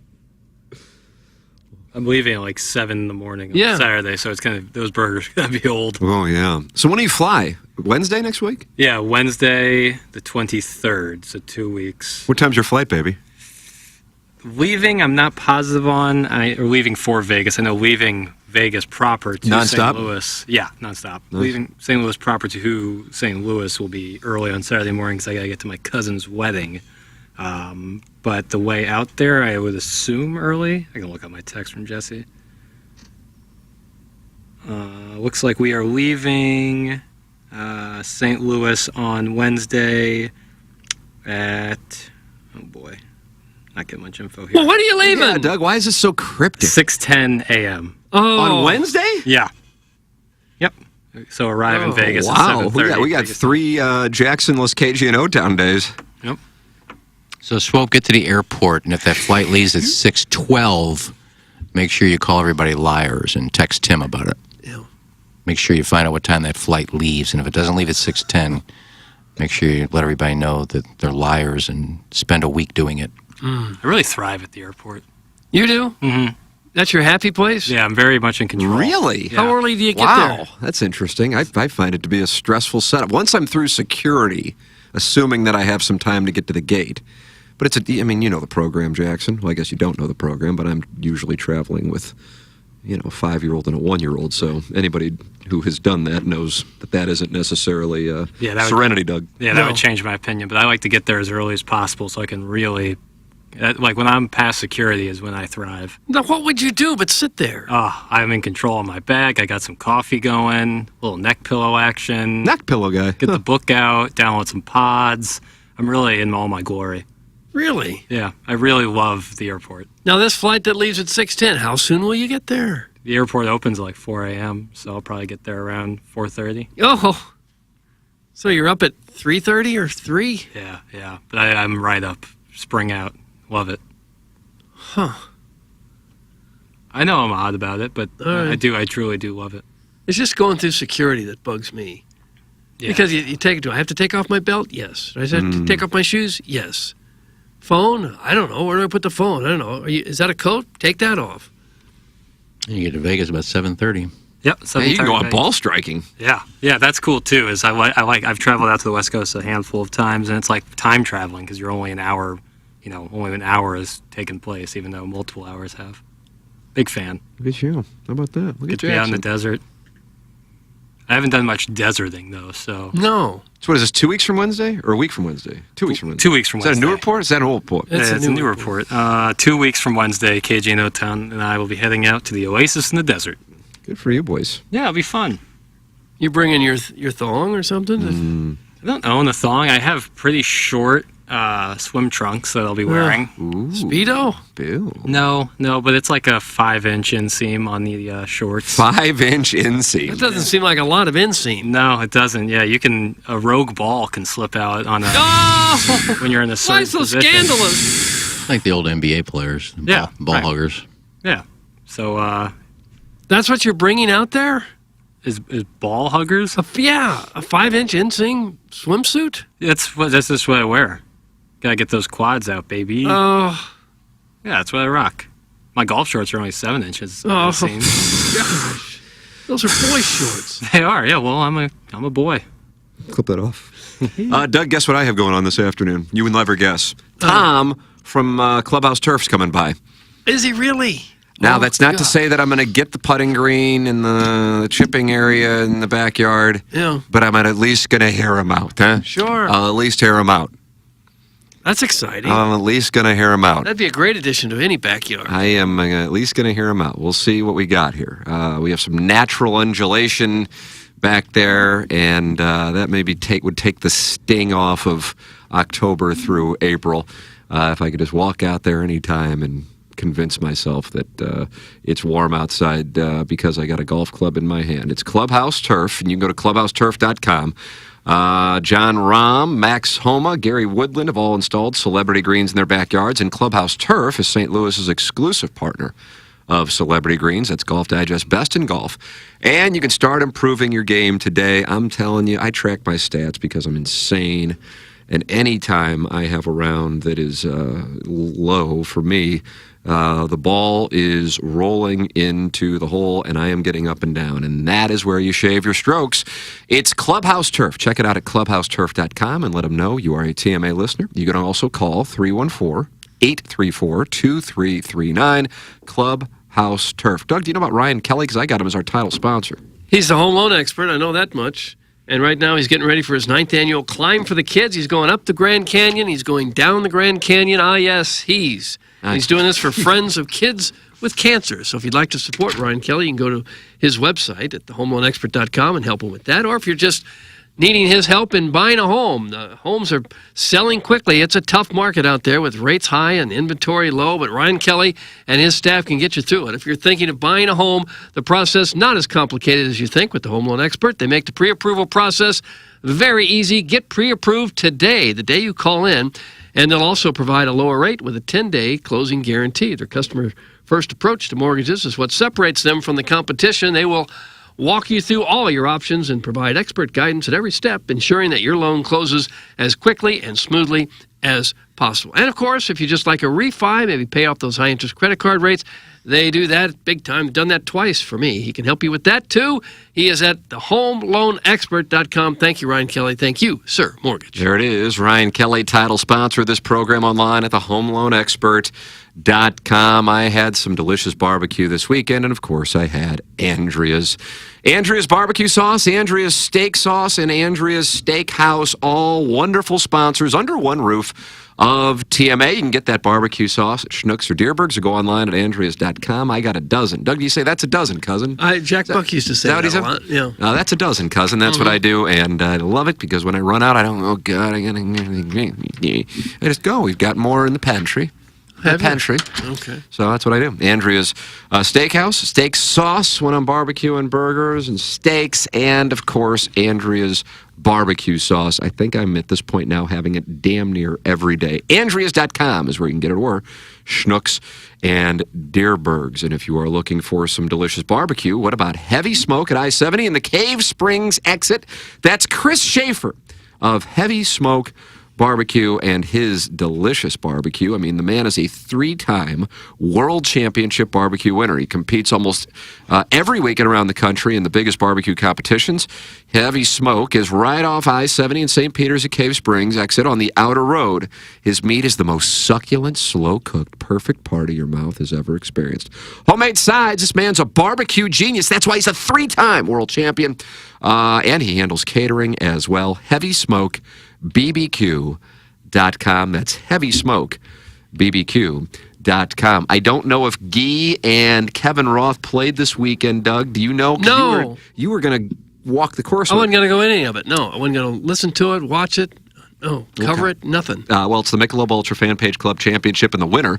I'm leaving at like 7 in the morning on Yeah. Saturday, so it's those burgers are gonna be old. Oh, yeah. So when do you fly? Wednesday next week? Yeah, Wednesday the 23rd, so 2 weeks. What time's your flight, baby? Leaving, I'm not positive on. Or leaving for Vegas. I know leaving Vegas proper to Nonstop? St. Louis. Yeah, nonstop. Nice. Leaving St. Louis proper to St. Louis will be early on Saturday morning because I got to get to my cousin's wedding. But the way out there, I would assume early. I can look up my text from Jesse. Looks like we are leaving St. Louis on Wednesday at, oh boy, not getting much info here. Well, when are you leaving? Yeah, Doug, why is this so cryptic? 6:10 a.m. Oh. On Wednesday? Yeah. Yep. So arrive in Vegas at Wow. 7:30. We got 3 Jacksonless KG and O-Town days. Yep. So Swope, get to the airport, and if that flight leaves at 6:12, make sure you call everybody liars and text Tim about it. Yeah. Make sure you find out what time that flight leaves, and if it doesn't leave at 6:10, make sure you let everybody know that they're liars and spend a week doing it. I really thrive at the airport. You do? Mm-hmm. That's your happy place? Yeah, I'm very much in control. Really? How early do you get Wow, there? that's interesting. I find it to be a stressful setup. Once I'm through security, assuming that I have some time to get to the gate. But I mean, you know the program, Jackson. Well, I guess you don't know the program, but I'm usually traveling with, a 5-year-old and a 1-year-old. So anybody who has done that knows that isn't necessarily serenity, Doug. Yeah, that would change my opinion. But I like to get there as early as possible so I can really, like when I'm past security is when I thrive. Now, what would you do but sit there? Oh, I'm in control of my bag. I got some coffee going, a little neck pillow action. Neck pillow guy. Get the book out, download some pods. I'm really in all my glory. Really? Yeah, I really love the airport. Now, this flight that leaves at 6:10, how soon will you get there? The airport opens at like 4 a.m., so I'll probably get there around 4:30. Oh, so you're up at 3:30 or 3? Yeah. But I'm right up, spring out. Love it. Huh. I know I'm odd about it, but I truly do love it. It's just going through security that bugs me. Yeah. Because do I have to take off my belt? Yes. Do I have to take off my shoes? Yes. Phone? I don't know. Where do I put the phone? I don't know. Is that a coat? Take that off. And you get to Vegas about 7:30. Yep. Hey, you can go on ball striking. Yeah, that's cool too. I've traveled out to the West Coast a handful of times, and it's like time traveling because you're only an hour. Only an hour has taken place, even though multiple hours have. Big fan. Look at you. How about that? Look Get at to be out in the Jackson. desert. I haven't done much deserting though, so. No. So what is this, 2 weeks from Wednesday or a week from Wednesday? 2 weeks from Wednesday. 2 weeks from Wednesday. Is that a new report? Is that an old report? It's a new report. 2 weeks from Wednesday, KG and O-Town and I will be heading out to the Oasis in the desert. Good for you, boys. Yeah, it'll be fun. You bringing your thong or something? I don't own a thong. I have pretty short swim trunks that I'll be wearing. Speedo? Bill. No, but it's like a 5-inch inseam on the shorts. 5-inch inseam. That doesn't seem like a lot of inseam. No, it doesn't. Yeah, a rogue ball can slip out on when you're in a certain Why so position. scandalous? Like the old NBA players, ball huggers. Yeah. So that's what you're bringing out there? Is ball huggers? A 5-inch inseam swimsuit? That's just what I wear. Gotta get those quads out, baby. Oh. Yeah, that's what I rock. My golf shorts are only 7 inches. Oh, gosh. Those are boy shorts. They are, yeah. Well, I'm a boy. Clip that off. Doug, guess what I have going on this afternoon? You would never guess. Tom from Clubhouse Turf's coming by. Is he really? Now, that's not to say that I'm going to get the putting green and the chipping area in the backyard. Yeah. But I'm at least going to hear him out, huh? Sure. I'll at least hear him out. That's exciting. I'm at least going to hear him out. That'd be a great addition to any backyard. I am at least going to hear him out. We'll see what we got here. We have some natural undulation back there, and that maybe would take the sting off of October through April. If I could just walk out there anytime and convince myself that it's warm outside because I got a golf club in my hand. It's Clubhouse Turf, and you can go to clubhouseturf.com. John Rahm, Max Homa, Gary Woodland have all installed celebrity greens in their backyards, and Clubhouse Turf is St. Louis's exclusive partner of Celebrity Greens. That's Golf Digest Best in Golf. And you can start improving your game today. I'm telling you, I track my stats because I'm insane. And any time I have a round that is low for me, the ball is rolling into the hole, and I am getting up and down. And that is where you shave your strokes. It's Clubhouse Turf. Check it out at clubhouseturf.com and let them know you are a TMA listener. You can also call 314-834-2339, Clubhouse Turf. Doug, do you know about Ryan Kelly? Because I got him as our title sponsor. He's the home loan expert. I know that much. And right now he's getting ready for his 9th annual Climb for the Kids. He's going up the Grand Canyon. He's going down the Grand Canyon. Ah, yes, he's doing this for Friends of Kids with Cancer. So if you'd like to support Ryan Kelly, you can go to his website at thehomeloanexpert.com and help him with that. Or if you're just needing his help in buying a home, the homes are selling quickly. It's a tough market out there with rates high and inventory low, but Ryan Kelly and his staff can get you through it. If you're thinking of buying a home, the process not as complicated as you think with the Home Loan Expert. They make the pre-approval process very easy. Get pre-approved today, the day you call in, and they'll also provide a lower rate with a 10-day closing guarantee. Their customer-first approach to mortgages is what separates them from the competition. They will walk you through all your options and provide expert guidance at every step, ensuring that your loan closes as quickly and smoothly as possible. And, of course, if you just like a refi, maybe pay off those high-interest credit card rates, they do that big time. Done that twice for me. He can help you with that, too. He is at thehomeloanexpert.com. Thank you, Ryan Kelly. Thank you, Sir Mortgage. There it is. Ryan Kelly, title sponsor of this program, online at thehomeloanexpert.com. I had some delicious barbecue this weekend, and, of course, I had Andrea's barbecue sauce, Andrea's steak sauce, and Andrea's Steakhouse, all wonderful sponsors under one roof of TMA. You can get that barbecue sauce at Schnucks or Deerberg's, or go online at andreas.com. I got a dozen. Doug, do you say that's a dozen, cousin? Jack Buck used to say that a lot. Yeah. That's a dozen, cousin. That's what I do, and I love it because when I run out, I don't, oh, God, I just go. We've got more in the pantry. Pantry. Okay. So that's what I do. Andrea's Steakhouse, steak sauce when I'm barbecuing burgers and steaks, and, of course, Andrea's barbecue sauce. I think I'm at this point now having it damn near every day. Andreas.com is where you can get it, or Schnucks and Deerberg's. And if you are looking for some delicious barbecue, what about Heavy Smoke at I-70 and the Cave Springs exit? That's Chris Schaefer of Heavy Smoke Barbecue and his delicious barbecue. I mean, the man is a 3-time world championship barbecue winner. He competes almost every weekend around the country in the biggest barbecue competitions. Heavy Smoke is right off I-70 in St. Peter's at Cave Springs exit on the outer road. His meat is the most succulent, slow-cooked, perfect part of your mouth has ever experienced. Homemade sides. This man's a barbecue genius. That's why he's a 3-time world champion. And he handles catering as well. Heavy Smoke BBQ.com. That's Heavy Smoke BBQ.com. I don't know if Guy and Kevin Roth played this weekend, Doug. Do you know? No. You were going to walk the course. I wasn't going to go any of it. No. I wasn't going to listen to it, watch it. Oh, cover it, nothing. Well, it's the Michelob Ultra Fan Page Club Championship, and the winner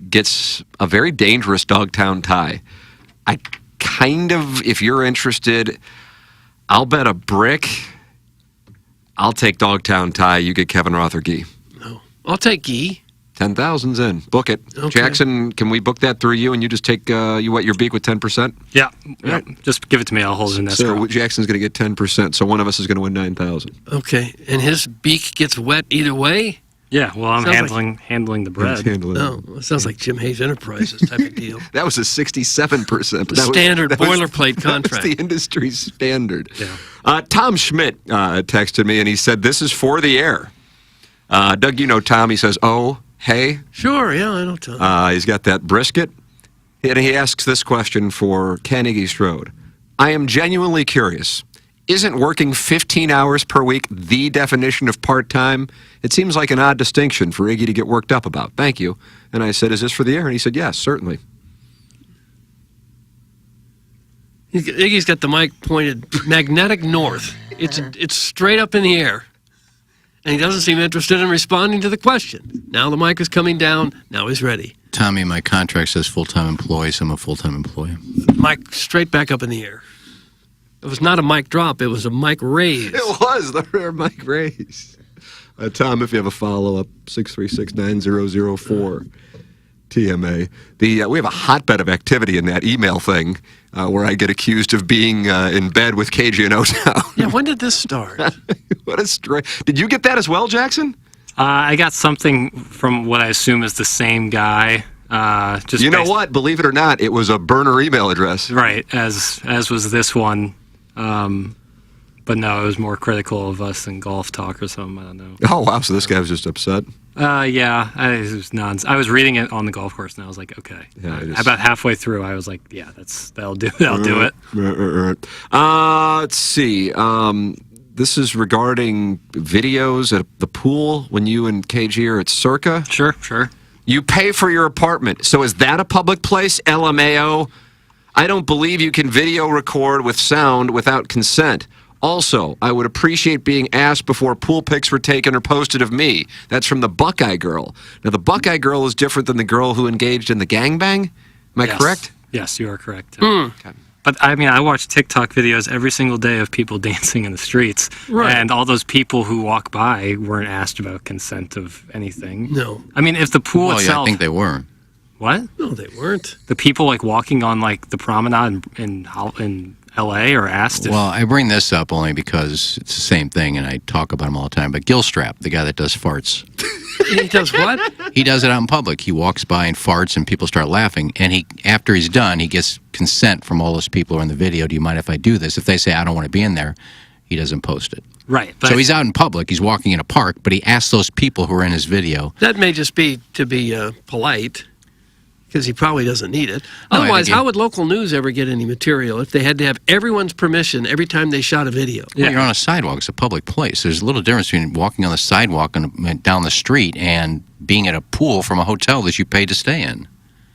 gets a very dangerous Dogtown tie. I kind of, if you're interested, I'll bet a brick. I'll take Dogtown tie. You get Kevin Roth or Guy. No. I'll take Guy. 10,000's in. Book it. Okay. Jackson, can we book that through you and you just take, you wet your beak with 10%? Yeah. Right. Just give it to me. I'll hold it in escrow. So Jackson's going to get 10%, so one of us is going to win 9,000. Okay. And his beak gets wet either way? Yeah, well, I'm handling the bread. No, it sounds like Jim Hayes Enterprises type of deal. That was a 67%. Standard boilerplate contract. That's the industry standard. Yeah. Tom Schmidt texted me, and he said, this is for the air. Doug, you know Tom. He says, oh, hey. Sure, yeah, I know Tom. He's got that brisket. And he asks this question for Ken Iggy Strode. I am genuinely curious. Isn't working 15 hours per week the definition of part-time? It seems like an odd distinction for Iggy to get worked up about. Thank you. And I said, is this for the air? And he said, yes, certainly. Iggy's got the mic pointed magnetic north. It's straight up in the air. And he doesn't seem interested in responding to the question. Now the mic is coming down. Now he's ready. Tommy, my contract says full-time employee, so I'm a full-time employee. Mike, straight back up in the air. It was not a mic drop. It was a mic raise. It was the rare mic raise. Tom, if you have a follow-up, 636-9004. TMA. We have a hotbed of activity in that email thing where I get accused of being in bed with KG and O-Town. Yeah, when did this start? What a strange... Did you get that as well, Jackson? I got something from what I assume is the same guy. You know what? Believe it or not, it was a burner email address. Right, as was this one. But no, it was more critical of us than golf talk or something. I don't know. Oh, wow. So this guy was just upset? Yeah. It was I was reading it on the golf course, and I was like, okay. Yeah, about halfway through, I was like, yeah, that'll do it. Let's see. This is regarding videos at the pool when you and KG are at Circa. Sure. You pay for your apartment. So is that a public place? LMAO? I don't believe you can video record with sound without consent. Also, I would appreciate being asked before pool pics were taken or posted of me. That's from the Buckeye Girl. Now, the Buckeye Girl is different than the girl who engaged in the gangbang. Am I correct? Yes, you are correct. Okay. But, I mean, I watch TikTok videos every single day of people dancing in the streets. Right. And all those people who walk by weren't asked about consent of anything. No. I mean, if the pool itself... Yeah, I think they were. What? No, they weren't. The people, like, walking on, like, the promenade in L.A. are asked if... Well, I bring this up only because it's the same thing, and I talk about him all the time. But Gilstrap, the guy that does farts. He does what? He does it out in public. He walks by and farts, and people start laughing. And after he's done, he gets consent from all those people who are in the video. Do you mind if I do this? If they say, I don't want to be in there, he doesn't post it. Right. So he's out in public. He's walking in a park, but he asks those people who are in his video. That may just be to be polite, because he probably doesn't need it. No, Otherwise, how would local news ever get any material if they had to have everyone's permission every time they shot a video? Well, you're on a sidewalk. It's a public place. There's a little difference between walking on the sidewalk and down the street and being at a pool from a hotel that you paid to stay in.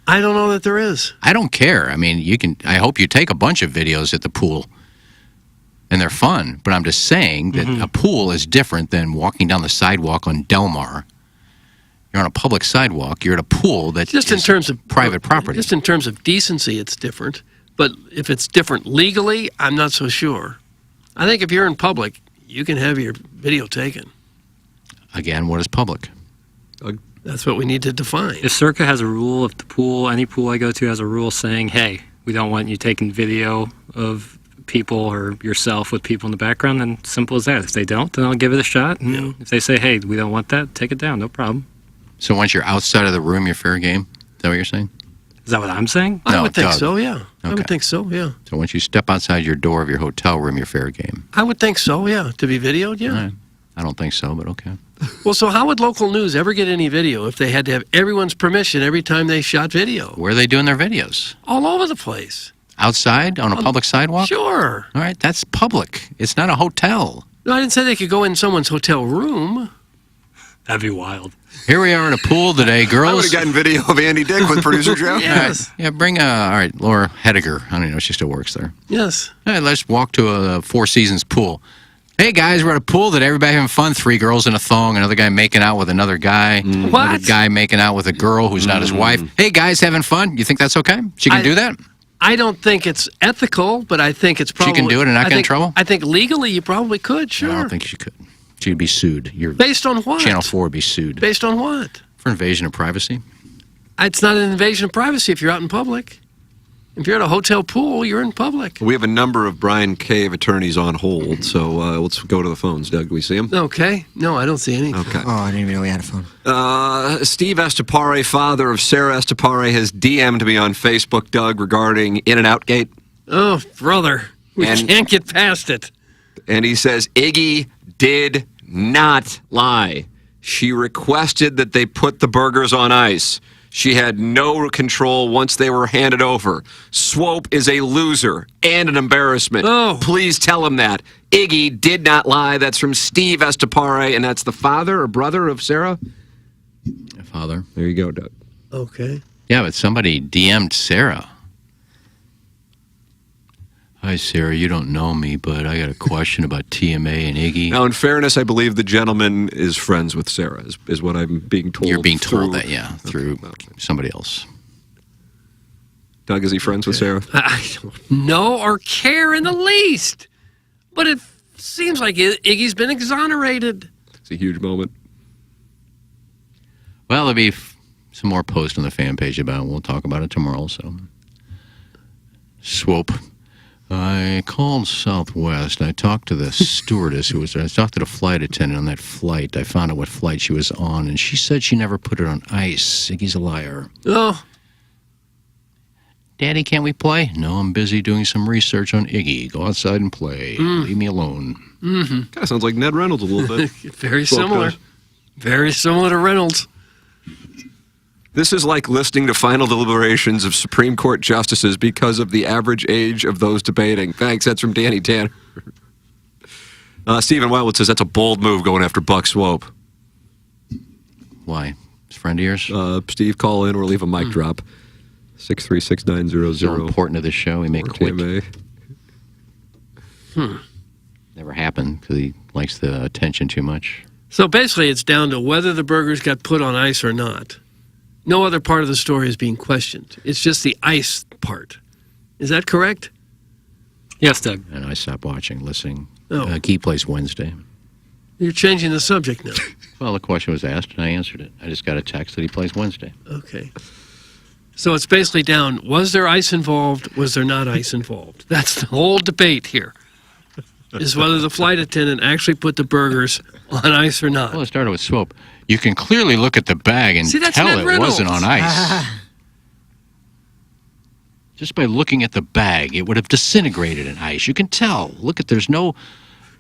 I don't know that there is. I don't care. I mean, I hope you take a bunch of videos at the pool, and they're fun. But I'm just saying that a pool is different than walking down the sidewalk on Del Mar. You're on a public sidewalk. You're at a pool that's just in terms of private property. Just in terms of decency, it's different. But if it's different legally, I'm not so sure. I think if you're in public, you can have your video taken. Again, what is public? That's what we need to define. If Circa has a rule, if the pool, any pool I go to has a rule saying, hey, we don't want you taking video of people or yourself with people in the background, then simple as that. If they don't, then I'll give it a shot. And if they say, hey, we don't want that, take it down, no problem. So once you're outside of the room, you're fair game? Is that what you're saying? Is that what I'm saying? I No, would think Doug. so, yeah. Okay. I would think so, yeah. So once you step outside your door of your hotel room, you're fair game. I would think so, yeah. To be videoed, yeah. All right. I don't think so, but okay. Well, so how would local news ever get any video if they had to have everyone's permission every time they shot video? Where are they doing their videos? All over the place. Outside on a public sidewalk? Sure. All right, that's public. It's not a hotel. No, I didn't say they could go in someone's hotel room. That'd be wild. Here we are in a pool today, girls. I would have gotten video of Andy Dick with producer Joe. Yes. Yeah, bring all right, Laura Hediger. I don't know if she still works there. Yes. All right, let's walk to a Four Seasons pool. Hey, guys, we're at a pool today. Everybody having fun. 3 girls in a thong. Another guy making out with another guy. What? Another guy making out with a girl who's not his wife. Hey, guys, having fun. You think that's okay? She can do that? I don't think it's ethical, but I think it's probably... She can do it and not get in trouble? I think legally you probably could, sure. No, I don't think she could. She'd be sued. Based on what? Channel 4 would be sued. Based on what? For invasion of privacy. It's not an invasion of privacy if you're out in public. If you're at a hotel pool, you're in public. We have a number of Brian Cave attorneys on hold, so let's go to the phones. Doug, do we see them? Okay. No, I don't see anything. Okay. Oh, I didn't even know we had a phone. Steve Estepare, father of Sarah Estepare, has DM'd me on Facebook, Doug, regarding In-N-Out Gate. Oh, brother. We can't get past it. And he says, Iggy did not lie. She requested that they put the burgers on ice. She had no control once they were handed over. Swope is a loser and an embarrassment. Oh. Please tell him that. Iggy did not lie. That's from Steve Estepare, and that's the father or brother of Sarah? Father. There you go, Doug. Okay. Yeah, but somebody DM'd Sarah. Hi, Sarah. You don't know me, but I got a question about TMA and Iggy. Now, in fairness, I believe the gentleman is friends with Sarah, is what I'm being told. You're being told that, yeah, through somebody else. Doug, is he friends with Sarah? I don't know or care in the least. But it seems like Iggy's been exonerated. It's a huge moment. Well, there'll be some more posts on the fan page about it. We'll talk about it tomorrow. So, Swope. I called Southwest. I talked to the stewardess who was there. I talked to the flight attendant on that flight. I found out what flight she was on, and she said she never put it on ice. Iggy's a liar. Oh. Daddy, can't we play? No, I'm busy doing some research on Iggy. Go outside and play. Leave me alone. Mm-hmm. Kind of sounds like Ned Reynolds a little bit. Very similar. Very similar to Reynolds. This is like listening to final deliberations of Supreme Court justices because of the average age of those debating. Thanks. That's from Danny Tanner. Stephen Wildwood says that's a bold move going after Buck Swope. Why? His friend of yours? Steve, call in or leave a mic drop. 636-900. So important to the show. He may quit. Never happened because he likes the attention too much. So basically, it's down to whether the burgers got put on ice or not. No other part of the story is being questioned. It's just the ice part. Is that correct? Yes, Doug. And I stopped watching, listening. Oh. Key plays Wednesday. You're changing the subject now. Well, the question was asked, and I answered it. I just got a text that he plays Wednesday. Okay. So it's basically down, was there ice involved? Was there not ice involved? That's the whole debate here, is whether the flight attendant actually put the burgers on ice or not. Well, it started with Swope. You can clearly look at the bag and tell Ned it Reynolds. wasn't on ice. Just by looking at the bag, it would have disintegrated in ice. You can tell. Look at, there's no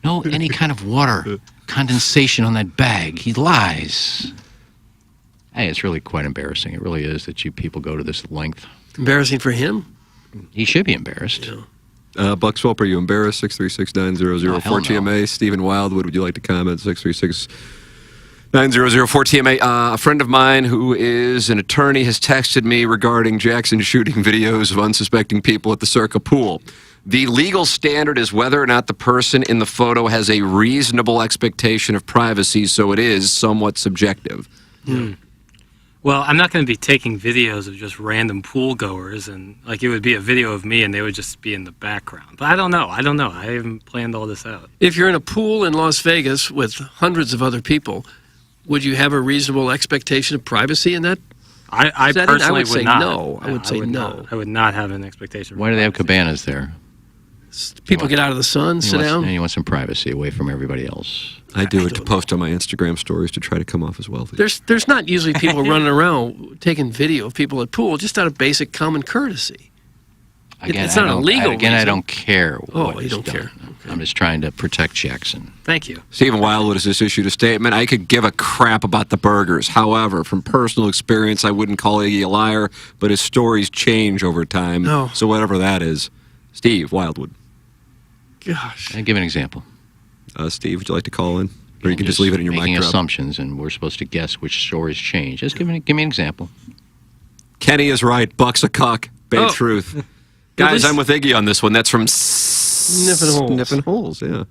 any kind of water condensation on that bag. He lies. Hey, it's really quite embarrassing. It really is that you people go to this length. Embarrassing for him? He should be embarrassed. Yeah. Buck Swope, are you embarrassed? 636-900-4TMA. Stephen Wildwood, would you like to comment? 636-900-4TMA. A friend of mine who is an attorney has texted me regarding Jackson shooting videos of unsuspecting people at the Circa pool. The legal standard is whether or not the person in the photo has a reasonable expectation of privacy, so it is somewhat subjective. Well, I'm not going to be taking videos of just random pool goers, and like it would be a video of me and they would just be in the background. But I don't know. I haven't planned all this out. If you're in a pool in Las Vegas with hundreds of other people, would you have a reasonable expectation of privacy in that I setting? personally would not. No. I would say no. I would not have an expectation. Why do they have cabanas there? People get out of the sun, sit down. And you want some privacy away from everybody else. I do it to post on my Instagram stories to try to come off as wealthy. There's not usually people running around taking video of people at pool just out of basic common courtesy. Again, it's not illegal. Again, I don't care. Oh, you don't care. Okay. I'm just trying to protect Jackson. Thank you. Stephen Wildwood has just issued a statement. I could give a crap about the burgers. However, from personal experience, I wouldn't call Iggy a liar, but his stories change over time. Oh. So whatever that is. Steve Wildwood. Gosh. Give an example. Steve, would you like to call in? Or you can just leave it in your mic making drop. assumptions, and we're supposed to guess which stories change. Just give me an example. Kenny is right. Buck's a cuck. Babe truth. Guys, I'm with Iggy on this one. That's from Sniffin' Holes, yeah.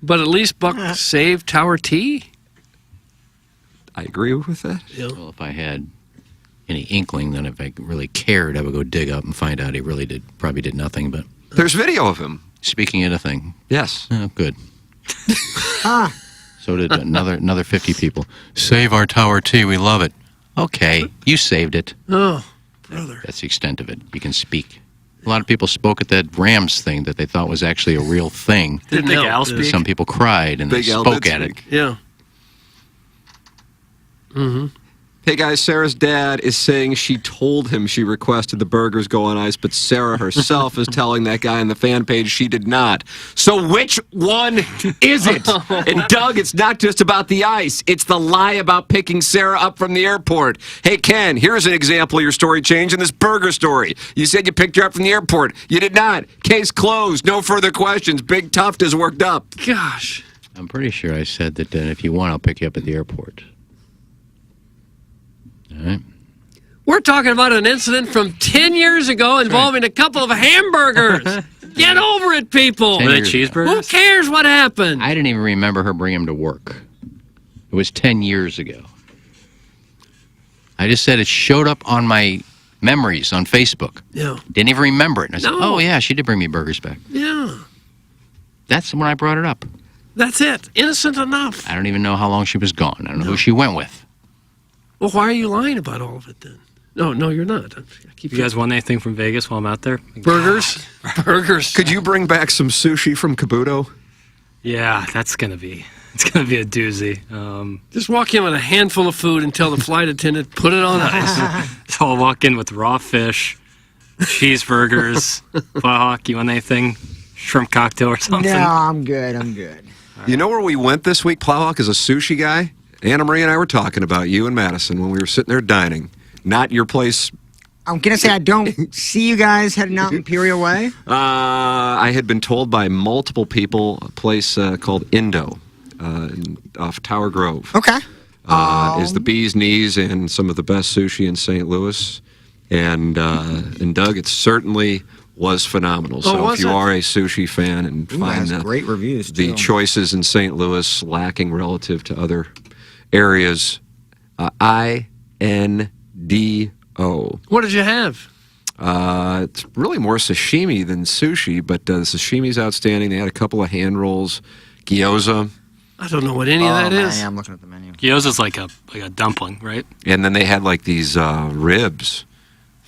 But at least Buck saved Tower T? I agree with that. Yeah. Well, if I had any inkling, then if I really cared, I would go dig up and find out he really probably did nothing. But there's video of him. Speaking of anything. Yes. Oh, good. So did another 50 people. Save our Tower T. We love it. Okay, you saved it. Oh, brother. That's the extent of it. You can speak. A lot of people spoke at that Rams thing that they thought was actually a real thing. Did Big Al speak? Some people cried and Big they Al spoke did at speak. it. Yeah. Mm-hmm. Hey guys, Sarah's dad is saying she told him she requested the burgers go on ice, but Sarah herself is telling that guy on the fan page she did not. So which one is it? And Doug, it's not just about the ice. It's the lie about picking Sarah up from the airport. Hey Ken, here's an example of your story change in this burger story. You said you picked her up from the airport. You did not. Case closed. No further questions. Big Tuft is worked up. Gosh. I'm pretty sure I said that if you want, I'll pick you up at the airport. All right. We're talking about an incident from 10 years ago involving a couple of hamburgers. Get over it, people. 10 Were they years ago. cheeseburgers? Who cares what happened? I didn't even remember her bringing them to work. It was 10 years ago. I just said it showed up on my memories on Facebook. Yeah. Didn't even remember it. And I said, No. oh, yeah, she did bring me burgers back. Yeah. That's when I brought it up. That's it. Innocent enough. I don't even know how long she was gone. I don't know who she went with. Well, why are you lying about all of it then? No, you're not. You guys want anything from Vegas while I'm out there? Burgers? Burgers. Could you bring back some sushi from Kabuto? Yeah, it's gonna be a doozy. Just walk in with a handful of food and tell the flight attendant, put it on ice. So I'll walk in with raw fish, cheeseburgers. Plowhawk, you want anything? Shrimp cocktail or something? No, I'm good. You know where we went this week, Plowhawk, as a sushi guy? Anna Marie and I were talking about you and Madison when we were sitting there dining. Not your place. I'm going to say I don't see you guys heading out Imperial Way. I had been told by multiple people a place called Indo off Tower Grove. Okay. Is the bee's knees and some of the best sushi in St. Louis. And Doug, it certainly was phenomenal. So if you are a sushi fan and find great reviews, the choices in St. Louis lacking relative to other areas, INDO. What did you have? It's really more sashimi than sushi, but the sashimi's outstanding. They had a couple of hand rolls, gyoza. I don't know what any of that is. Yeah, I'm looking at the menu. Gyoza's like a dumpling, right? And then they had like these ribs.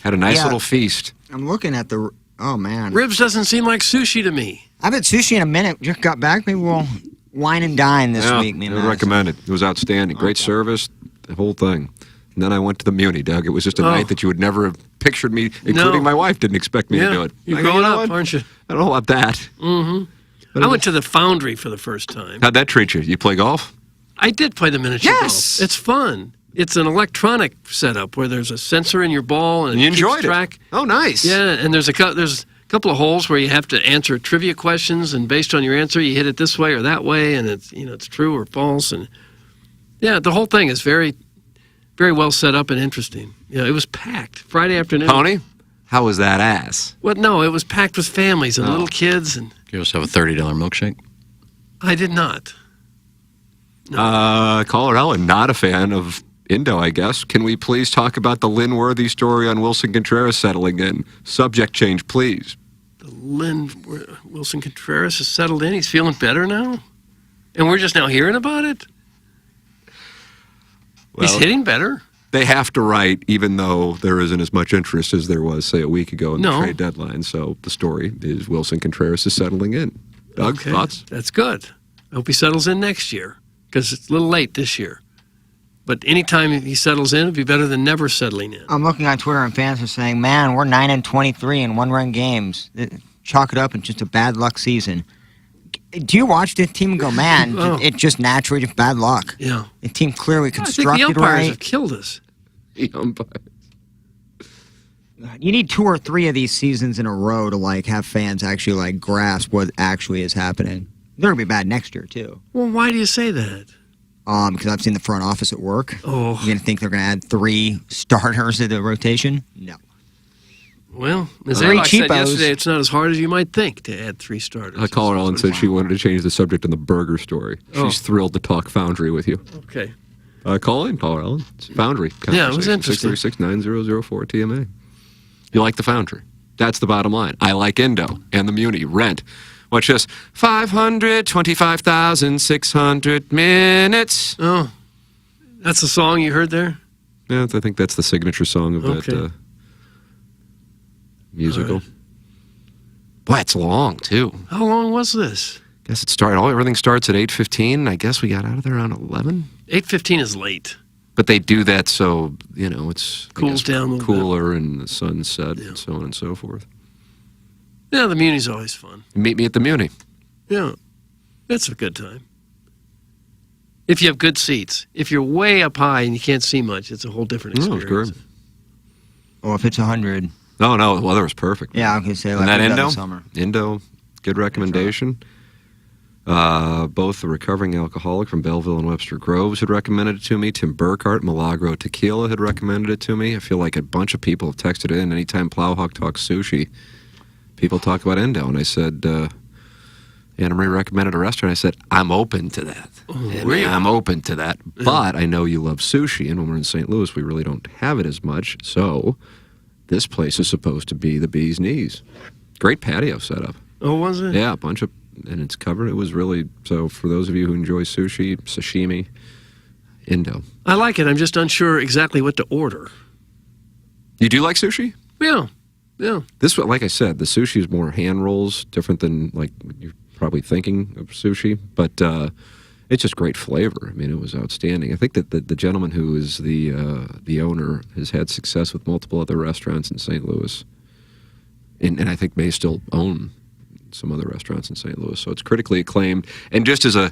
Had a nice little feast. I'm looking at the... Oh, man. Ribs doesn't seem like sushi to me. I've had sushi in a minute. Just got back. Maybe we'll wine and dine this week. I would recommend it. It was outstanding. Great service, the whole thing. And then I went to the Muni, Doug. It was just a night that you would never have pictured me, including my wife didn't expect me to do it. You're growing up, aren't you? I don't know about that. Mm-hmm. I went to the Foundry for the first time. How'd that treat you? You play golf? I did play the miniature golf. It's fun. It's an electronic setup where there's a sensor in your ball and you it keeps enjoyed track. It. Oh, nice. Yeah, and there's a couple of holes where you have to answer trivia questions, and based on your answer, you hit it this way or that way, and it's true or false. And yeah, the whole thing is very, very well set up and interesting. Yeah, it was packed Friday afternoon. Tony, how was that ass? Well, no, it was packed with families and little kids. And you also have a $30 milkshake? I did not. Caller Ellen, not a fan of Indo, I guess. Can we please talk about the Lynn Worthy story on Wilson Contreras settling in? Subject change, please. Wilson Contreras has settled in. He's feeling better now? And we're just now hearing about it? Well, he's hitting better. They have to write, even though there isn't as much interest as there was, say, a week ago in the trade deadline. So the story is Wilson Contreras is settling in. Doug, thoughts? That's good. I hope he settles in next year, because it's a little late this year. But anytime he settles in, it'd be better than never settling in. I'm looking on Twitter and fans are saying, man, we're 9-23 in one-run games. Chalk it up and just a bad luck season. Do you watch the team and go, man, it's just naturally just bad luck? Yeah. The team clearly constructed I think the umpires right. have killed us. The umpires. You need 2 or 3 of these seasons in a row to have fans actually grasp what actually is happening. They're gonna be bad next year too. Well, why do you say that? Because I've seen the front office at work. Oh. You're gonna think they're gonna add 3 starters to the rotation? No. Well, as 3 Alex said cheapos. yesterday, it's not as hard as you might think to add 3 starters. Caller Ellen said she wanted to change the subject on the burger story. She's thrilled to talk Foundry with you. Okay. Call in, Caller Ellen. It's Foundry. Yeah, it was interesting. 636-9004 TMA. You like the Foundry. That's the bottom line. I like Indo and the Muni. Rent. Watch this. 525,600 minutes. Oh, that's the song you heard there? Yeah, I think that's the signature song of that musical. Right. Boy, it's long, too. How long was this? I guess it started. Everything starts at 8:15. I guess we got out of there around 11. 8:15 is late. But they do that so, it's cools down a little cooler and the sun's set and so on and so forth. Yeah, the Muni's always fun. Meet me at the Muni. Yeah, it's a good time. If you have good seats. If you're way up high and you can't see much, it's a whole different experience. Oh, it's good. Or if it's 100. No, the weather was perfect. Yeah, I was going to say and that Indo? Summer. Indo, good recommendation. Both the recovering alcoholic from Belleville and Webster Groves had recommended it to me. Tim Burkhart, Milagro Tequila had recommended it to me. I feel like a bunch of people have texted in anytime Plowhawk talks sushi. people talk about Endo, and I said, Anna Marie recommended a restaurant. I said, I'm open to that. Really? I'm open to that, but I know you love sushi, and when we're in St. Louis, we really don't have it as much, so this place is supposed to be the bee's knees. Great patio setup. Oh, was it? Yeah, a bunch of, and it's covered. It was really, so for those of you who enjoy sushi, sashimi, Endo. I like it. I'm just unsure exactly what to order. You do like sushi? Yeah. Yeah. This, like I said, the sushi is more hand rolls, different than like you're probably thinking of sushi, but it's just great flavor. I mean, it was outstanding. I think that the gentleman who is the owner has had success with multiple other restaurants in St. Louis, and I think may still own some other restaurants in St. Louis. So it's critically acclaimed. And just as a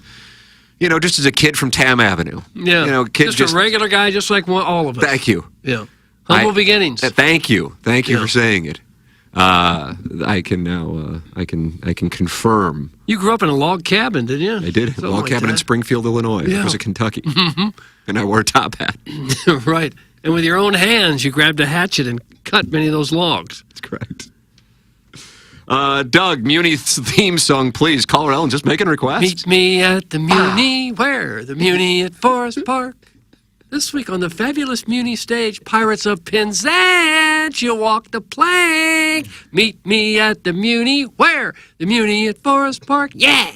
kid from Tam Avenue, Yeah. Kid just a regular guy, just like all of us. Thank you. Yeah. Humble beginnings. Thank you for saying it. I can now I can confirm. You grew up in a log cabin, didn't you? I did. Something Log like cabin in that. Springfield, Illinois. Yeah. It was a Kentucky. And I wore a top hat. Right. And with your own hands, you grabbed a hatchet and cut many of those logs. That's correct. Doug, Muni's theme song, please. Caller Ellen, just making a request. Meet me at the Muni. Where? The Muni at Forest Park. This week on the fabulous Muni stage, Pirates of Penzance, you'll walk the plank. Meet me at the Muni. Where? The Muni at Forest Park. Yeah.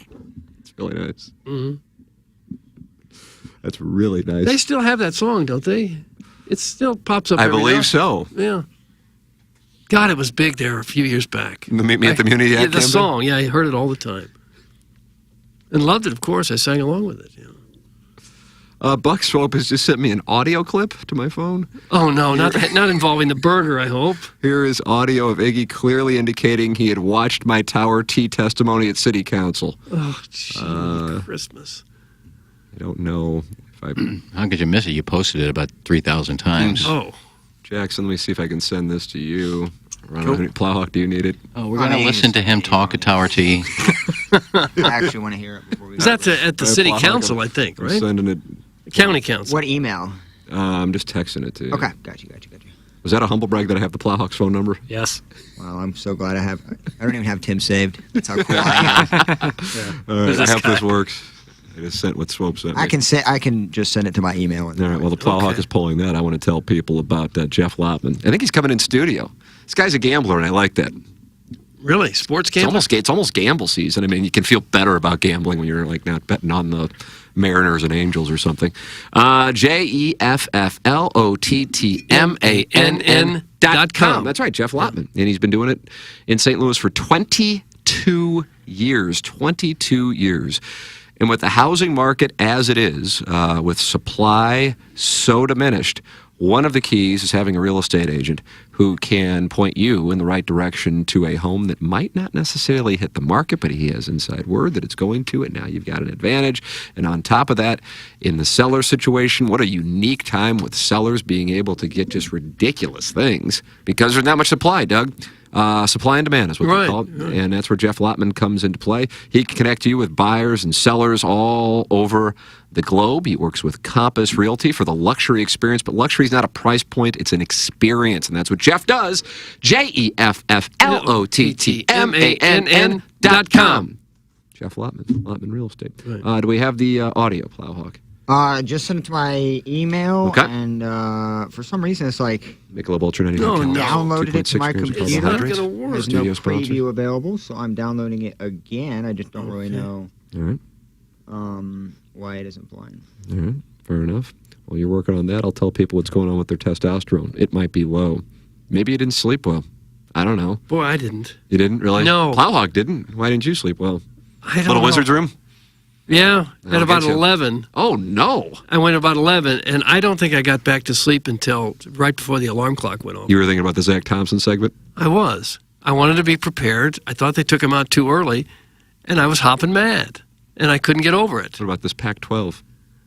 It's really nice. Mm-hmm. That's really nice. They still have that song, don't they? It still pops up I every believe now. so. Yeah. God, it was big there a few years back. The Meet Me at the Muni ad Yeah, the campaign? song. Yeah, I heard it all the time. And loved it, of course. I sang along with it. Yeah. Buck Swope has just sent me an audio clip to my phone. Oh, no, not involving the burger, I hope. Here is audio of Iggy clearly indicating he had watched my Tower T testimony at City Council. Oh, gee, Christmas. I don't know if I... How could you miss it? You posted it about 3,000 times. Oh. Jackson, let me see if I can send this to you. Plowhawk, do you need it? Oh, we're going to listen to him talk at Tower T. I actually want to hear it before we Is that at the city council, I think, I'm right? sending it. County council. What email? I'm just texting it to you. Okay, got you. Was that a humble brag that I have the Plowhawk's phone number? Yes. Well, I'm so glad I don't even have Tim saved. That's how cool I am. All right, I hope this works. I just sent what Swope sent me. I can just send it to my email. All right, well, the Plowhawk is pulling that. I want to tell people about Jeff Lotman. I think he's coming in studio. This guy's a gambler, and I like that. Really? Sports gambling? It's almost gamble season. I mean, you can feel better about gambling when you're like not betting on the Mariners and Angels or something. JeffLottmann.com. That's right, Jeff Lotman. And he's been doing it in St. Louis for 22 years. 22 years. And with the housing market as it is, with supply so diminished, one of the keys is having a real estate agent who can point you in the right direction to a home that might not necessarily hit the market, but he has inside word that it's going to, and now you've got an advantage. And on top of that, in the seller situation, what a unique time with sellers being able to get just ridiculous things because there's not much supply, Doug. Supply and demand is what they call it, and that's where Jeff Lotman comes into play. He can connect you with buyers and sellers all over the globe. He works with Compass Realty for the luxury experience, but luxury is not a price point, it's an experience, and that's what Jeff does. JeffLottmann.com. Jeff Lotman, Lotman Real Estate. Right. Do we have the audio, Plowhawk? Just send it to my email, and for some reason it's like Michelob Ultra 99. Downloaded it to my computer. It's not going to work. There's no preview available, so I'm downloading it again. I just don't really know why it isn't playing. All right, fair enough. While you're working on that, I'll tell people what's going on with their testosterone. It might be low. Maybe you didn't sleep well. I don't know. Boy, I didn't. You didn't really? No. Plowhawk didn't. Why didn't you sleep well? I don't Little know. Wizard's Room? Yeah, at about 11. Oh, no. I went about 11, and I don't think I got back to sleep until right before the alarm clock went off. You were thinking about the Zach Thompson segment? I was. I wanted to be prepared. I thought they took him out too early, and I was hopping mad, and I couldn't get over it. What about this Pac-12?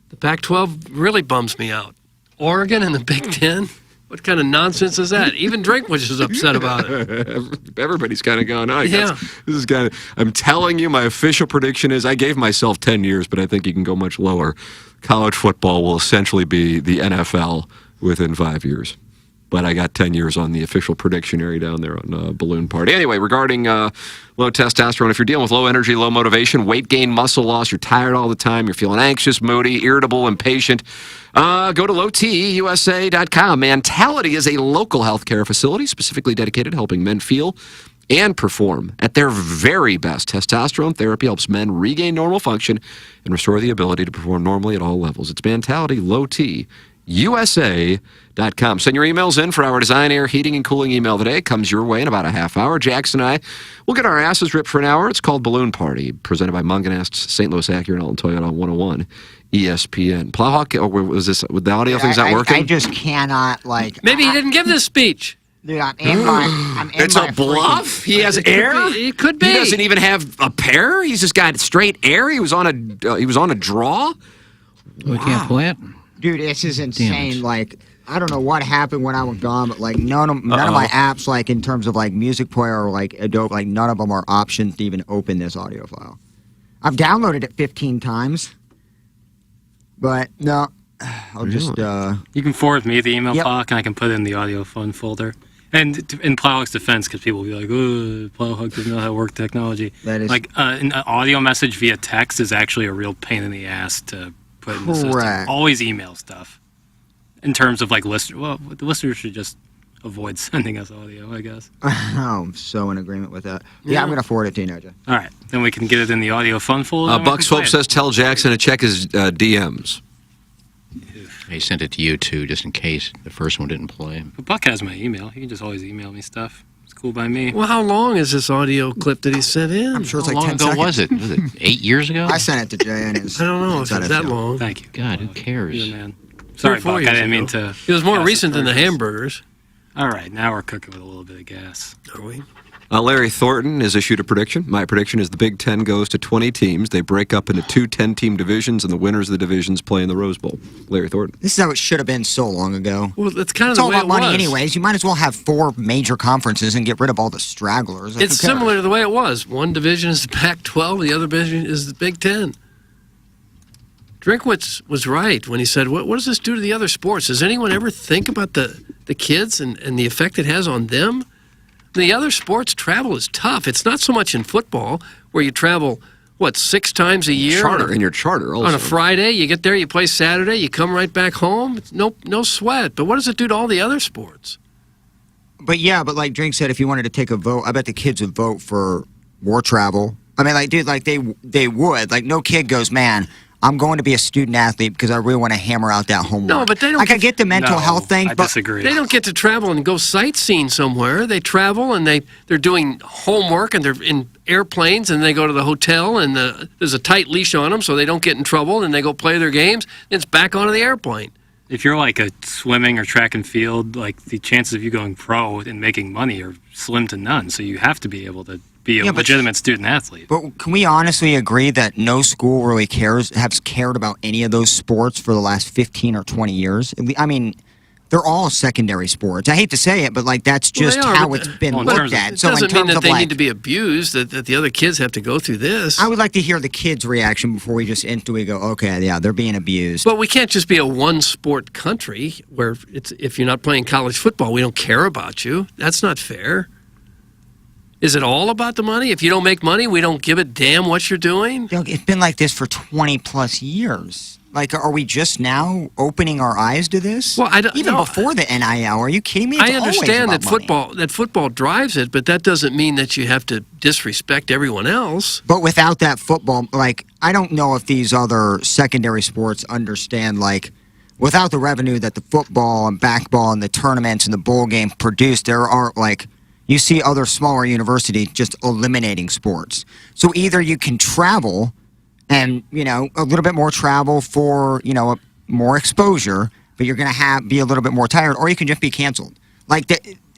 The Pac-12 really bums me out. Oregon and the Big Ten? What kind of nonsense is that? Even Drinkwitz is upset about it. Everybody's kind of going, oh, Yeah. This is kind of, I'm telling you, my official prediction is I gave myself 10 years, but I think you can go much lower. College football will essentially be the NFL within 5 years. but I got 10 years on the official predictionary down there on Balloon Party. Anyway, regarding low testosterone, if you're dealing with low energy, low motivation, weight gain, muscle loss, you're tired all the time, you're feeling anxious, moody, irritable, impatient, go to lowtusa.com. Mentality is a local healthcare facility specifically dedicated to helping men feel and perform at their very best. Testosterone therapy helps men regain normal function and restore the ability to perform normally at all levels. It's Mentality, lowtusa.com. Send your emails in for our design, air, heating, and cooling email today. It comes your way in about a half hour. Jackson and I will get our asses ripped for an hour. It's called Balloon Party, presented by Munganast's St. Louis Acura and Alton Toyota on 101 ESPN. Plowhawk, or was this, with the audio thing's not working? I just cannot, Maybe he didn't give this speech. Dude, I'm in my It's a bluff? He has air? It could be. He doesn't even have a pair? He's just got straight air? He was on a draw? We can't play it? Dude, this is insane. Like, I don't know what happened when I was gone, but like none of my apps, like in terms of like Music Player or like Adobe, like none of them are options to even open this audio file. I've downloaded it 15 times, but no, I'll just. You can forward me the email, Yep. Plowhawk, and I can put it in the audio fun folder. And in Plowhawk's defense, because people will be like, "Oh, Plowhawk doesn't know how to work technology." That is like an audio message via text is actually a real pain in the ass to put in the system. Correct. Always email stuff. In terms of like listeners, well, the listeners should just avoid sending us audio, I guess. I'm so in agreement with that. Yeah, I'm gonna forward it to you, Noja. All right, then we can get it in the audio fun folder. Buck Swope says tell Jackson to check his DMs. He sent it to you, too, just in case the first one didn't play. But Buck has my email. He can just always email me stuff. It's cool by me. Well, how long is this audio clip that he sent in? I'm sure it's How like long 10 ago seconds. was it? Was it 8 years ago? I sent it to Jay and his. I don't know if it's that long. Thank you. God, who cares? You're the man. Sorry, 4 Buck. I years didn't mean ago. to. It was more pass recent than the charges. hamburgers. All right, now we're cooking with a little bit of gas. Are we? Larry Thornton has issued a prediction. My prediction is the Big Ten goes to 20 teams. They break up into 2 10-team divisions, and the winners of the divisions play in the Rose Bowl. Larry Thornton. This is how it should have been so long ago. Well, that's kind of It's the all way about it money, was. anyways. You might as well have 4 major conferences and get rid of all the stragglers. Like, It's who cares? similar to the way it was. One division is the Pac-12, the other division is the Big Ten. Drinkwitz was right when he said, what does this do to the other sports? Does anyone ever think about the kids and the effect it has on them? The other sports, travel is tough. It's not so much in football, where you travel, 6 times a year? In your charter also. On a Friday, you get there, you play Saturday, you come right back home. It's no sweat. But what does it do to all the other sports? But yeah, but like Drink said, if you wanted to take a vote, I bet the kids would vote for more travel. I mean, like, dude, like they would. Like, no kid goes, man, I'm going to be a student athlete because I really want to hammer out that homework. No, but they don't. Like, I get the mental health thing, I but disagree. They don't get to travel and go sightseeing somewhere. They travel and they're doing homework and they're in airplanes and they go to the hotel and there's a tight leash on them so they don't get in trouble and they go play their games. And it's back onto the airplane. If you're like a swimming or track and field, like the chances of you going pro and making money are slim to none. So you have to be able to be a legitimate student athlete. But can we honestly agree that no school really has cared about any of those sports for the last 15 or 20 years? I mean, they're all secondary sports. I hate to say it, but like that's just Well, they are, how but- it's been Well, looked at. It So in doesn't mean terms that of they like, need to be abused, that the other kids have to go through this. I would like to hear the kids' reaction before we just instantly go, okay, yeah, they're being abused. But we can't just be a one-sport country where if you're not playing college football, we don't care about you. That's not fair. Is it all about the money? If you don't make money, we don't give a damn what you're doing? It's been like this for 20 plus years. Like, are we just now opening our eyes to this? Well, I don't even know. before the NIL. Are you kidding me? It's I understand always that about money. football drives it, but that doesn't mean that you have to disrespect everyone else. But without that football, like, I don't know if these other secondary sports understand, like, without the revenue that the football and basketball and the tournaments and the bowl game produce, there are, like, you see other smaller universities just eliminating sports. So either you can travel and, you know, a little bit more travel for, you know, more exposure, but you're going to be a little bit more tired, or you can just be canceled. Like,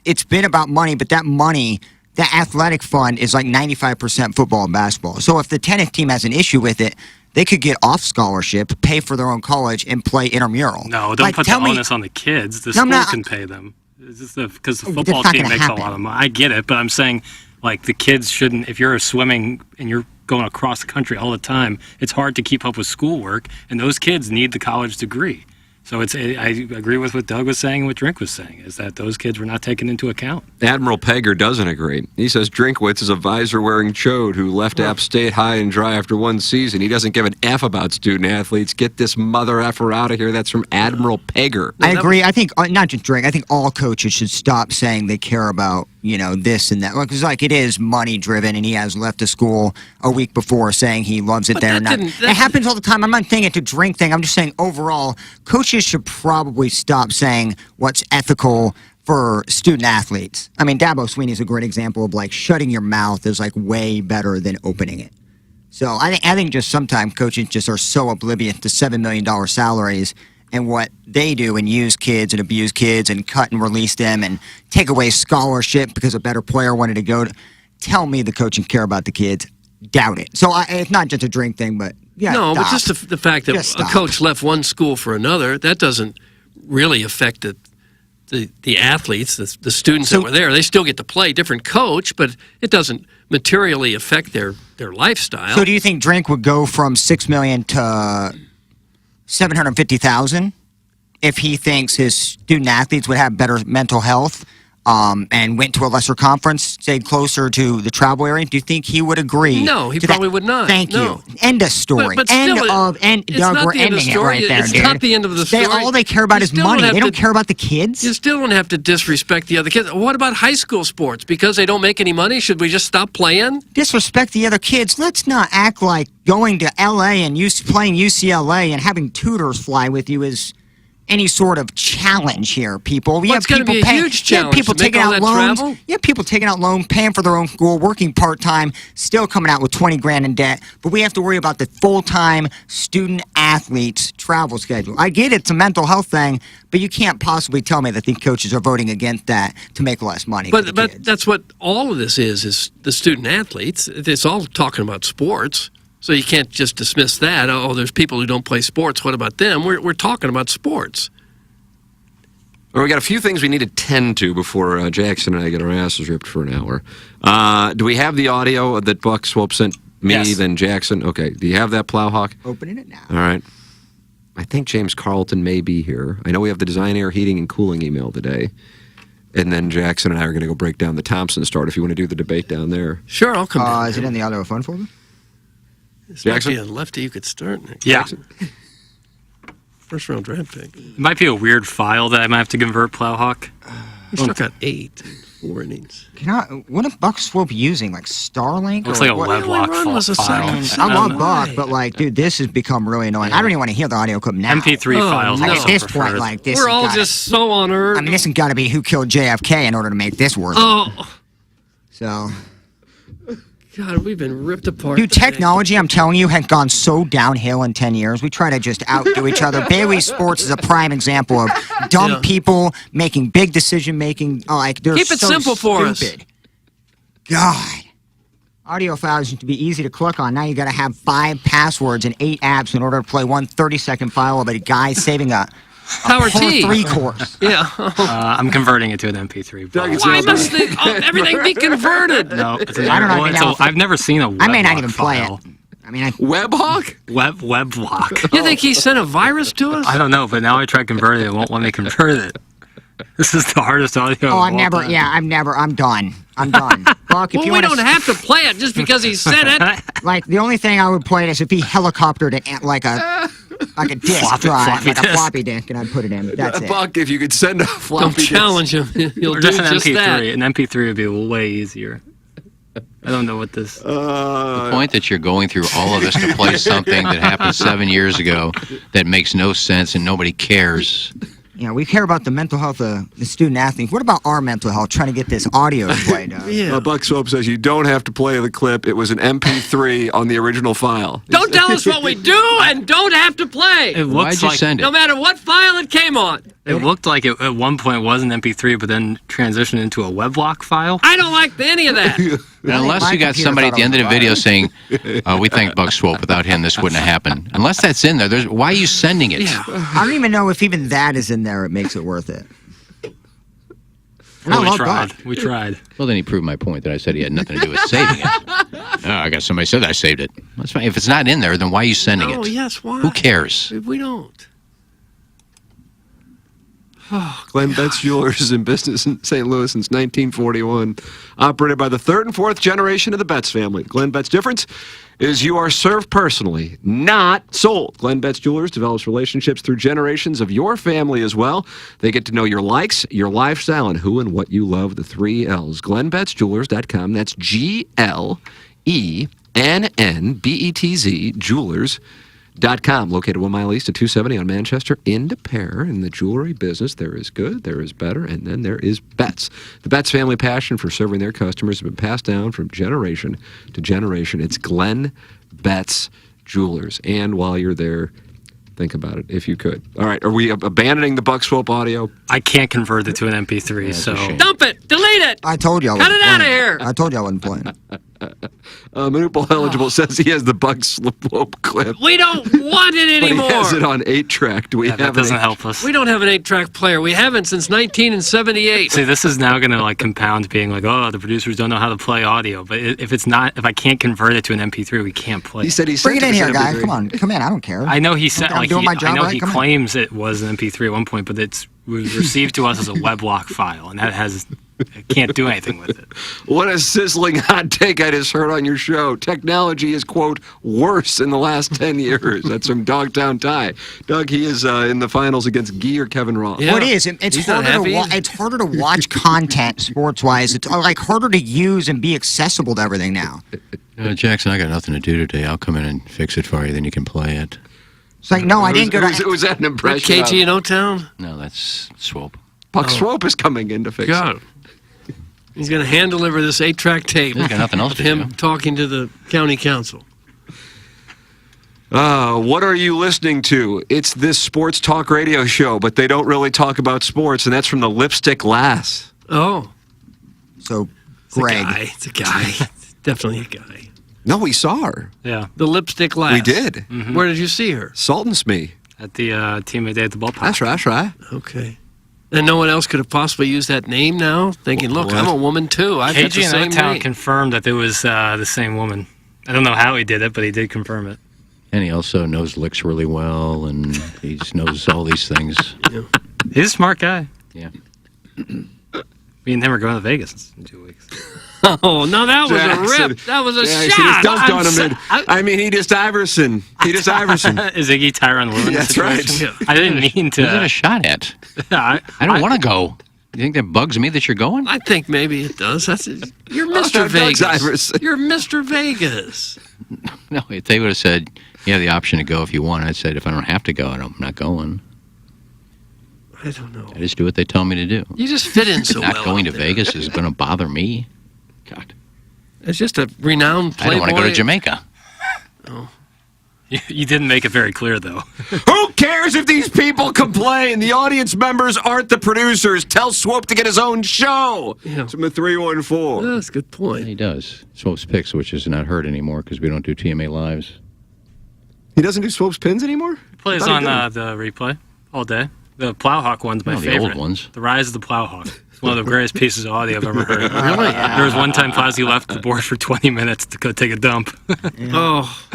it's been about money, but that money, the athletic fund is like 95% football and basketball. So if the tennis team has an issue with it, they could get off scholarship, pay for their own college, and play intramural. No, don't put the onus on the kids. The school can pay them. Because the football not team gonna makes happen. a lot of money. I get it, but I'm saying, like, the kids shouldn't, if you're swimming and you're going across the country all the time, it's hard to keep up with schoolwork, and those kids need the college degree. So I agree with what Doug was saying and what Drink was saying, is that those kids were not taken into account. Admiral Pegger doesn't agree. He says Drinkwitz is a visor-wearing chode who left App State high and dry after one season. He doesn't give an F about student athletes. Get this mother effer out of here. That's from Admiral Pegger. I agree. I think, not just Drink, I think all coaches should stop saying they care about, this and that. Because, it is money-driven, and he has left the school a week before saying he loves it there. It happens all the time. I'm not saying it's a Drink thing. I'm just saying overall, coaches should probably stop saying what's ethical for student athletes. I mean, Dabo Swinney is a great example of shutting your mouth is way better than opening it. So I think just sometimes coaches just are so oblivious to $7 million salaries and what they do and use kids and abuse kids and cut and release them and take away scholarship because a better player wanted to go. Tell me the coach and care about the kids. Doubt it. So it's not just a Drink thing, but No, but just the fact that a coach left one school for another, that doesn't really affect the athletes, the students that were there. They still get to play, different coach, but it doesn't materially affect their lifestyle. So do you think Drink would go from $6 million to $750,000 if he thinks his student athletes would have better mental health and went to a lesser conference, stayed closer to the travel area? Do you think he would agree? No, he probably would not. Thank you. End of story. But still, Doug, we're ending it right there, It's dude. not the end of the story. All they care about is money. They don't care about the kids. You still don't have to disrespect the other kids. What about high school sports? Because they don't make any money, should we just stop playing? Disrespect the other kids. Let's not act like going to L.A. and playing UCLA and having tutors fly with you is any sort of challenge here, people. It's going to be a huge challenge. People taking out loans. You have people taking out loans, paying for their own school, working part-time, still coming out with $20,000 in debt. But we have to worry about the full-time student athletes' travel schedule. I get it's a mental health thing, but you can't possibly tell me that these coaches are voting against that to make less money. But that's what all of this is the student athletes. It's all talking about sports. So you can't just dismiss that. Oh, there's people who don't play sports. What about them? We're talking about sports. Well, we got a few things we need to tend to before Jackson and I get our asses ripped for an hour. Do we have the audio that Buck Swope sent me, then Jackson? Okay. Do you have that, Plowhawk? Opening it now. All right. I think James Carlton may be here. I know we have the Design Air Heating and Cooling email today. And then Jackson and I are going to go break down the Thompson start if you want to do the debate down there. Sure, I'll come down. Is it in the audio fun folder? This Jackson? might be a lefty you could start next. Yeah. Jackson. First round draft pick. It might be a weird file that I might have to convert, Plowhawk. He struck out 8 in 4 innings. What is Buck Swope using? Starlink? Looks like a WebLock file. I love Buck, but dude, this has become really annoying. I don't even want to hear the audio clip now. MP3 files. At this point, this we're all just so on Earth. I mean, this has got to be Who Killed JFK in order to make this work. So. God, we've been ripped apart. Dude, technology, I'm telling you, has gone so downhill in 10 years. We try to just outdo each other. Bailey Sports is a prime example of dumb people making big decision-making. They're Keep it so simple for us. God. Audio files used to be easy to click on. Now you got to have 5 passwords and 8 apps in order to play one 30-second file of a guy saving a Power T 3 course. Yeah. I'm converting it to an MP3. Why must everything be converted? No, I don't know. I've never seen a WebLock I may not even file. play it. I mean, WebHawk? WebLock. You think he sent a virus to us? I don't know, but now I tried converting it. It won't let me convert it. This is the hardest audio. I'm done. Buck, if you we don't have to play it just because he said it. The only thing I would play is if he helicoptered it like a disk drive, like a floppy disk, and I'd put it in. That's it. Buck, if you could send a floppy disk. Don't challenge him. He'll do just an just MP3. that. An MP3 would be way easier. I don't know what this... the point that you're going through all of this to play something that happened 7 years ago that makes no sense and nobody cares. We care about the mental health of the student athletes. What about our mental health, trying to get this audio played? Buck Swope says you don't have to play the clip. It was an MP3 on the original file. Don't tell us what we do and don't have to play. Why'd you send it? No matter what file it came on. It looked like it at one point was an MP3, but then transitioned into a WebLock file. I don't like any of that. Unless you got somebody at the end of the video saying, we thank Buck Swope, without him this wouldn't have happened. Unless that's in there, why are you sending it? Yeah. I don't even know if even that is in there. It makes it worth it. Well, we tried. Well, then he proved my point that I said he had nothing to do with saving it. I guess somebody said I saved it. That's fine. If it's not in there, then why are you sending it? Oh, yes, why? Who cares? We don't. Glenn Betts Jewelers is in business in St. Louis since 1941, operated by the third and fourth generation of the Betts family. Glenn Betts' difference is you are served personally, not sold. Glenn Betts Jewelers develops relationships through generations of your family as well. They get to know your likes, your lifestyle, and who and what you love, the 3 L's. GlennBettsJewelers.com. That's GLENNBETZ Jewelers.com. Located 1 mile east of 270 on Manchester in De Pere. In the jewelry business, there is good, there is better, and then there is Betts. The Betts family passion for serving their customers has been passed down from generation to generation. It's Glenn Betts Jewelers. And while you're there, think about it, if you could. All right, are we abandoning the Buck Swope audio? I can't convert it to an MP3, so... Dump it! Delete it! I told you I Cut wasn't it out of playing. here! I told you I wasn't playing. Manupal Eligible says he has the Buck Swope clip. We don't want it anymore! But he has it on 8-track. Do we have that doesn't help us. We don't have an 8-track player. We haven't since 1978. See, this is now going to like compound being like, oh, the producers don't know how to play audio. But if I can't convert it to an MP3, we can't play. He said he Bring it sent in us here, an guy. MP3. Come on. Come in. I don't care. I know he said, I'm like, doing my job I know right. he Come in. claims it was an MP3 at one point, but it was received to us as a weblog file, and I can't do anything with it. What a sizzling hot take I just heard on your show. Technology is, quote, worse in the last 10 years. That's from Dogtown Ty. Doug, he is in the finals against Guy or Kevin Ross. Well, it is. It's harder to watch content sports-wise. It's like harder to use and be accessible to everything now. Jackson, I got nothing to do today. I'll come in and fix it for you, then you can play it. It's like, no, I didn't go to... Was that an impression? KT in O-Town? No, that's Swope. Buck Swope is coming in to fix God. it. He's going to hand deliver this 8-track tape. He's got nothing else of to him do. talking to the county council. What are you listening to? It's this sports talk radio show, but they don't really talk about sports, and that's from the Lipstick Lass. Oh. So, Greg. It's a guy. It's definitely a guy. No, we saw her. Yeah. The Lipstick Lass. We did. Mm-hmm. Where did you see her? Salton Smee. At the teammate day at the ballpark. That's right. Okay. And no one else could have possibly used that name now? Thinking, look, I'm a woman too. I've got the KG same in O-Town name. confirmed that it was the same woman. I don't know how he did it, but he did confirm it. And he also knows licks really well, and he just knows all these things. Yeah. He's a smart guy. Yeah. Me and him are going to Vegas in 2 weeks. Oh, no, that was Jackson. a rip. That was a Jackson, shot. He dunked on him. He just Iverson. Is Iggy Tyronn Lue in this That's right. situation? I didn't mean to. Who's it a shot at? I don't want to go. You think that bugs me that you're going? I think maybe it does. You're Oh, Mr. no, Doug's Vegas. Iverson. You're Mr. Vegas. No, if they would have said, you have the option to go if you want, I'd said, if I don't have to go, I'm not going. I don't know. I just do what they tell me to do. You just fit in so well. Not going to out there. Vegas is going to bother me. God. It's just a renowned playboy. I don't want to go to Jamaica. Oh. You didn't make it very clear, though. Who cares if these people complain? The audience members aren't the producers. Tell Swope to get his own show. Yeah. It's from the 314. That's a good point. He does. Swope's Picks, which is not heard anymore because we don't do TMA Lives. He doesn't do Swope's Pins anymore? Plays I thought on he did. the replay all day. The Plowhawk one's my Oh, the favorite. old ones. The Rise of the Plowhawk. It's one of the greatest pieces of audio I've ever heard. Really? There was one time Fozzie left the board for 20 minutes to go take a dump. Oh.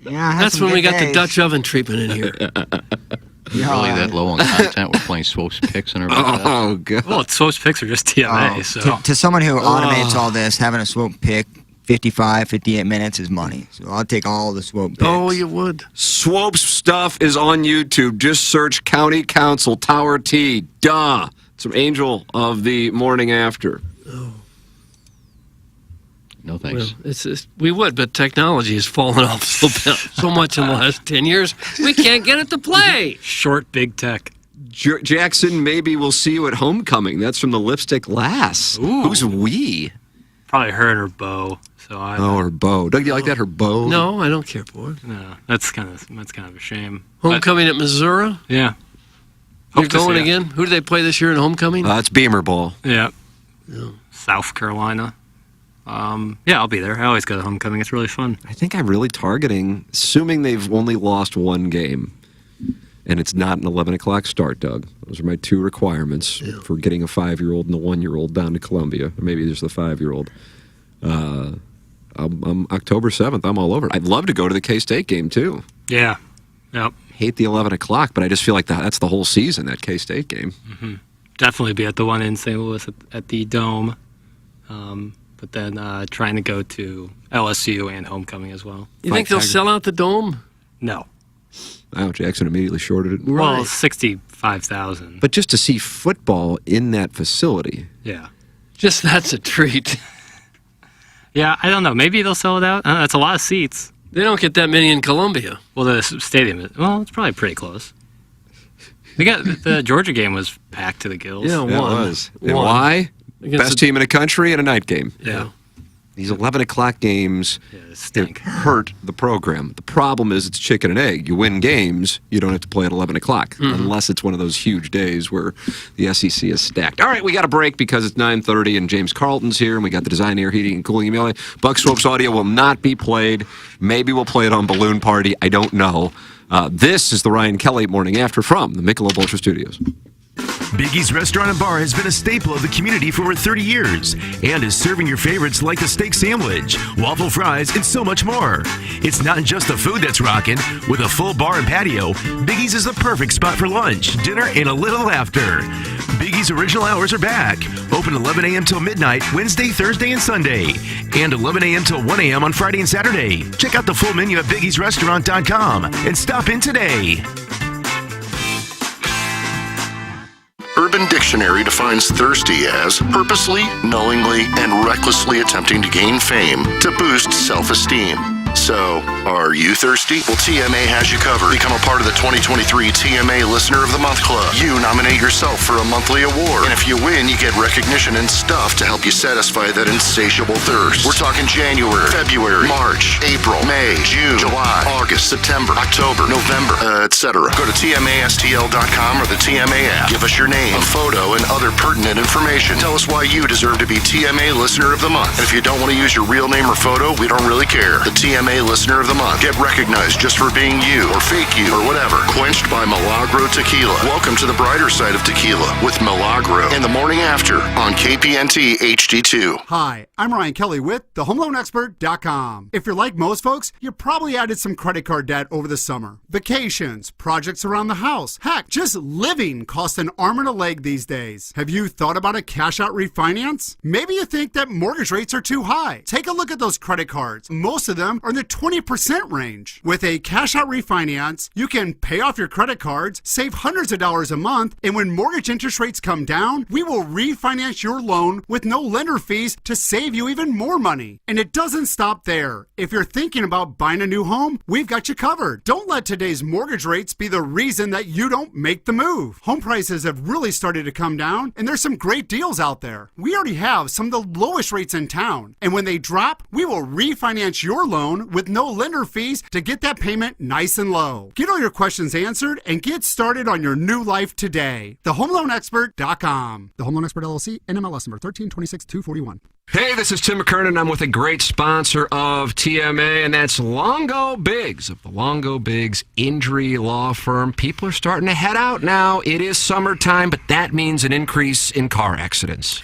Yeah, I had That's some when we good got the days. Dutch oven treatment in here. Really that low on content? We're playing Swope's Picks and everything. Oh, God. Well, Swope's Picks are just TMA, Oh, so. to someone who automates all this, having a Swope pick 55, 58 minutes is money. So I'll take all the Swope picks. Oh, you would. Swope's stuff is on YouTube. Just search County Council Tower T. Duh. It's from Angel of the Morning After. Oh. No thanks. Well, we would, but technology has fallen off so much in the last 10 years. We can't get it to play. Short, big tech. Jackson, maybe we'll see you at homecoming. That's from the Lipstick Lass. Ooh. Who's we? Probably her and her beau. So her beau. Doug, you like that? Her beau? No, I don't care for it. No, that's kind of a shame. Homecoming at Missouri? Yeah. You're Hope to going see it. again? Who do they play this year in homecoming? It's Beamer Ball. Yeah. No. South Carolina. Yeah, I'll be there. I always go to homecoming. It's really fun. I think I'm really targeting, assuming they've only lost one game, and it's not an 11 o'clock start, Doug. Those are my two requirements for getting a 5-year-old and a 1-year-old down to Columbia. Or maybe there's the 5-year-old. I'm October 7th. I'm all over. I'd love to go to the K-State game, too. Yeah. Yep. hate the 11 o'clock, but I just feel like that's the whole season, that K-State game. Mm-hmm. Definitely be at the one in St. Louis at the Dome. But then trying to go to LSU and homecoming as well. You think they'll sell out the Dome? No. Wow, Jackson immediately shorted it. Well, 65,000. But just to see football in that facility. Yeah. Just that's a treat. Yeah, I don't know. Maybe they'll sell it out. That's a lot of seats. They don't get that many in Columbia. Well, the stadium it's probably pretty close. The Georgia game was packed to the gills. Yeah, it was. And why? Best team in the country and a night game. Yeah. These 11 o'clock games hurt the program. The problem is it's chicken and egg. You win games, you don't have to play at 11 o'clock, unless it's one of those huge days where the SEC is stacked. All right, we got a break because it's 9:30 and James Carlton's here, and we got the Design Air Heating and Cooling email. Buck Swope's audio will not be played. Maybe we'll play it on Balloon Party. I don't know. This is the Ryan Kelly Morning After from the Michelob Ultra Studios. Biggie's Restaurant and Bar has been a staple of the community for over 30 years and is serving your favorites like the steak sandwich, waffle fries, and so much more. It's not just the food that's rocking. With a full bar and patio, Biggie's is the perfect spot for lunch, dinner, and a little laughter. Biggie's original hours are back. Open 11 a.m. till midnight, Wednesday, Thursday, and Sunday. And 11 a.m. till 1 a.m. on Friday and Saturday. Check out the full menu at biggiesrestaurant.com and stop in today. Urban Dictionary defines thirsty as purposely, knowingly, and recklessly attempting to gain fame to boost self-esteem. So, are you thirsty? Well, TMA has you covered. Become a part of the 2023 TMA Listener of the Month Club. You nominate yourself for a monthly award. And if you win, you get recognition and stuff to help you satisfy that insatiable thirst. We're talking January, February, March, April, May, June, July, August, September, October, November, etc. Go to TMASTL.com or the TMA app. Give us your name, a photo, and other pertinent information. Tell us why you deserve to be TMA Listener of the Month. And if you don't want to use your real name or photo, we don't really care. The TMA Listener of the Month. Get recognized just for being you or fake you or whatever. Quenched by Milagro Tequila. Welcome to the brighter side of tequila with Milagro in the morning after on KPNT HD2. Hi, I'm Ryan Kelly with thehomeloanexpert.com. If you're like most folks, you probably added some credit card debt over the summer. Vacations, projects around the house. Heck, just living costs an arm and a leg these days. Have you thought about a cash out refinance? Maybe you think that mortgage rates are too high. Take a look at those credit cards. Most of them are in the 20% range. With a cash out refinance, you can pay off your credit cards, save hundreds of dollars a month, and when mortgage interest rates come down, we will refinance your loan with no lender fees to save you even more money. And it doesn't stop there. If you're thinking about buying a new home, we've got you covered. Don't let today's mortgage rates be the reason that you don't make the move. Home prices have really started to come down, and there's some great deals out there. We already have some of the lowest rates in town, and when they drop, we will refinance your loan with no lender fees to get that payment nice and low. Get all your questions answered and get started on your new life today. TheHomeLoanExpert.com. The Home Loan Expert LLC, NMLS number 1326241. Hey, this is Tim McKernan. I'm with a great sponsor of TMA, and that's Longo Biggs of the Longo Biggs Injury Law Firm. People are starting to head out now. It is summertime, but that means an increase in car accidents.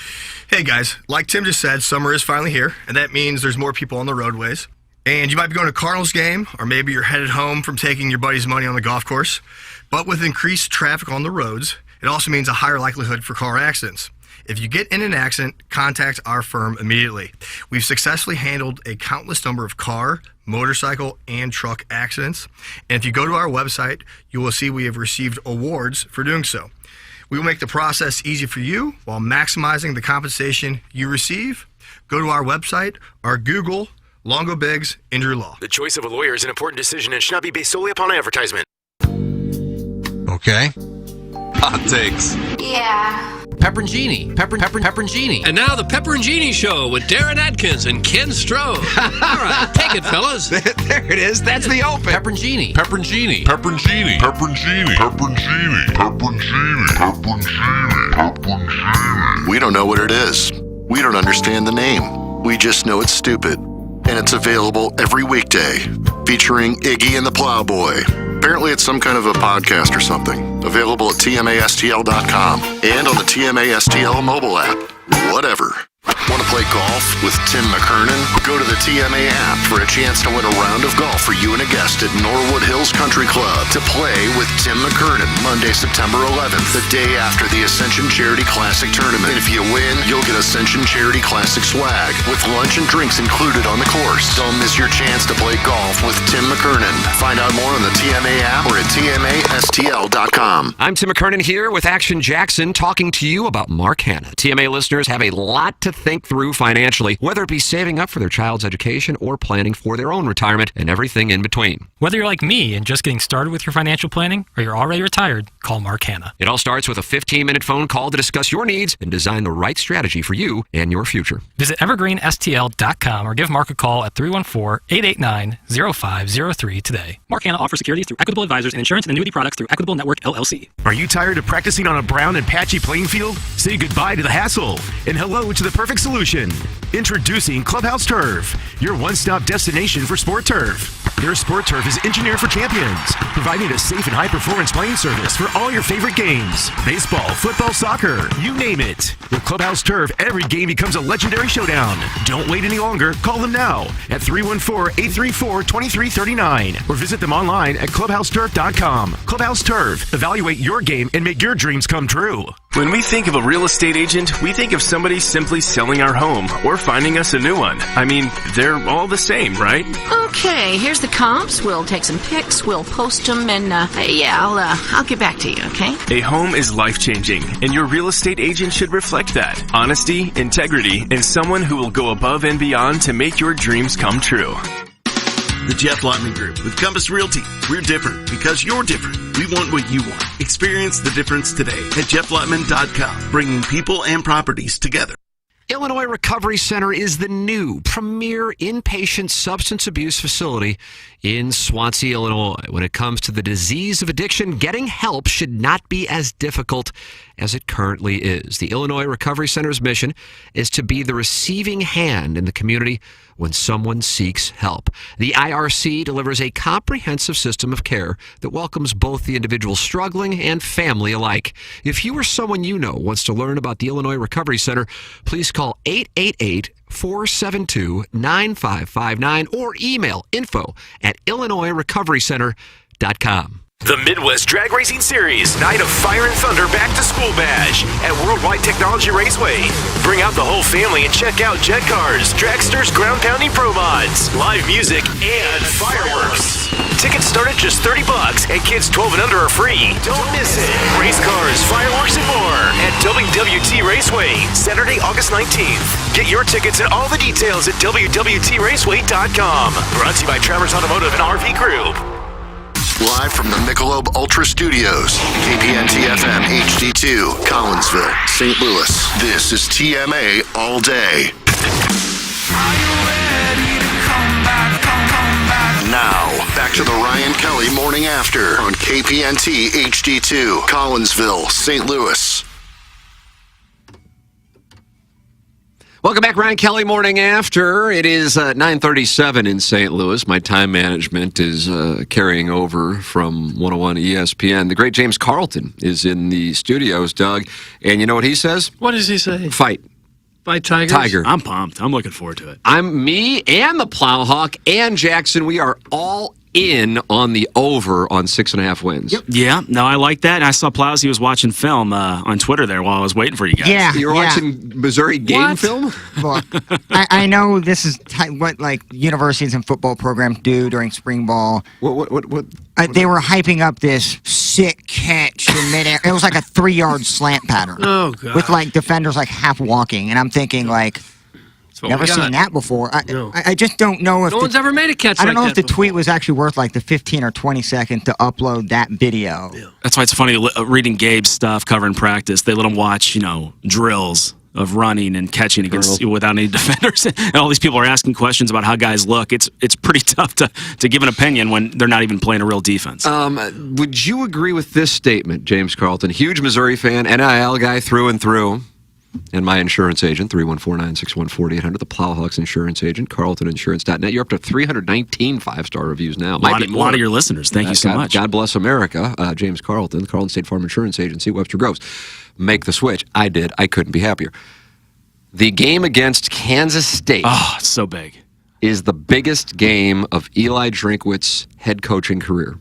Hey guys, like Tim just said, summer is finally here, and that means there's more people on the roadways. And you might be going to a Cardinals game, or maybe you're headed home from taking your buddy's money on the golf course. But with increased traffic on the roads, it also means a higher likelihood for car accidents. If you get in an accident, contact our firm immediately. We've successfully handled a countless number of car, motorcycle, and truck accidents. And if you go to our website, you will see we have received awards for doing so. We will make the process easy for you while maximizing the compensation you receive. Go to our website or Google Longo Biggs Injury Law. The choice of a lawyer is an important decision and should not be based solely upon advertisement. Okay. Hot takes. Yeah. Pepperoncini. Pepperoncini. And now the Pepperoncini Show with Darren Atkins and Ken Strode. All right, take it, fellas. There it is. That's the open. Pepperoncini. Pepperoncini. Pepperoncini. Pepperoncini. Pepperoncini. Pepperoncini. Pepperoncini. Pepperoncini. We don't know what it is. We don't understand the name. We just know it's stupid. And it's available every weekday, featuring Iggy and the Plowboy. Apparently it's some kind of a podcast or something. Available at TMASTL.com and on the TMASTL mobile app. Whatever. Want to play golf with Tim McKernan? Go to the TMA app for a chance to win a round of golf for you and a guest at Norwood Hills Country Club to play with Tim McKernan Monday, September 11th, the day after the Ascension Charity Classic Tournament. And if you win, you'll get Ascension Charity Classic swag with lunch and drinks included on the course. Don't miss your chance to play golf with Tim McKernan. Find out more on the TMA app or at TMASTL.com. I'm Tim McKernan here with Action Jackson talking to you about Mark Hanna. TMA listeners have a lot to think through financially, whether it be saving up for their child's education or planning for their own retirement and everything in between. Whether you're like me and just getting started with your financial planning or you're already retired, call Mark Hanna. It all starts with a 15-minute phone call to discuss your needs and design the right strategy for you and your future. Visit evergreenstl.com or give Mark a call at 314-889-0503 today. Mark Hanna offers securities through Equitable Advisors and insurance and annuity products through Equitable Network, LLC. Are you tired of practicing on a brown and patchy playing field? Say goodbye to the hassle and hello to the perfect solution. Introducing Clubhouse Turf, your one-stop destination for sport turf. Their sport turf is engineered for champions, providing a safe and high-performance playing service for all your favorite games. Baseball, football, soccer, you name it. With Clubhouse Turf, every game becomes a legendary showdown. Don't wait any longer. Call them now at 314-834-2339 or visit them online at clubhouseturf.com. Clubhouse Turf. Evaluate your game and make your dreams come true. When we think of a real estate agent, we think of somebody simply selling our home or finding us a new one. I mean, they're all the same, right? Okay, here's the comps. We'll take some pics, we'll post them, and I'll get back to you, okay? A home is life-changing, and your real estate agent should reflect that. Honesty, integrity, and someone who will go above and beyond to make your dreams come true. The Jeff Lotman Group with Compass Realty. We're different because you're different. We want what you want. Experience the difference today at jefflotman.com, bringing people and properties together. Illinois Recovery Center is the new premier inpatient substance abuse facility in Swansea, Illinois. When it comes to the disease of addiction, getting help should not be as difficult as it currently is. The Illinois Recovery Center's mission is to be the receiving hand in the community when someone seeks help. The IRC delivers a comprehensive system of care that welcomes both the individual struggling and family alike. If you or someone you know wants to learn about the Illinois Recovery Center, please call 888-472-9559 or email info@illinoisrecoverycenter.com. The Midwest Drag Racing Series Night of Fire and Thunder Back to School Bash at Worldwide Technology Raceway. Bring out the whole family and check out jet cars, dragsters, ground pounding pro mods, live music, and fireworks. Tickets start at just $30 and kids 12 and under are free. Don't miss it. Race cars, fireworks, and more at WWT Raceway, Saturday, August 19th. Get your tickets and all the details at WWTRaceway.com. Brought to you by Travers Automotive and RV Group. Live from the Michelob Ultra Studios, KPNT-FM HD2, Collinsville, St. Louis. This is TMA All Day. Now, back to the Ryan Kelly Morning After on KPNT HD2, Collinsville, St. Louis. Welcome back, Ryan Kelly Morning After. It is 9:37 in St. Louis. My time management is carrying over from 101 ESPN. The great James Carlton is in the studios, Doug. And you know what he says? What does he say? Fight. Fight Tigers? Tiger. I'm pumped. I'm looking forward to it. Me and the Plowhawk and Jackson, we are all in on the over on 6.5 wins. Yep. Yeah, no, I like that. And I saw Plowsy was watching film on Twitter there while I was waiting for you guys. Yeah, you were watching Missouri game film? Look, I know this is what like universities and football programs do during spring ball. What? They were hyping up this sick catch in midair. It was like a 3-yard slant pattern. Oh, God. With like defenders like half walking, and I'm thinking like. Never seen that before. I just don't know if no one's ever made a catch. I don't know if the before. tweet was actually worth like the 15 or 20 second to upload that video. Yeah. That's why it's funny reading Gabe's stuff covering practice. They let him watch, drills of running and catching against without any defenders, and all these people are asking questions about how guys look. It's pretty tough to give an opinion when they're not even playing a real defense. Would you agree with this statement, James Carlton? Huge Missouri fan, NIL guy through and through. And my insurance agent, 314-961-4800, the Plowhawks insurance agent, carltoninsurance.net. You're up to 319 5-star reviews now. A lot of your listeners. Thank you so much. God bless America. James Carlton, the Carlton State Farm Insurance Agency, Webster Groves. Make the switch. I did. I couldn't be happier. The game against Kansas State. Oh, it's so big. Is the biggest game of Eli Drinkwitz's head coaching career.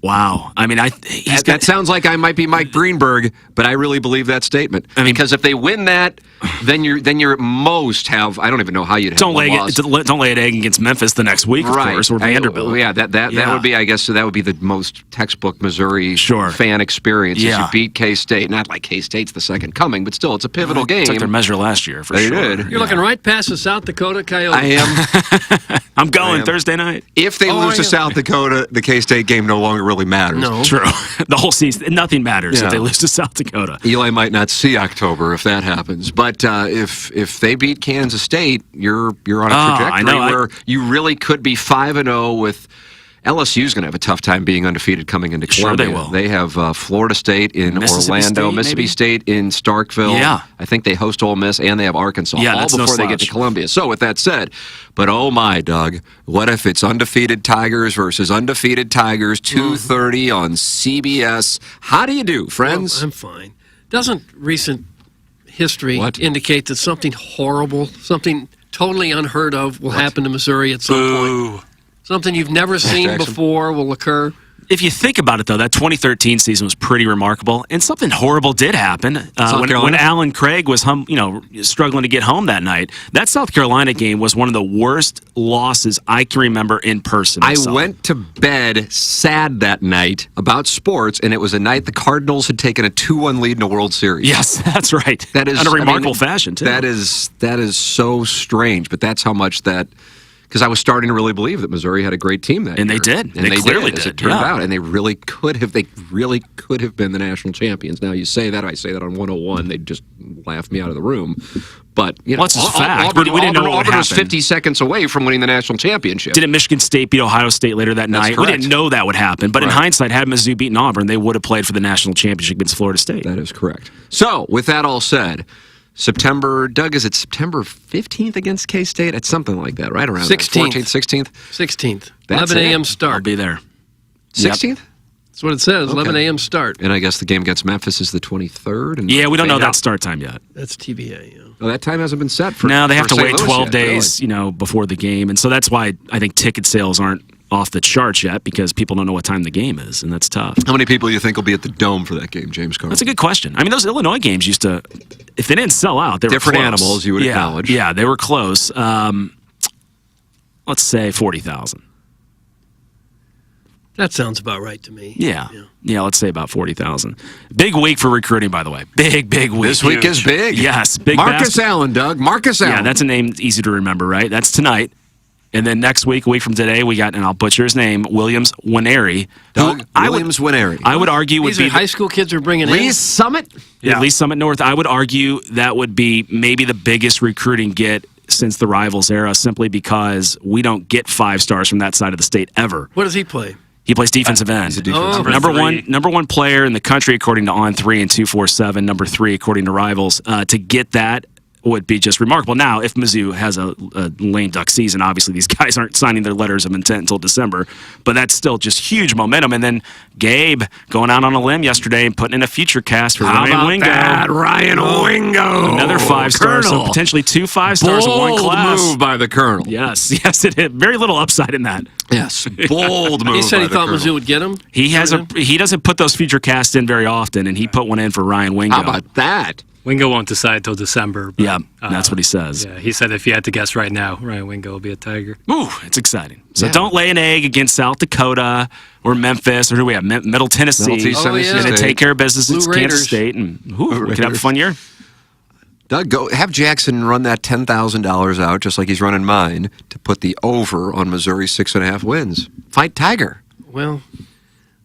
Wow. I mean, that sounds like I might be Mike Greenberg, but I really believe that statement. Because if they win that, then you're at most have, I don't even know how you'd have don't one lay loss. don't lay an egg against Memphis the next week, of course, or Vanderbilt. That would be, I guess, that would be the most textbook Missouri fan experience. Is you beat K-State. Not like K-State's the second coming, but still, it's a pivotal game. Took their measure last year, for They sure. did. You're looking right past the South Dakota Coyotes. I am. I'm going Thursday night. If they lose to South Dakota, the K-State game no longer really matters. No. True. The whole season, nothing matters if they lose to South Dakota. Eli might not see October if that happens, but if they beat Kansas State, you're on a trajectory where you really could be 5-0 with. LSU's going to have a tough time being undefeated coming into Columbia. Sure they will. They have Florida State in Orlando, Mississippi State in Starkville. Yeah. I think they host Ole Miss, and they have Arkansas. Yeah, all that's before they get to Columbia. So with that said, but oh my, Doug, what if it's undefeated Tigers versus undefeated Tigers, 2:30 on CBS? How do you do, friends? Well, I'm fine. Doesn't recent history indicate that something horrible, something totally unheard of will happen to Missouri at some point? Something you've never seen before will occur? If you think about it, though, that 2013 season was pretty remarkable, and something horrible did happen when Alan Craig was struggling to get home that night. That South Carolina game was one of the worst losses I can remember in person. I went to bed sad that night about sports, and it was a night the Cardinals had taken a 2-1 lead in a World Series. Yes, that's right. That is in a remarkable fashion, too. That is so strange, but that's how much that. Because I was starting to really believe that Missouri had a great team that year. And they did. And they clearly did, as it turned out. And they really could have. They really could have been the national champions. Now you say that, I say that on 101, they'd just laugh me out of the room. But it's just fact. We didn't know what Auburn was happened. 50 seconds away from winning the national championship. Didn't Michigan State beat Ohio State later that night? Correct. We didn't know that would happen. But in hindsight, had Mizzou beaten Auburn, they would have played for the national championship against Florida State. That is correct. So with that all said. Doug, is it September 15th against K-State? It's something like that, right around 16th. 14th, 16th? 16th. That's 11 a.m. it. start. I'll be there. 16th? That's what it says, 11 a.m. start. And I guess the game against Memphis is the 23rd? And we don't know that start time yet. That's TBA, yeah. Well, that time hasn't been set for No, they have to St. wait Louis 12 yet, days, really. before the game. And so that's why I think ticket sales aren't off the charts yet, because people don't know what time the game is, and that's tough. How many people do you think will be at the Dome for that game, James Carvin? That's a good question. I mean, those Illinois games used to, if they didn't sell out, they were different close. animals, you would acknowledge. Yeah, they were close. Let's say 40,000. That sounds about right to me. Yeah, let's say about 40,000. Big week for recruiting, by the way. Big week. This week is big. Yes, big. Marcus Allen, Doug. Marcus Allen. Yeah, that's a name easy to remember, right? That's tonight. And then next week, a week from today, we got, and I'll butcher his name, Williams Winery. Doug Williams Winery. I would argue These are high school kids are bringing in. Lee's Summit? Yeah, Lee's Summit North. I would argue that would be maybe the biggest recruiting get since the Rivals era, simply because we don't get 5 stars from that side of the state ever. What does he play? He plays defensive end. Number number one player in the country according to On3 and 247. Number 3 according to Rivals. To get that would be just remarkable. Now, if Mizzou has a lame duck season, obviously these guys aren't signing their letters of intent until December, but that's still just huge momentum. And then Gabe going out on a limb yesterday and putting in a future cast for Ryan Wingo. Ryan Wingo. Another 5 stars, so potentially 2 5 stars in one class. Bold move by the Colonel. Yes, it is. Very little upside in that. Yes, bold move. He said by he the thought Colonel. Mizzou would get him. He doesn't put those future casts in very often, and he put one in for Ryan Wingo. How about that? Wingo won't decide till December. But, Yeah, that's what he says. Yeah, he said if you had to guess right now, Ryan Wingo will be a Tiger. Ooh, it's exciting. So don't lay an egg against South Dakota or Memphis, or who do we have? Middle Tennessee. Tennessee Going to take care of business Blue against Raiders. Kansas State, and we could have a fun year. Doug, go have Jackson run that $10,000 out, just like he's running mine, to put the over on Missouri's 6.5 wins. Fight Tiger. Well,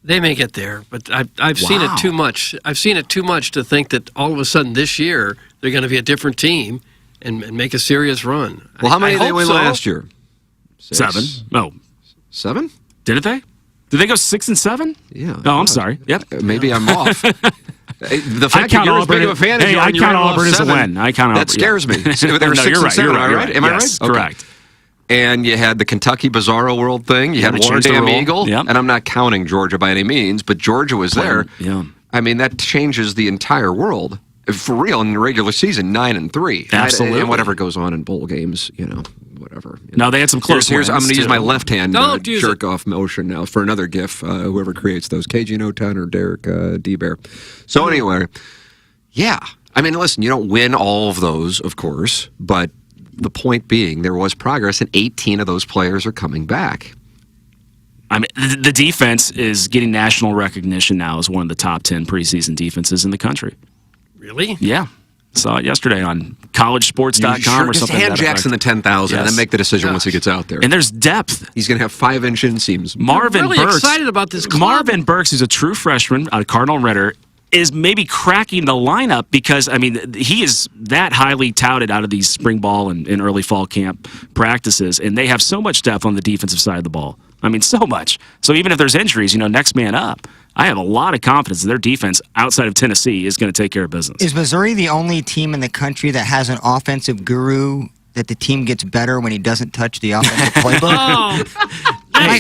they may get there, but I've seen it too much. I've seen it too much to think that all of a sudden this year they're going to be a different team and make a serious run. Well, how many did they hope win so. last year? 7. Oh, 7? did they? Did they go 6 and 7? Yeah. Oh, I'm sorry. Yep. Maybe I'm off. The fact that count you're as Auburn big of a fan as you are, I and you're count running off Auburn as a 7, win. I count Auburn. That scares me. So they were No, 6 you're and right. 7, You're right. right? Am I Yes, right? Okay. correct. And you had the Kentucky Bizarro World thing. You had Wanna change the Warren Dam rule. Eagle. Yep. And I'm not counting Georgia by any means, but Georgia was there. Yeah. I mean, that changes the entire world. for real, in the regular season, 9-3. Absolutely. And whatever goes on in bowl games, whatever. No, they had some close Here's I'm going to use too. my left hand use jerk-off motion now for another GIF, whoever creates those, KG010 or Derek D-Bear. So anyway, yeah. I mean, listen, you don't win all of those, of course, but the point being, there was progress, and 18 of those players are coming back. I mean, the defense is getting national recognition now as one of the top 10 preseason defenses in the country. Really? Yeah. Saw it yesterday on collegesports.com or Just something. hand Jackson the 10,000 and then make the decision once he gets out there. And there's depth. He's going to have 5-inch inseams. Marvin I'm really Burks, excited about this club. Marvin Burks, who's a true freshman out of Cardinal Ritter, is maybe cracking the lineup because, I mean, he is that highly touted out of these spring ball and early fall camp practices, and they have so much depth on the defensive side of the ball. I mean, so much. So even if there's injuries, next man up. I have a lot of confidence that their defense outside of Tennessee is going to take care of business. Is Missouri the only team in the country that has an offensive guru that the team gets better when he doesn't touch the offensive playbook? I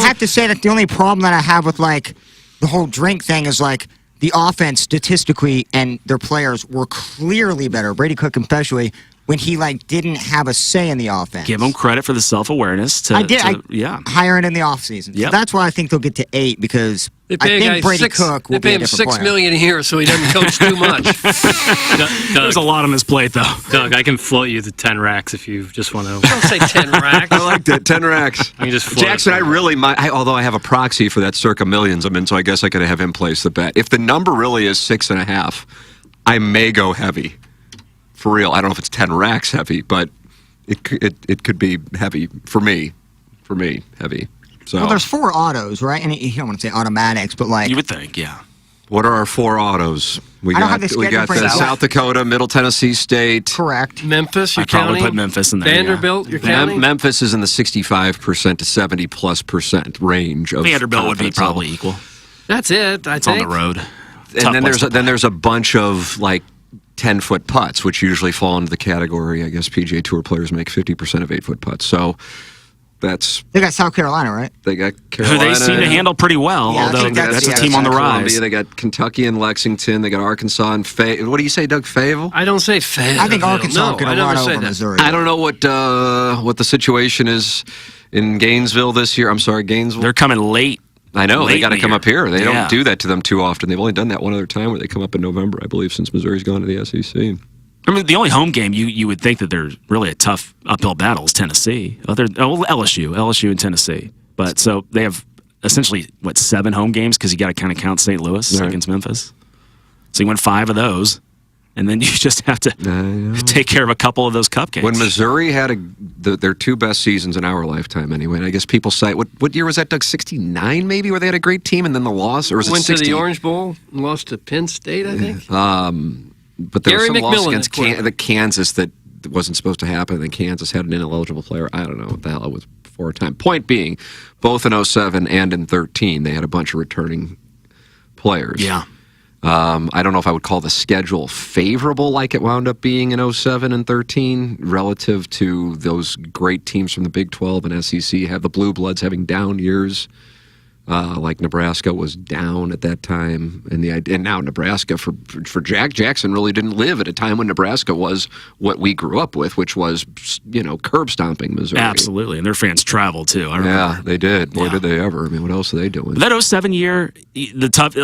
have to say that the only problem that I have with the whole drink thing is the offense statistically and their players were clearly better. Brady Cook especially when he didn't have a say in the offense. Give him credit for the self-awareness. I did. Hire it in the offseason. Yep. So that's why I think they'll get to 8 because They I pay think Brady Cook will be a different $6 player. million a year so he doesn't coach too much. There's a lot on his plate, though. Doug, I can float you the 10 racks if you just want to. Don't say 10 racks. I like that, 10 racks. I can just float Jackson, I really might, although I have a proxy for that circa millions, so I guess I could have him place the bet. If the number really is 6.5, I may go heavy. For real. I don't know if it's 10 racks heavy, but it could be heavy for me. Heavy. So Well, there's 4 autos, right? And you don't want to say automatics, but You would think, yeah. What are our 4 autos? We I don't got have the we schedule got for the that. South Dakota, Middle Tennessee State. Correct. Memphis, you're I'd probably counting? put Memphis in there. Vanderbilt, you're counting? Memphis is in the 65% to 70+% range of Vanderbilt would be confidence probably level. equal. That's it, I It's on think. the road. And then there's a bunch of 10-foot putts, which usually fall into the category. I guess PGA Tour players make 50% of 8-foot putts. So that's They got South Carolina, right? they got Who Carolina. they seem to handle pretty well, Yeah, I although think that's a that's team on the Columbia. rise. They got Kentucky and Lexington. They got Arkansas and What do you say, Doug? Fayetteville? I don't say Fayetteville. I think Arkansas No, could I have never run say over that. Missouri. I don't know what the situation is in Gainesville this year. I'm sorry, Gainesville. They're coming late. I know late they got to in the come year. up here. They Yeah. don't do that to them too often. They've only done that one other time where they come up in November, I believe, since Missouri's gone to the SEC. I mean, the only home game you would think that there's really a tough uphill battle is Tennessee. LSU and Tennessee. But so they have essentially, 7 home games because you got to kind of count St. Louis against Memphis. So you win 5 of those, and then you just have to take care of a couple of those cupcakes. When Missouri had their 2 best seasons in our lifetime, anyway, and I guess people say, what year was that, Doug? 69 maybe, where they had a great team and then the loss? Or was Went it 60? to the Orange Bowl and lost to Penn State, I think. But there was Gary some loss McMillan against at the Kansas that wasn't supposed to happen, and then Kansas had an ineligible player. I don't know what the hell it was before a time. Point being, both in 07 and in 13, they had a bunch of returning players. Yeah. I don't know if I would call the schedule favorable like it wound up being in 07 and 13 relative to those great teams from the Big 12 and SEC. Have the Blue Bloods having down years. Like Nebraska was down at that time, and now Nebraska for Jackson really didn't live at a time when Nebraska was what we grew up with, which was curb stomping Missouri. Absolutely, and their fans travel too. I remember. Yeah, they did. Boy, did they ever! I mean, what else are they doing? That 07 year, the tough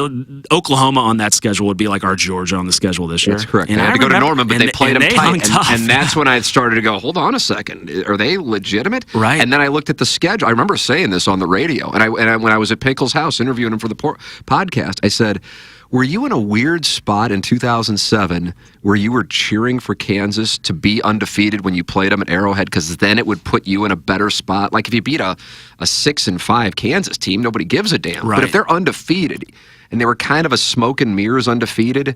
Oklahoma on that schedule would be like our Georgia on the schedule this year. That's correct. And they had to go to Norman, but they played them hung tight, tough. and that's when I started to go, hold on a second, are they legitimate? Right. And then I looked at the schedule. I remember saying this on the radio, and when I was at Pinkle's house interviewing him for the podcast, I said, were you in a weird spot in 2007 where you were cheering for Kansas to be undefeated when you played them at Arrowhead? Because then it would put you in a better spot. Like if you beat a 6-5 Kansas team, nobody gives a damn. Right. But if they're undefeated, and they were kind of a smoke and mirrors undefeated,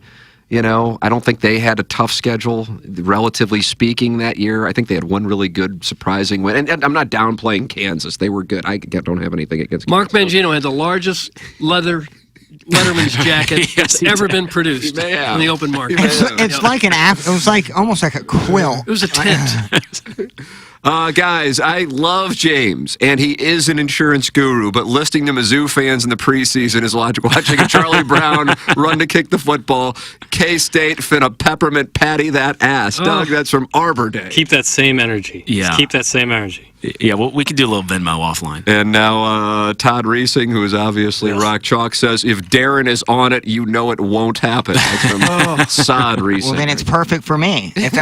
I don't think they had a tough schedule, relatively speaking, that year. I think they had one really good, surprising win. And I'm not downplaying Kansas. They were good. I don't have anything against Mark Kansas. Bangino had the largest Letterman's jacket that's ever been produced in the open market. It's like it was like almost like a quill. It was a tent. Guys, I love James, and he is an insurance guru, but listening to Mizzou fans in the preseason is like watching a Charlie Brown run to kick the football. K-State finna peppermint patty that ass. Doug, that's from Arbor Day. Keep that same energy. Yeah. Just keep that same energy. Yeah, well, we could do a little Venmo offline. And now Todd Reesing, who is obviously Rock Chalk, says, if Darren is on it, you know it won't happen. That's from Sod Reesing. Well, then it's perfect for me. If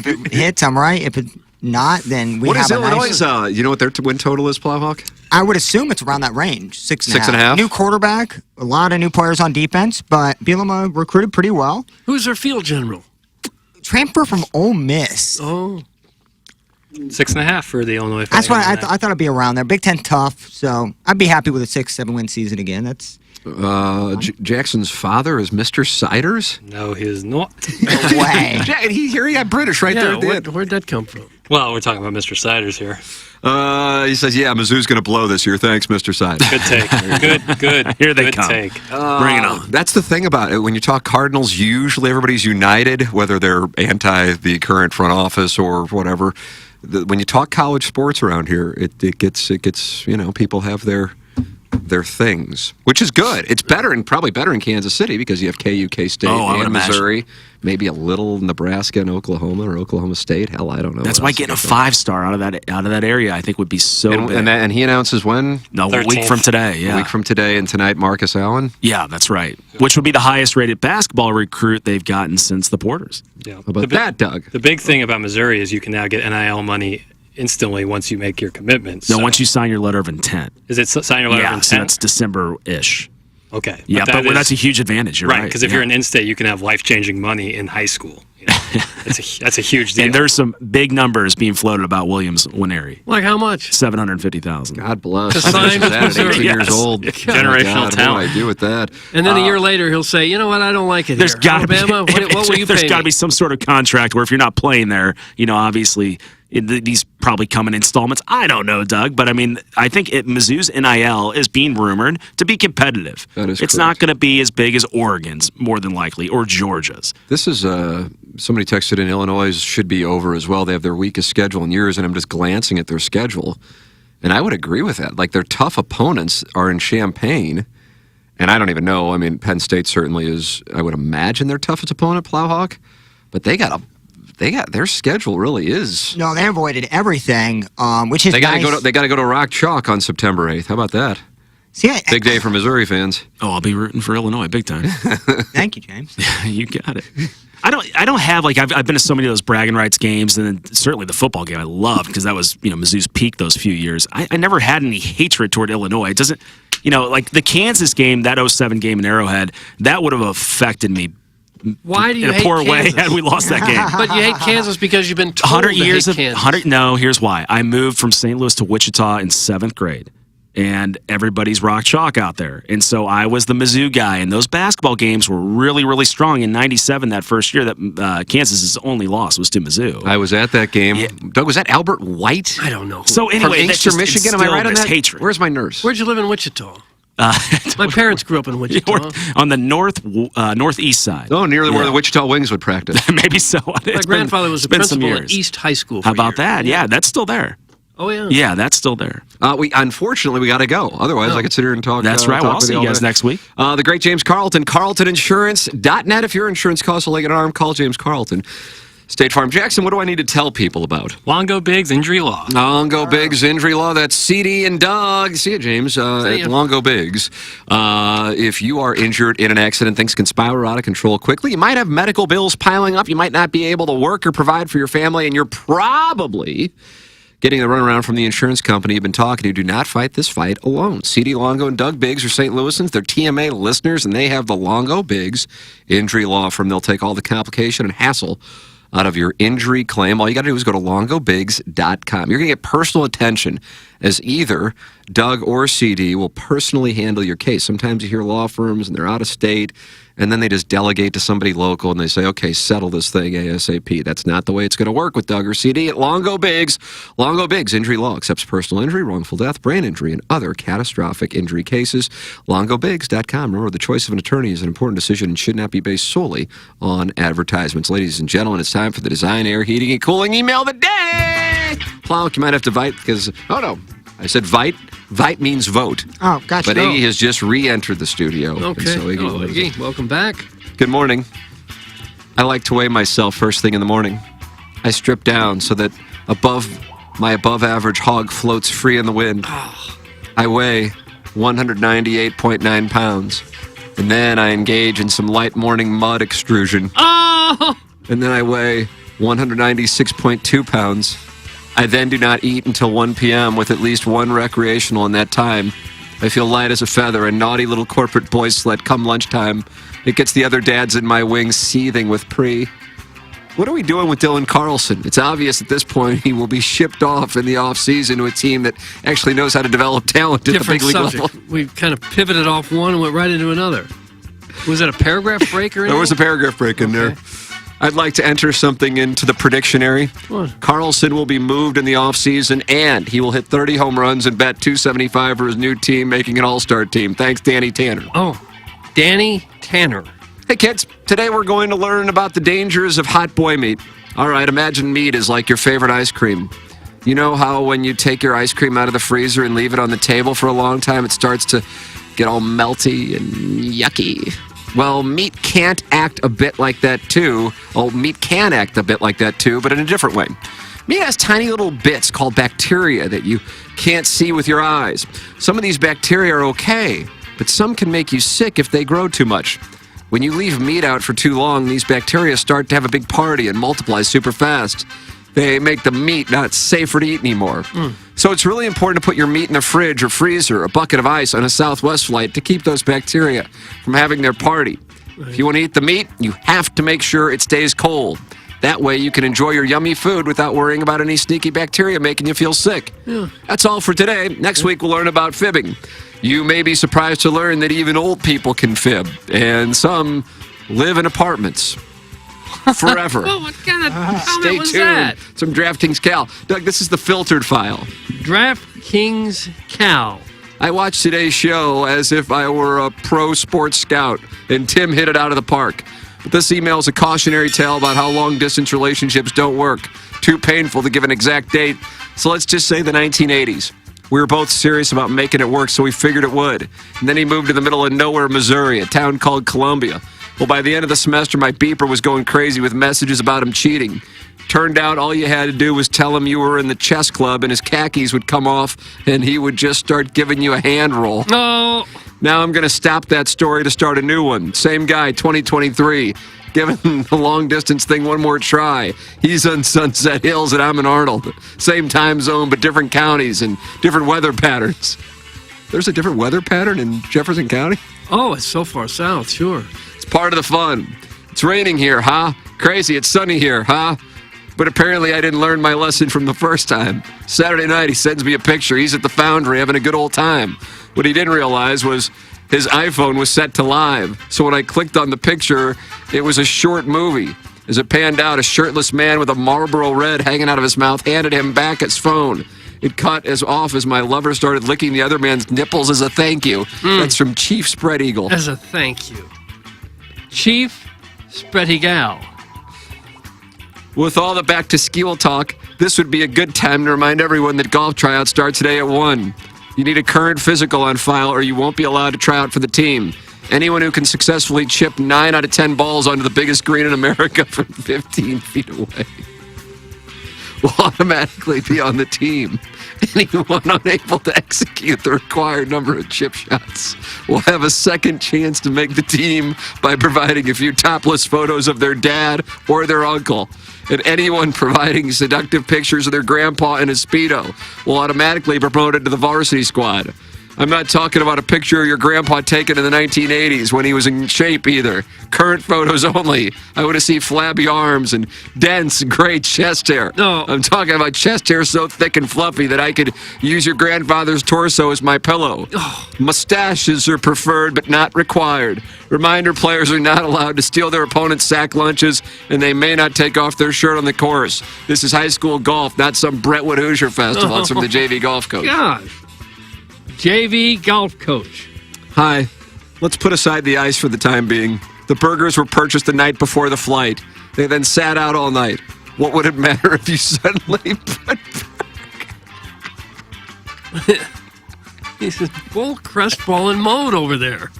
it hits, I'm right. If it's not, then we What have is a Illinois', nice... you know what their win total is, Plowhawk? I would assume it's around that range, 6.5. 6.5? New quarterback, a lot of new players on defense, but Bielema recruited pretty well. Who's their field general? Transfer from Ole Miss. Oh. 6.5 for the Illinois. That's why I thought it'd be around there. Big Ten tough, so I'd be happy with a 6-7 win season again. That's Jackson's father is Mr. Siders? No, he is not. No way. He got British right there at the end. Where'd that come from? Well, we're talking about Mr. Siders here. He says, yeah, Mizzou's going to blow this year. Thanks, Mr. Siders. Good take. Good. Here they good come. Take. Bring it on. That's the thing about it. When you talk Cardinals, usually everybody's united, whether they're anti the current front office or whatever. When you talk college sports around here, it gets people have their things, which is good. It's better and probably better in Kansas City because you have KU, K-State, and Missouri. Maybe a little Nebraska and Oklahoma or Oklahoma State. Hell, I don't know. That's why getting a 5-star out of that area, I think, would be so big. And he announces when? No, a week from today. Yeah, a week from today, and tonight, Marcus Allen. Yeah, that's right. Which would be the highest-rated basketball recruit they've gotten since the Porters. Yeah. How about that, Doug? The big thing about Missouri is you can now get NIL money instantly once you make your commitment. No, once you sign your letter of intent. Is it sign your letter of intent? So that's December-ish. Okay. Yeah, but that's a huge advantage. You're right. Because if you're an in-state, you can have life-changing money in high school. That's a huge deal. And there's some big numbers being floated about Williams Winery. Like how much? $750,000. God bless. To sign with At 18 years Yes. old. Generational talent. talent. What do I do with that? And then a year later, he'll say, you know what, I don't like it There's here. got to be Alabama, what will you there's pay got to me? be some sort of contract where if you're not playing there, obviously these probably come in installments. I don't know, Doug, but I mean, I think Mizzou's NIL is being rumored to be competitive. That is It's correct. not going to be as big as Oregon's, more than likely, or Georgia's. This is somebody texted in Illinois should be over as well. They have their weakest schedule in years, and I'm just glancing at their schedule, and I would agree with that. Like their tough opponents are in Champaign, and I don't even know. I mean, Penn State certainly is. I would imagine their toughest opponent, Plowhawk, but they got their schedule really is. No, they avoided everything, which is They got to nice. go. They got to go to Rock Chalk on September 8th. How about that? See, Big day for Missouri fans. Oh, I'll be rooting for Illinois big time. Thank you, James. You got it. I don't have I've been to so many of those bragging rights games, and then certainly the football game I loved because that was Mizzou's peak those few years. I never had any hatred toward Illinois. It doesn't like the Kansas game, that 07 game in Arrowhead, that would have affected me. Why do you in a hate poor way Kansas? had we lost that game. But you hate Kansas because you've been told 100 years to of hate Kansas. No, here's why. I moved from St. Louis to Wichita in 7th grade. And everybody's Rock Chalk out there. And so I was the Mizzou guy. And those basketball games were really, really strong. In 97, that first year, that Kansas's only loss was to Mizzou. I was at that game. Yeah. Doug, was that Albert White? I don't know. So anyway, from Inkster, Michigan. Am I right on that? Hatred. Where's my nurse? Where'd you live in Wichita? My parents grew up in Wichita. On the northeast side. Oh, near where the Wichita Wings would practice. Maybe so. My grandfather was the principal at East High School. How about that? Yeah, that's still there. Oh, yeah. Yeah, that's still there. Unfortunately, we got to go. Otherwise, I could sit here and talk. That's right. Talk I'll see you guys next week. The great James Carlton, CarltonInsurance.net. If your insurance costs a leg and an arm, call James Carlton. State Farm. Jackson, what do I need to tell people about? Longo Biggs Injury Law. Longo Biggs Injury Law. That's CD and Doug. See you, James. At Longo Biggs. If you are injured in an accident, things can spiral out of control quickly. You might have medical bills piling up. You might not be able to work or provide for your family, and you're probably getting the runaround from the insurance company you've been talking to. Do not fight this fight alone. CD Longo and Doug Biggs are St. Louisans. They're TMA listeners, and they have the Longo Biggs Injury Law Firm. They'll take all the complication and hassle out of your injury claim. All you got to do is go to longobiggs.com. You're going to get personal attention as either Doug or CD will personally handle your case. Sometimes you hear law firms and they're out of state, and then they just delegate to somebody local and they say, okay, settle this thing ASAP. That's not the way it's going to work with Doug or CD at Longo Biggs. Longo Biggs Injury Law accepts personal injury, wrongful death, brain injury, and other catastrophic injury cases. LongoBiggs.com. Remember, the choice of an attorney is an important decision and should not be based solely on advertisements. Ladies and gentlemen, it's time for the Design, Air, Heating, and Cooling Email of the Day. Plowk, you might have to Vite because, oh no, I said Vite. Vite means vote. Oh, gotcha. But Iggy has just re-entered the studio. Okay. And so Iggy, welcome back. Good morning. I like to weigh myself first thing in the morning. I strip down so that my above-average hog floats free in the wind. I weigh 198.9 pounds. And then I engage in some light morning mud extrusion. Oh! And then I weigh 196.2 pounds. I then do not eat until 1 p.m. with at least one recreational in that time. I feel light as a feather, a naughty little corporate boy sled come lunchtime. It gets the other dads in my wings seething with pre. What are we doing with Dylan Carlson? It's obvious at this point he will be shipped off in the offseason to a team that actually knows how to develop talent at Different the big league subject. level. We kind of pivoted off one and went right into another. Was it a paragraph break or anything? There was a paragraph break in there. I'd like to enter something into the predictionary. What? Carlson will be moved in the offseason, and he will hit 30 home runs and bet $275 for his new team, making an all-star team. Thanks, Danny Tanner. Oh, Danny Tanner. Hey, kids. Today we're going to learn about the dangers of hot boy meat. All right, imagine meat is like your favorite ice cream. You know how when you take your ice cream out of the freezer and leave it on the table for a long time, it starts to get all melty and yucky? Well, meat can't act a bit like that too. Oh, meat can act a bit like that too, but in a different way. Meat has tiny little bits called bacteria that you can't see with your eyes. Some of these bacteria are okay, but some can make you sick if they grow too much. When you leave meat out for too long, these bacteria start to have a big party and multiply super fast. They make the meat not safer to eat anymore. So it's really important to put your meat in the fridge or freezer, a bucket of ice on a Southwest flight to keep those bacteria from having their party. If you want to eat the meat, you have to make sure it stays cold. That way you can enjoy your yummy food without worrying about any sneaky bacteria making you feel sick. Yeah. That's all for today. Next week we'll learn about fibbing. You may be surprised to learn that even old people can fib, and some live in apartments. Forever. Oh, what kind of comment Stay was tuned. that? Some DraftKings Cal. Doug, this is the filtered file. DraftKings Cal. I watched today's show as if I were a pro sports scout, and Tim hit it out of the park. But this email is a cautionary tale about how long-distance relationships don't work. Too painful to give an exact date. So let's just say the 1980s. We were both serious about making it work, so we figured it would. And then he moved to the middle of nowhere, Missouri, a town called Columbia. Well, by the end of the semester, my beeper was going crazy with messages about him cheating. Turned out all you had to do was tell him you were in the chess club, and his khakis would come off, and he would just start giving you a hand roll. No. Now I'm going to stop that story to start a new one. Same guy, 2023. Giving the long-distance thing one more try. He's on Sunset Hills, and I'm in Arnold. Same time zone, but different counties and different weather patterns. There's a different weather pattern in Jefferson County? Oh, it's so far south, sure. It's part of the fun. It's raining here, huh? Crazy, it's sunny here, huh? But apparently I didn't learn my lesson from the first time. Saturday night, he sends me a picture. He's at the Foundry having a good old time. What he didn't realize was his iPhone was set to live. So when I clicked on the picture, it was a short movie. As it panned out, a shirtless man with a Marlboro Red hanging out of his mouth handed him back his phone. It cut as off as my lover started licking the other man's nipples as a thank you. That's from Chief Spread Eagle. As a thank you. Chief Spread Eagle. With all the back to school talk, this would be a good time to remind everyone that golf tryouts start today at 1. You need a current physical on file or you won't be allowed to try out for the team. Anyone who can successfully chip 9 out of 10 balls onto the biggest green in America from 15 feet away will automatically be on the team. Anyone unable to execute the required number of chip shots will have a second chance to make the team by providing a few topless photos of their dad or their uncle. And anyone providing seductive pictures of their grandpa in a Speedo will automatically be promoted to the varsity squad. I'm not talking about a picture of your grandpa taken in the 1980s when he was in shape either. Current photos only. I want to see flabby arms and dense gray chest hair. No. I'm talking about chest hair so thick and fluffy that I could use your grandfather's torso as my pillow. Mustaches are preferred but not required. Reminder, players are not allowed to steal their opponent's sack lunches, and they may not take off their shirt on the course. This is high school golf, not some Brentwood Hoosier festival. It's from the JV golf coach. Gosh. JV golf coach. Hi. Let's put aside the ice for the time being. The burgers were purchased the night before the flight. They then sat out all night. What would it matter if you suddenly put He's in full crestfallen mode over there.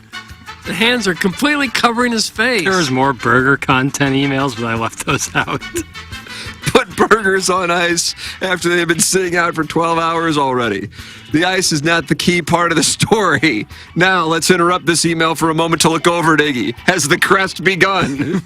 The hands are completely covering his face. There was more burger content emails, but I left those out. Put burgers on ice after they've been sitting out for 12 hours already. The ice is not the key part of the story. Now, let's interrupt this email for a moment to look over at Iggy. Has the crest begun?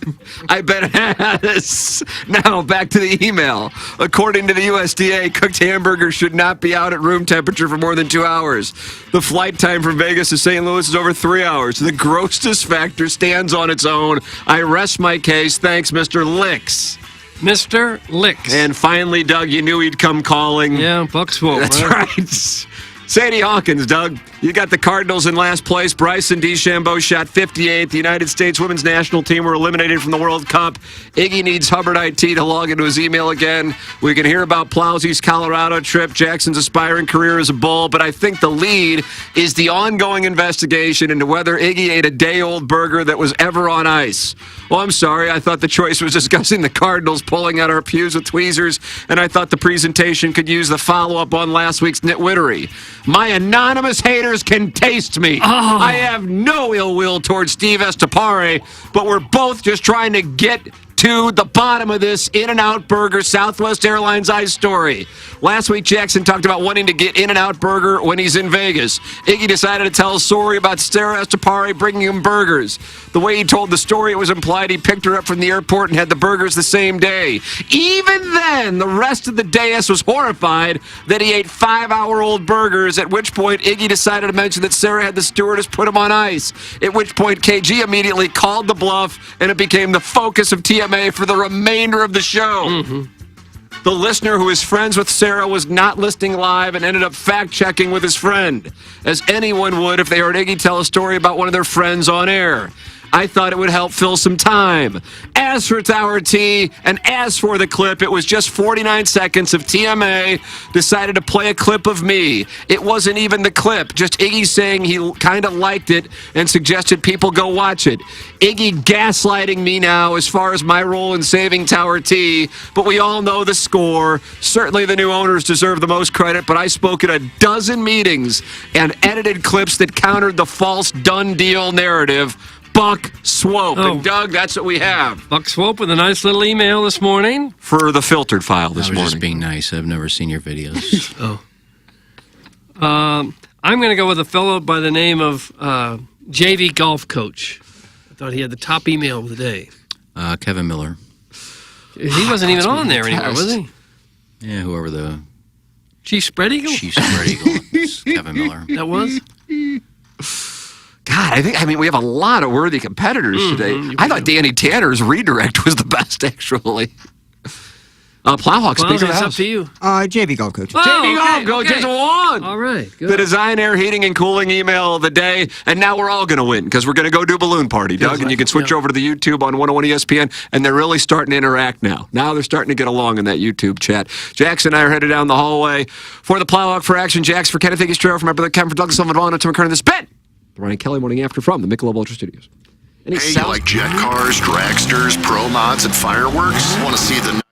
I bet it has. Now, back to the email. According to the USDA, cooked hamburgers should not be out at room temperature for more than 2 hours. The flight time from Vegas to St. Louis is over 3 hours. The grossness factor stands on its own. I rest my case. Thanks, Mr. Licks. Mr. Licks. And finally, Doug, you knew he'd come calling. Yeah, Buck Swope. That's right. Sadie Hawkins, Doug. You got the Cardinals in last place. Bryson DeChambeau shot 58th. The United States women's national team were eliminated from the World Cup. Iggy needs Hubbard IT to log into his email again. We can hear about Plowsy's Colorado trip, Jackson's aspiring career as a Bull, but I think the lead is the ongoing investigation into whether Iggy ate a day-old burger that was ever on ice. Oh, I'm sorry. I thought the choice was discussing the Cardinals pulling out our pews with tweezers, and I thought the presentation could use the follow-up on last week's nitwittery. My anonymous haters can taste me. Oh. I have no ill will towards Steve Estepare, but we're both just trying to get to the bottom of this In-N-Out Burger Southwest Airlines ice story. Last week, Jackson talked about wanting to get In-N-Out Burger when he's in Vegas. Iggy decided to tell a story about Sarah Estepare bringing him burgers. The way he told the story, it was implied he picked her up from the airport and had the burgers the same day. Even then, the rest of the dais was horrified that he ate 5-hour-old burgers, at which point Iggy decided to mention that Sarah had the stewardess put him on ice, at which point KG immediately called the bluff, and it became the focus of TMA for the remainder of the show. Mm-hmm. The listener who is friends with Sarah was not listening live and ended up fact-checking with his friend, as anyone would if they heard Iggy tell a story about one of their friends on air. I thought it would help fill some time. As for Tower T, and as for the clip, it was just 49 seconds of TMA decided to play a clip of me. It wasn't even the clip, just Iggy saying he kind of liked it and suggested people go watch it. Iggy gaslighting me now as far as my role in saving Tower T, but we all know the score. Certainly the new owners deserve the most credit, but I spoke at a dozen meetings and edited clips that countered the false done deal narrative. Buck Swope. Oh. And Doug, that's what we have. Buck Swope with a nice little email this morning. For the filtered file this I was morning. just being nice. I've never seen your videos. I'm going to go with a fellow by the name of JV Golf Coach. I thought he had the top email of the day. Kevin Miller. He wasn't even on there anymore, was he? Yeah, whoever the Chief Spread Eagle? Chief Spread Eagle is Kevin Miller. That was? God, I mean, we have a lot of worthy competitors today. I thought Danny Tanner's redirect was the best, actually. Plowhawk, speaker of the it's house. up to you. JV Golf Coach. JV Golf Coach has won. All right, good. The Design Air Heating and Cooling email of the day, and now we're all going to win because we're going to go do Balloon Party, Doug, and you can switch over to the YouTube on 101 ESPN, and they're really starting to interact now. Now they're starting to get along in that YouTube chat. Jackson and I are headed down the hallway for the Plowhawk for Action. Jax for Kenneth Higgins Trail, from my brother Kevin, for Douglas Sullivan, Vaughn, and Tim McKernan. The Spit. The Ryan Kelly Morning After from the Michelob Ultra Studios. Hey, you like jet cars, dragsters, pro mods, and fireworks? Want to see the